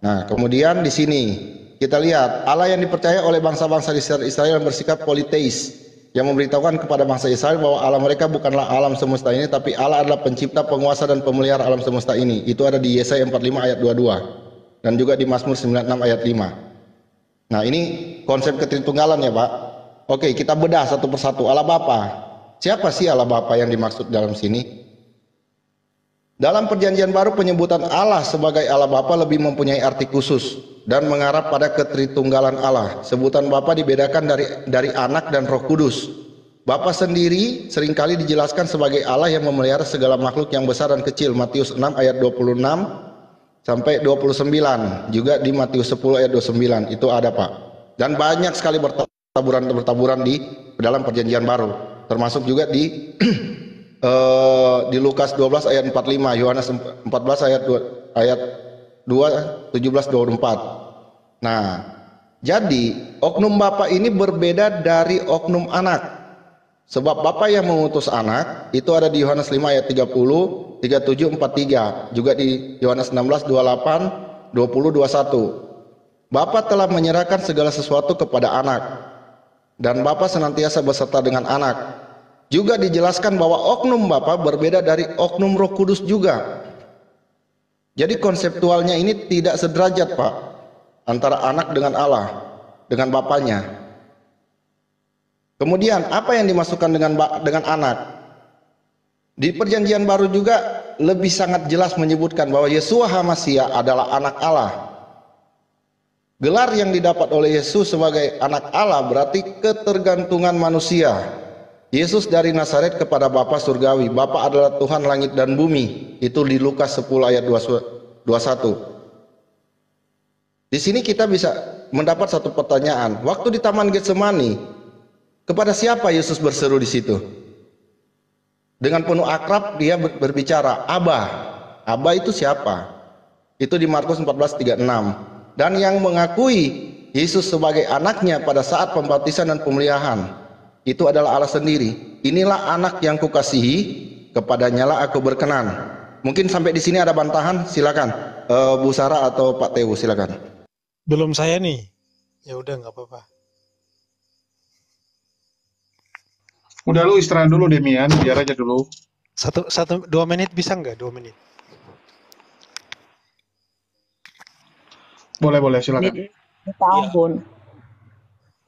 Nah, kemudian di sini kita lihat Allah yang dipercaya oleh bangsa-bangsa Israel yang bersikap politeis, yang memberitahukan kepada bangsa Israel bahwa Allah mereka bukanlah alam semesta ini, tapi Allah adalah pencipta, penguasa dan pemelihara alam semesta ini. Itu ada di Yesaya 45 ayat 22 dan juga di Mazmur 96 ayat 5. Nah, ini konsep ketritunggalan ya Pak. Oke, kita bedah satu persatu. Allah Bapa. Siapa sih Allah Bapa yang dimaksud dalam sini? Dalam perjanjian baru penyebutan Allah sebagai Allah Bapa lebih mempunyai arti khusus dan mengarah pada ketritunggalan Allah. Sebutan Bapa dibedakan dari Anak dan Roh Kudus. Bapa sendiri seringkali dijelaskan sebagai Allah yang memelihara segala makhluk yang besar dan kecil. Matius 6 ayat 26 sampai 29. Juga di Matius 10 ayat 29 itu ada Pak. Dan banyak sekali bertaburan di dalam perjanjian baru. Termasuk juga di Lukas 12 ayat 45, Yohanes 14 ayat 2 17 24. Nah, jadi oknum Bapa ini berbeda dari oknum anak. Sebab Bapa yang mengutus anak itu ada di Yohanes 5 ayat 30, 37, 43, juga di Yohanes 16 28, 20, 21. Bapa telah menyerahkan segala sesuatu kepada anak dan Bapa senantiasa beserta dengan anak. Juga dijelaskan bahwa oknum Bapa berbeda dari oknum Roh Kudus juga. Jadi konseptualnya ini tidak sederajat Pak, antara anak dengan Allah, dengan Bapanya. Kemudian apa yang dimasukkan dengan anak? Di perjanjian baru juga lebih sangat jelas menyebutkan bahwa Yeshua HaMashiach adalah anak Allah. Gelar yang didapat oleh Yesus sebagai anak Allah berarti ketergantungan manusia. Yesus dari Nazaret kepada Bapa surgawi. Bapa adalah Tuhan langit dan bumi. Itu di Lukas 10 ayat 21. Di sini kita bisa mendapat satu pertanyaan. Waktu di Taman Getsemani, kepada siapa Yesus berseru di situ? Dengan penuh akrab dia berbicara, Abba. Abba itu siapa? Itu di Markus 14:36. Dan yang mengakui Yesus sebagai anaknya pada saat pembaptisan dan pemeliharaan itu adalah Allah sendiri. Inilah anak yang kukasihi, kepadanya lah aku berkenan. Mungkin sampai di sini ada bantahan, silakan Bu Sarah atau Pak Tewu, silakan. Belum saya nih. Ya udah nggak apa-apa. Udah lu istirahat dulu Demian, biar aja dulu. 2 menit bisa nggak? 2 menit. Boleh, silakan. Minta ampun.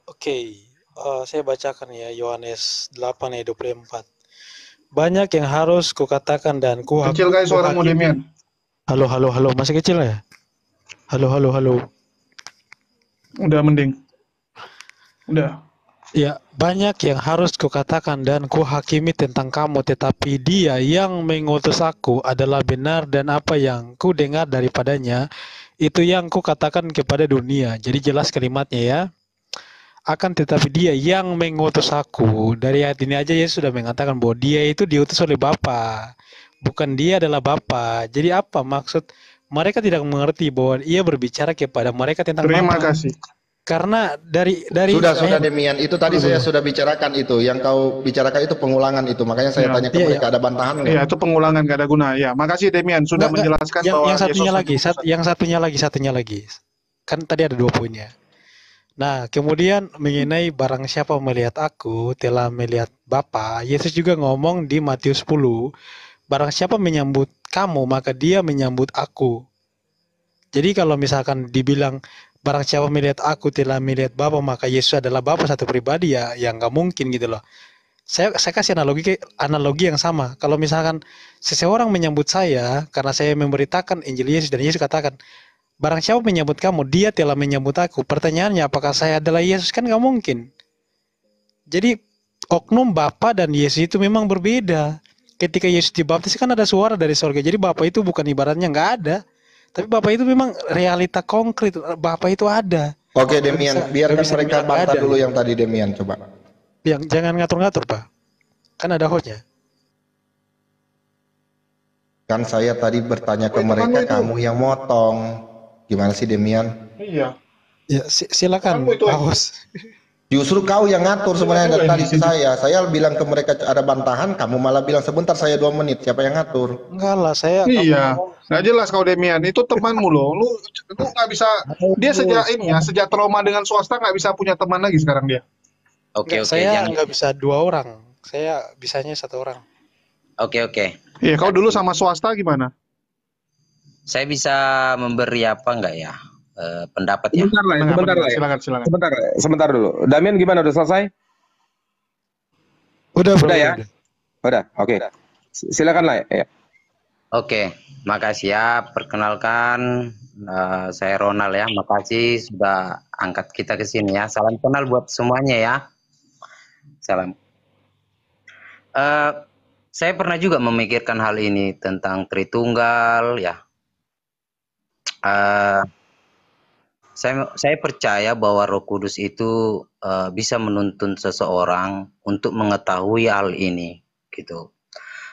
Oke. Saya bacakan ya, Yohanes 8 ayat 24. Banyak yang harus kukatakan dan Kecil guys suaramu Demian. Halo, masih kecil ya? Halo. Udah mending. Udah. Ya, banyak yang harus kukatakan dan kuhakimi tentang kamu, tetapi Dia yang mengutus aku adalah benar, dan apa yang ku dengar daripadanya itu yang kukatakan kepada dunia. Jadi jelas kalimatnya ya. Akan tetapi Dia yang mengutus aku. Dari ayat ini aja Yesus sudah mengatakan bahwa Dia itu diutus oleh Bapa, bukan Dia adalah Bapa. Jadi apa maksud? Mereka tidak mengerti bahwa Ia berbicara kepada mereka tentang Terima Bapa. kasih. Karena dari Sudah Demian, itu tadi saya sudah bicarakan itu, yang kau bicarakan itu pengulangan itu, makanya saya tanya ke mereka ada bantahan nggak? Iya, itu pengulangan gak ada guna. Ya, makasih Demian sudah menjelaskan bahwa yang satunya lagi. Kan tadi ada 2 poinnya. Nah, kemudian mengenai barang siapa melihat aku telah melihat Bapa, Yesus juga ngomong di Matius 10, barang siapa menyambut kamu maka dia menyambut aku. Jadi kalau misalkan dibilang barang siapa melihat aku telah melihat Bapa, maka Yesus adalah Bapa satu pribadi, ya yang nggak mungkin gitu loh. Saya kasih analogi yang sama. Kalau misalkan seseorang menyambut saya karena saya memberitakan Injil Yesus, dan Yesus katakan, barang siapa menyambut kamu, dia telah menyambut aku. Pertanyaannya, apakah saya adalah Yesus? Kan nggak mungkin. Jadi oknum Bapa dan Yesus itu memang berbeda. Ketika Yesus dibaptis kan ada suara dari surga. Jadi Bapa itu bukan ibaratnya nggak ada, tapi Bapa itu memang realita konkret. Bapa itu ada. Oke Demian, biarkan mereka bantah dulu yang tadi Demian, coba. Yang jangan ngatur-ngatur Pak. Kan ada hostnya. Kan saya tadi bertanya ke mereka, kamu yang motong. Gimana sih Demian? Iya. Ya silakan Pak host. Justru kau yang ngatur sebenarnya dari tadi ke saya. Saya bilang ke mereka ada bantahan, kamu malah bilang sebentar saya 2 menit. Siapa yang ngatur? Enggak lah, saya. Iya, nggak jelas kau Demian. Itu temanmu loh. Lu nggak bisa. Dia sejak trauma dengan swasta nggak bisa punya teman lagi sekarang dia. Oke, saya nggak bisa 2 orang. Saya bisanya 1 orang. Oke. Iya, kau dulu sama swasta gimana? Saya bisa memberi apa enggak ya? Pendapat ya. Silakan. Sebentar dulu. Damian gimana, udah selesai? Udah ya? Udah. Oke. Silakan lah ya. Oke, makasih ya. Perkenalkan, saya Ronald ya. Makasih sudah angkat kita ke sini ya. Salam kenal buat semuanya ya. Salam. Saya pernah juga memikirkan hal ini tentang Tritunggal ya. Saya percaya bahwa Roh Kudus itu bisa menuntun seseorang untuk mengetahui hal ini gitu.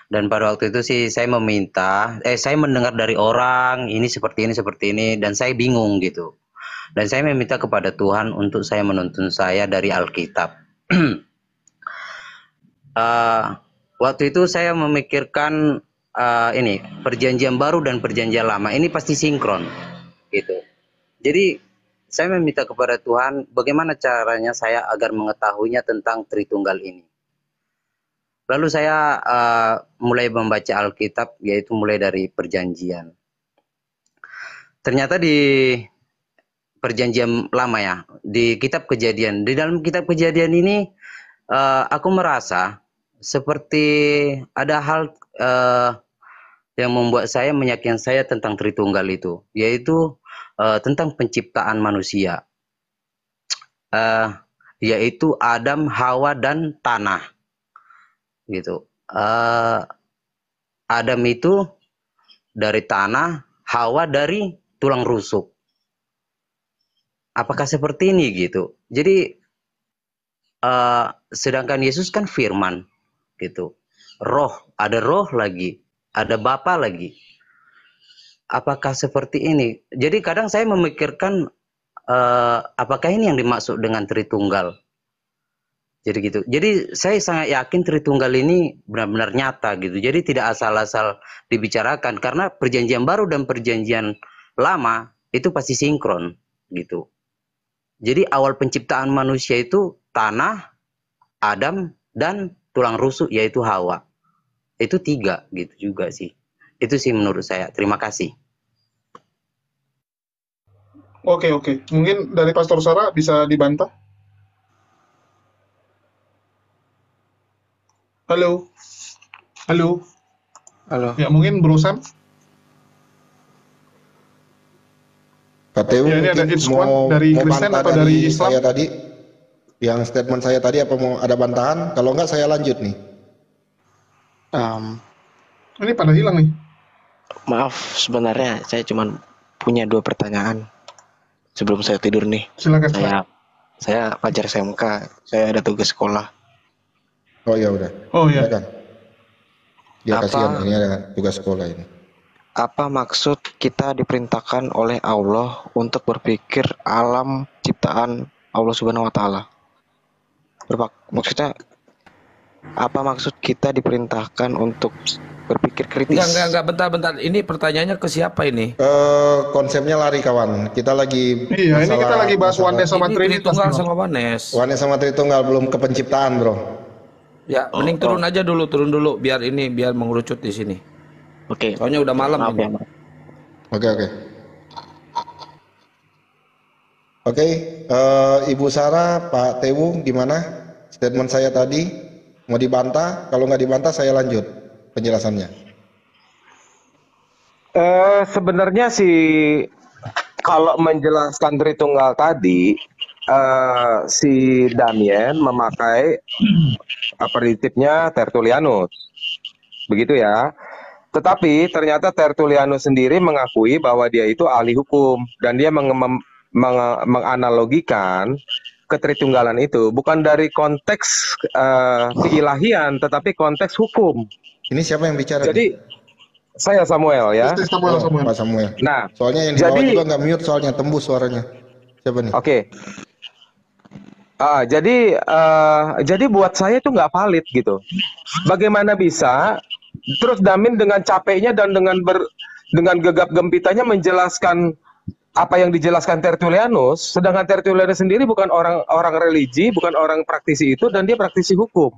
Dan pada waktu itu sih saya mendengar dari orang ini seperti ini dan saya bingung gitu. Dan saya meminta kepada Tuhan untuk saya menuntun saya dari Alkitab. Waktu itu saya memikirkan ini Perjanjian Baru dan Perjanjian Lama ini pasti sinkron gitu. Jadi saya meminta kepada Tuhan bagaimana caranya saya agar mengetahuinya tentang Tritunggal ini. Lalu saya mulai membaca Alkitab, yaitu mulai dari Perjanjian. Ternyata di Perjanjian Lama ya, di Kitab Kejadian. Di dalam Kitab Kejadian ini aku merasa seperti ada hal yang membuat saya meyakinkan saya tentang Tritunggal itu, yaitu tentang penciptaan manusia, yaitu Adam, Hawa, dan tanah, gitu. Adam itu dari tanah, Hawa dari tulang rusuk. Apakah seperti ini gitu? Jadi sedangkan Yesus kan firman, gitu. Roh, ada roh lagi, ada Bapa lagi. Apakah seperti ini? Jadi kadang saya memikirkan apakah ini yang dimaksud dengan Tritunggal? Jadi gitu. Jadi saya sangat yakin Tritunggal ini benar-benar nyata gitu. Jadi tidak asal-asal dibicarakan karena Perjanjian Baru dan Perjanjian Lama itu pasti sinkron gitu. Jadi awal penciptaan manusia itu tanah, Adam, dan tulang rusuk yaitu Hawa. Itu 3 gitu juga sih. Itu sih menurut saya. Terima kasih. Oke. Mungkin dari Pastor Sarah bisa dibantah? Halo, halo. Halo. Ya mungkin Bro Sam. Pak Tewu Ya, ini ada mungkin squad mau dari mau Kristen bantah atau dari Islam? saya tadi, yang statement saya tadi, apa mau ada bantahan? Kalau enggak saya lanjut nih. Em, Ini pada hilang nih. Maaf, sebenarnya saya cuma punya 2 pertanyaan sebelum saya tidur nih. Silakan, silakan. Saya pelajar SMK, saya ada tugas sekolah. Oh ya udah. Oh ya. Silakan. Ya Apa- kasihan ini ada tugas sekolah ini. Apa maksud kita diperintahkan oleh Allah untuk berpikir alam ciptaan Allah Subhanahu wa taala? Maksudnya apa maksud kita diperintahkan untuk berpikir kritis? Enggak, bentar. Ini pertanyaannya ke siapa ini? Konsepnya lari kawan. Kita lagi Iya, ini kita lagi bahas oneness sama Ini Trinitas. Tritunggal Bro. sama Wanes. Oneness sama Tritunggal, belum ke penciptaan bro. Ya, mending turun dulu biar mengerucut di sini. Oke. Soalnya udah malam Maaf ini. ya, Mas. Oke, Ibu Sarah, Pak Tewu, gimana statement saya tadi? Mau dibantah? Kalau nggak dibantah saya lanjut penjelasannya. Sebenarnya sih kalau menjelaskan Tritunggal tadi, si Damien memakai prinsipnya Tertullianus, begitu ya. Tetapi ternyata Tertullianus sendiri mengakui bahwa dia itu ahli hukum dan dia menganalogikan ketritunggalan itu bukan dari konteks keilahian, tetapi konteks hukum. Ini siapa yang bicara? Jadi saya Samuel ya. Ini Samuel. Pak Samuel. Nah, Soalnya yang di bawah jadi juga nggak mute, soalnya tembus suaranya. Siapa nih? oke. Jadi buat saya itu nggak valid gitu. Bagaimana bisa terus Damin dengan capeknya dan dengan gegap gempitanya menjelaskan apa yang dijelaskan Tertullianus, sedangkan Tertullianus sendiri bukan orang religi, bukan orang praktisi itu, dan dia praktisi hukum.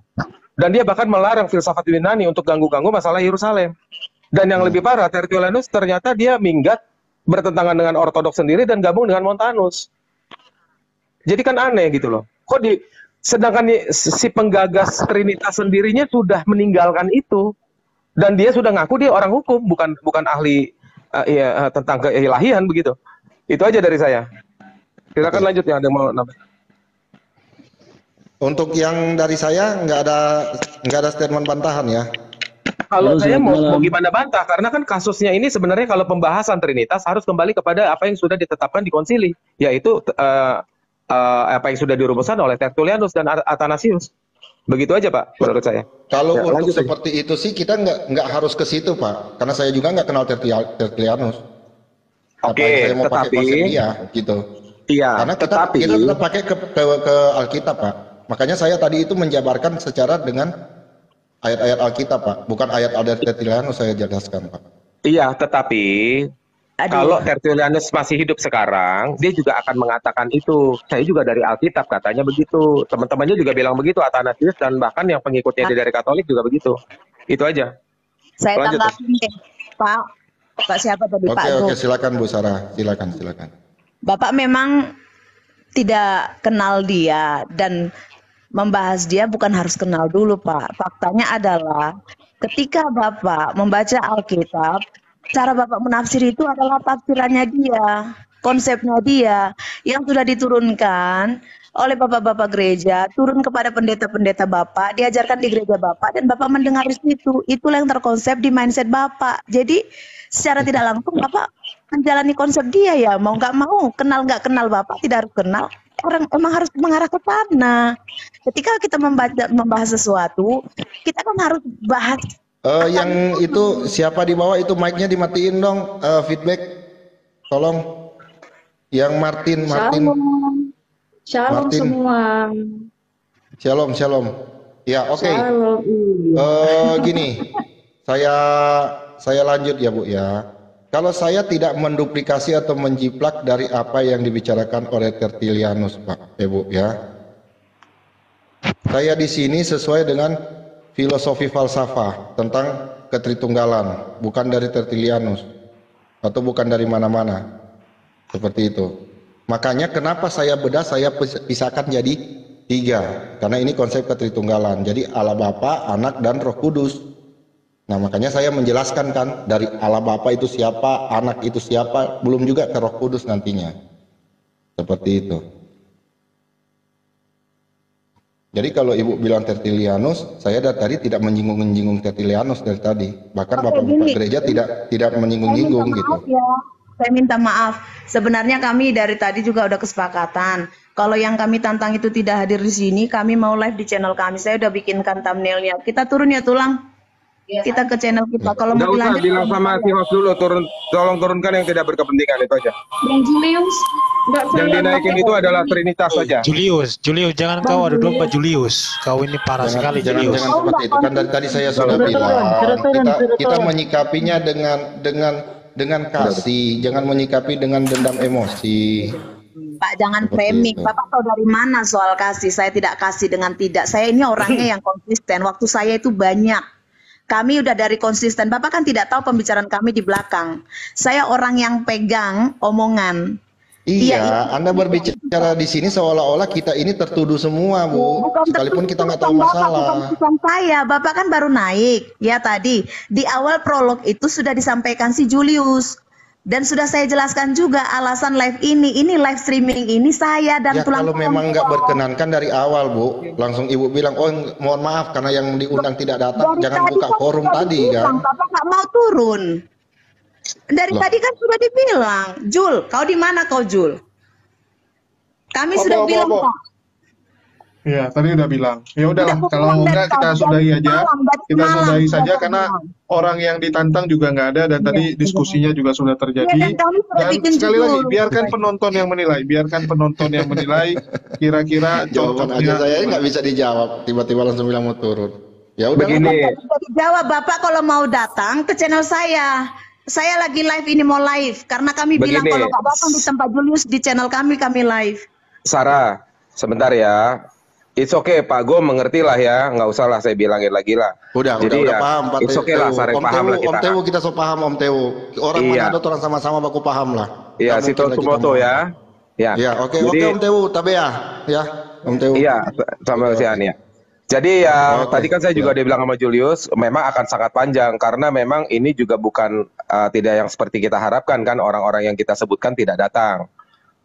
Dan dia bahkan melarang filsafat Yunani untuk ganggu-ganggu masalah Yerusalem. Dan yang lebih parah, Tertullianus ternyata dia minggat bertentangan dengan Ortodoks sendiri dan gabung dengan Montanus. Jadi kan aneh gitu loh. Sedangkan si penggagas Trinitas sendirinya sudah meninggalkan itu, dan dia sudah ngaku dia orang hukum, bukan ahli tentang keilahian begitu. Itu aja dari saya. Silakan lanjut ya, ada yang mau nambah. Untuk yang dari saya nggak ada statement bantahan ya. Kalau Halo, saya selamat mau malam. gimana bantah, karena kan kasusnya ini sebenarnya kalau pembahasan Trinitas harus kembali kepada apa yang sudah ditetapkan di konsili, yaitu apa yang sudah dirumuskan oleh Tertullianus dan Athanasius. Begitu aja Pak, menurut saya. Kalau Ya, untuk lanjut aja. seperti itu sih kita nggak harus ke situ Pak, karena saya juga nggak kenal Tertullianus. Oke, Apalagi saya mau pakai tetapi konsep dia gitu. iya, Karena kita tetapi tetap pakai ke Alkitab Pak. Makanya saya tadi itu menjabarkan secara dengan ayat-ayat Alkitab Pak, bukan ayat-ayat Tertullianus saya jelaskan Pak. iya, tetapi Aduh. kalau Tertullianus masih hidup sekarang, dia juga akan mengatakan itu. Saya juga dari Alkitab katanya begitu. Teman-temannya juga bilang begitu, Athanasius dan bahkan yang pengikutnya dia dari Katolik juga begitu. Itu aja. Saya Lanjut, tanggapin deh, Pak. Pak siapa tadi? Pak Oke, Zul. silakan Bu Sarah, silakan. Bapak memang tidak kenal dia dan membahas dia bukan harus kenal dulu, Pak. Faktanya adalah ketika Bapak membaca Alkitab, cara Bapak menafsir itu adalah tafsirannya dia, konsepnya dia yang sudah diturunkan oleh Bapak-bapak gereja, turun kepada pendeta-pendeta Bapak, diajarkan di gereja Bapak dan Bapak mendengar di situ. Itulah yang terkonsep di mindset Bapak. Jadi secara tidak langsung Bapak menjalani konsep dia ya, mau nggak mau, kenal nggak kenal Bapak tidak harus kenal, orang emang harus mengarah ke sana. Ketika kita membahas sesuatu, kita kan harus bahas Yang itu siapa di bawah itu mic-nya dimatiin dong, feedback, tolong. Yang Martin. Shalom Martin. semua. Shalom. Ya oke. Shalom. Iya. Gini, saya lanjut ya Bu ya. Kalau saya tidak menduplikasi atau menjiplak dari apa yang dibicarakan oleh Tertullianus Pak Ibu ya. Saya di sini sesuai dengan filosofi falsafah tentang ketritunggalan, bukan dari Tertullianus atau bukan dari mana-mana. Seperti itu. Makanya kenapa saya bedah, saya pisahkan jadi Tiga, karena ini konsep ketritunggalan. Jadi Allah Bapa, Anak, dan Roh Kudus. Nah, makanya saya menjelaskan kan, dari Allah Bapa itu siapa, Anak itu siapa, belum juga ke Roh Kudus nantinya. Seperti itu. Jadi kalau Ibu bilang Tertullianus, saya dari tadi tidak menyinggung Tertullianus dari tadi. Bahkan Bapak-bapak gereja tidak menyinggung-nyinggung gitu. Saya minta maaf. Sebenarnya kami dari tadi juga udah kesepakatan. Kalau yang kami tantang itu tidak hadir di sini, kami mau live di channel kami. Saya udah bikinkan thumbnailnya. Kita turun ya Tulang. Kita ke channel kita. Kalau Nggak mau usah dilanjut, bilang sama si host dulu, tolong turunkan yang tidak berkepentingan itu aja. Bang Julius, nggak Yang saya dinaikin itu adalah Trinitas saja. Julius, jangan kau adu domba Julius. Kau ini parah sekali Julius. Jangan seperti itu kan dari tadi saya sudah bilang. Kita menyikapinya dengan kasih, jangan menyikapi dengan dendam emosi. Pak, jangan Seperti framing. itu. Bapak tahu dari mana soal kasih? Saya tidak kasih dengan tidak. Saya ini orangnya yang konsisten. Waktu saya itu banyak. Kami udah dari konsisten. Bapak kan tidak tahu pembicaraan kami di belakang. Saya orang yang pegang omongan. Iya, Anda berbicara di sini seolah-olah kita ini tertuduh semua, Bu. Sekalipun kita nggak tahu masalah. Bukan saya, Bapak kan baru naik. Ya tadi, di awal prolog itu sudah disampaikan si Julius. Dan sudah saya jelaskan juga alasan live ini live streaming ini saya dan Ya tulang kalau memang nggak berkenankan dari awal, Bu, langsung Ibu bilang, oh mohon maaf karena yang diundang tidak datang, Dari jangan tadi buka kan forum sudah tadi dibilang, kan. Bapak nggak mau turun. Dari Loh. tadi kan sudah dibilang, Jul, kau di mana kau Jul? Kami sudah bilang kok. Iya, tadi udah bilang. Ya udahlah, Udah, kalau bukan enggak dari kita tadi, sudahi dari aja. malam, dari Kita malam sudahi sudah saja saya karena bilang. orang yang ditantang juga nggak ada dan tadi diskusinya juga sudah Iya, terjadi. dan kami sudah Dan bikin sekali lagi, judul. biarkan penonton yang menilai. Biarkan penonton yang menilai kira-kira Jawaban aja cocoknya. saya nggak bisa dijawab, tiba-tiba langsung bilang mau turun. Ya udah. Begini, Tidak dijawab, Bapak kalau mau datang ke channel saya. Saya lagi live ini mau live karena kami bilang Begini. kalau nggak datang di tempat Julius di channel kami live. Sarah, sebentar ya. It's okay, Pak Go mengerti lah ya. Nggak usah lah saya bilangin lagi lah. Udah Jadi udah ya, paham Pak it's okay lah, saling Om paham Tewu, lah kita. Om Tewu kita so paham Om Tewu. Orang Iya. Manado orang sama-sama baku paham lah. Iya, Nggak si mungkin lah kita Tosumoto mau. ya. Ya. Ya, oke Jadi, Om Tewu, tabe ya, Om Tewu. iya, sama si Ania. Jadi ya Oke, tadi kan saya juga ya. udah bilang sama Julius, memang akan sangat panjang karena memang ini juga bukan tidak yang seperti kita harapkan kan orang-orang yang kita sebutkan tidak datang.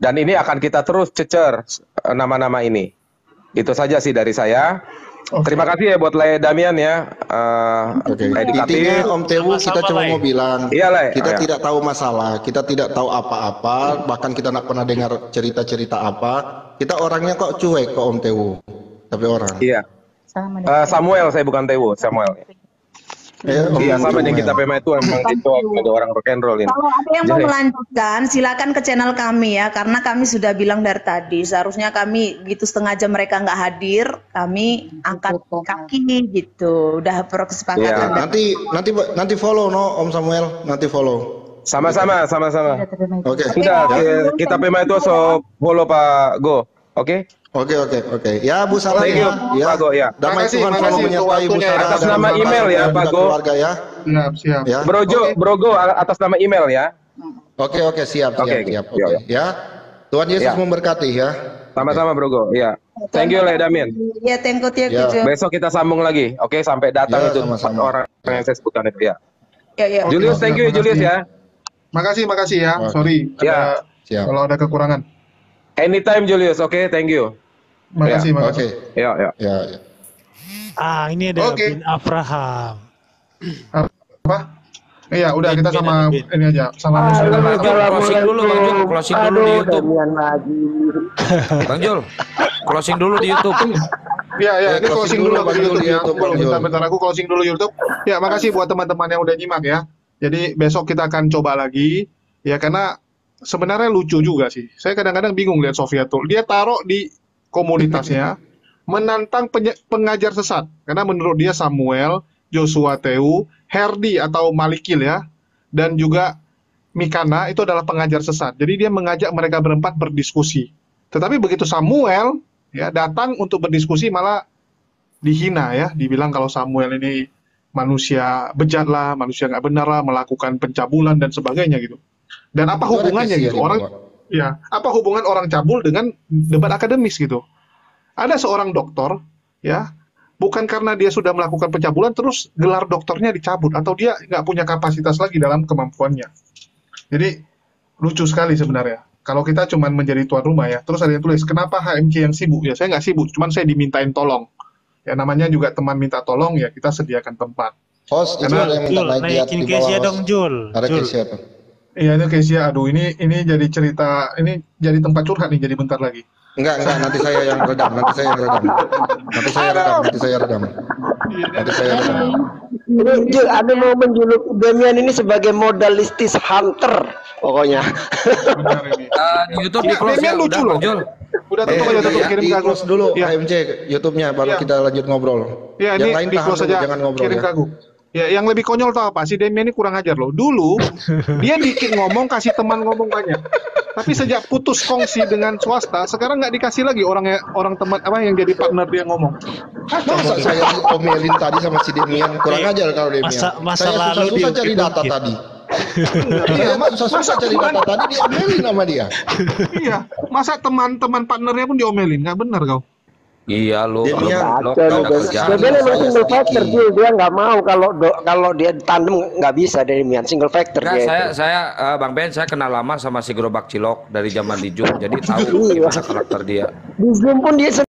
Dan ini akan kita terus cecer nama-nama ini. Itu saja sih dari saya. Terima kasih ya buat Le Damian ya. Oke. Edukatif. Intinya Om Tewu kita cuma mau bilang, Iya, Le. kita Iya. tidak tahu masalah, kita tidak tahu apa-apa, bahkan kita nggak pernah dengar cerita-cerita apa. Kita orangnya kok cuek kok Om Tewu, tapi orang. Iya. Samuel, saya bukan Tewu, Samuel. Iya, sama yang kita PMA itu emang itu ada orang rock and roll ini. Kalau ada yang mau Jadi- melanjutkan, silakan ke channel kami ya, karena kami sudah bilang dari tadi. Seharusnya kami gitu setengah jam mereka nggak hadir, kami angkat kaki gitu. Udah Iya. kesepakatan. Nanti follow no Om Samuel, nanti follow. Sama-sama. Oke. Sudah, kita PMA itu so follow Pak Go. Oke? Oke. Ya Bu Sarah Thank you, ya. Pak Go, ya. Damai Makasih, Tuhan makasih selalu untuk menyertai Bu waktunya. Sarah Atas dan nama Bapak email ya, dan Pak juga Go. keluarga ya. Siap. Ya. Brogo atas nama email ya. Oke, siap. Oke, Oke. ya. Ya. Tuhan Yesus Ya. memberkati ya. Sama-sama Brogo. Iya. Thank you Le Damin. Ya, thank you, Ya. Jo. Besok kita sambung lagi. Oke, sampai datang Ya, itu sama-sama. 4 orang yang saya sebutkan itu ya. Ya. Julius, thank you Julius ya. Makasih ya. Oke. Sorry Ya. Siap. kalau ada kekurangan. Anytime Julius. Oke, thank you. Makasih. Oke. Ya. Ya. Ini ada Oke. bin Abraham. Apa? Iya, udah kita Bin, sama Bin. ini aja, sama Muslim. Closing dulu Bang Jul, closing dulu di YouTube. Bang Jul, closing dulu di YouTube. Ya, ini closing closing dulu, dulu Bang di Jul, YouTube di ya. YouTube, Bang Jul. Bentar, aku closing dulu YouTube. Ya, makasih buat teman-teman yang udah nyimak ya. Jadi besok kita akan coba lagi ya karena sebenarnya lucu juga sih. Saya kadang-kadang bingung lihat Sofiatul. Dia taruh di komunitasnya menantang pengajar sesat karena menurut dia Samuel, Joshua Tewu, Herdi atau Malikil ya, dan juga Mikana itu adalah pengajar sesat. Jadi dia mengajak mereka berempat berdiskusi. Tetapi begitu Samuel ya datang untuk berdiskusi malah dihina ya, dibilang kalau Samuel ini manusia bejat lah, manusia nggak benar lah, melakukan pencabulan dan sebagainya gitu. Dan apa Itu ada hubungannya kesian gitu ini, orang? Pak. Ya, apa hubungan orang cabul dengan debat akademis gitu? Ada seorang dokter, ya, bukan karena dia sudah melakukan pencabulan terus gelar dokternya dicabut atau dia nggak punya kapasitas lagi dalam kemampuannya. Jadi lucu sekali sebenarnya. Kalau kita cuma menjadi tuan rumah ya, terus ada yang tulis, kenapa HMC yang sibuk? Ya saya nggak sibuk, cuman saya dimintain tolong. Ya namanya juga teman minta tolong, ya kita sediakan tempat. Host, itu Karena ada yang minta Jul, naik naikin di bawah Kezia host. dong Jul. Ada Jul. Kezia tuh. iya itu Kesia, aduh ini jadi cerita, ini jadi tempat curhat nih jadi bentar lagi. Enggak, nanti saya yang redam, nanti saya redam. Nanti saya redam. Jul, ada mau menjuluk Demian ini sebagai modalistis hunter pokoknya. Benar ini. Di YouTube di close Demian ya, lucu udah loh. Bang Jul. Udah tutup aja, tutup, kirim ke aku. close dulu Ya. HMC YouTube-nya, baru Iya. kita lanjut ngobrol. Ya, Yang ini lain di tahan close dulu, aja, jangan ngobrol kirim ya. ke aku. Ya, yang lebih konyol tau apa? Si Demian ini kurang ajar loh. Dulu dia dikit ngomong, kasih teman ngomong banyak. Tapi sejak putus kongsi dengan swasta, sekarang nggak dikasih lagi orang teman apa yang jadi partner dia ngomong. Masa saya diomelin tadi sama si Demian, kurang ajar kalau Demian. Masa Saya lalu susah-susah cari data diungkit. tadi. Iya, susah-susah cari data tadi diomelin sama dia. Iya, masa teman-teman partnernya pun diomelin, nggak benar kau. Iya lu. Demian. Ada kerjaan. Demian memang Saya single factor, sedikit. Jul. Dia nggak mau kalau dia tandem nggak bisa Demian single factor Enggak, dia. saya Bang Ben, saya kenal lama sama si Gerobak Cilok dari zaman di Zoom, jadi tahu gimana karakter dia. Di Zoom pun dia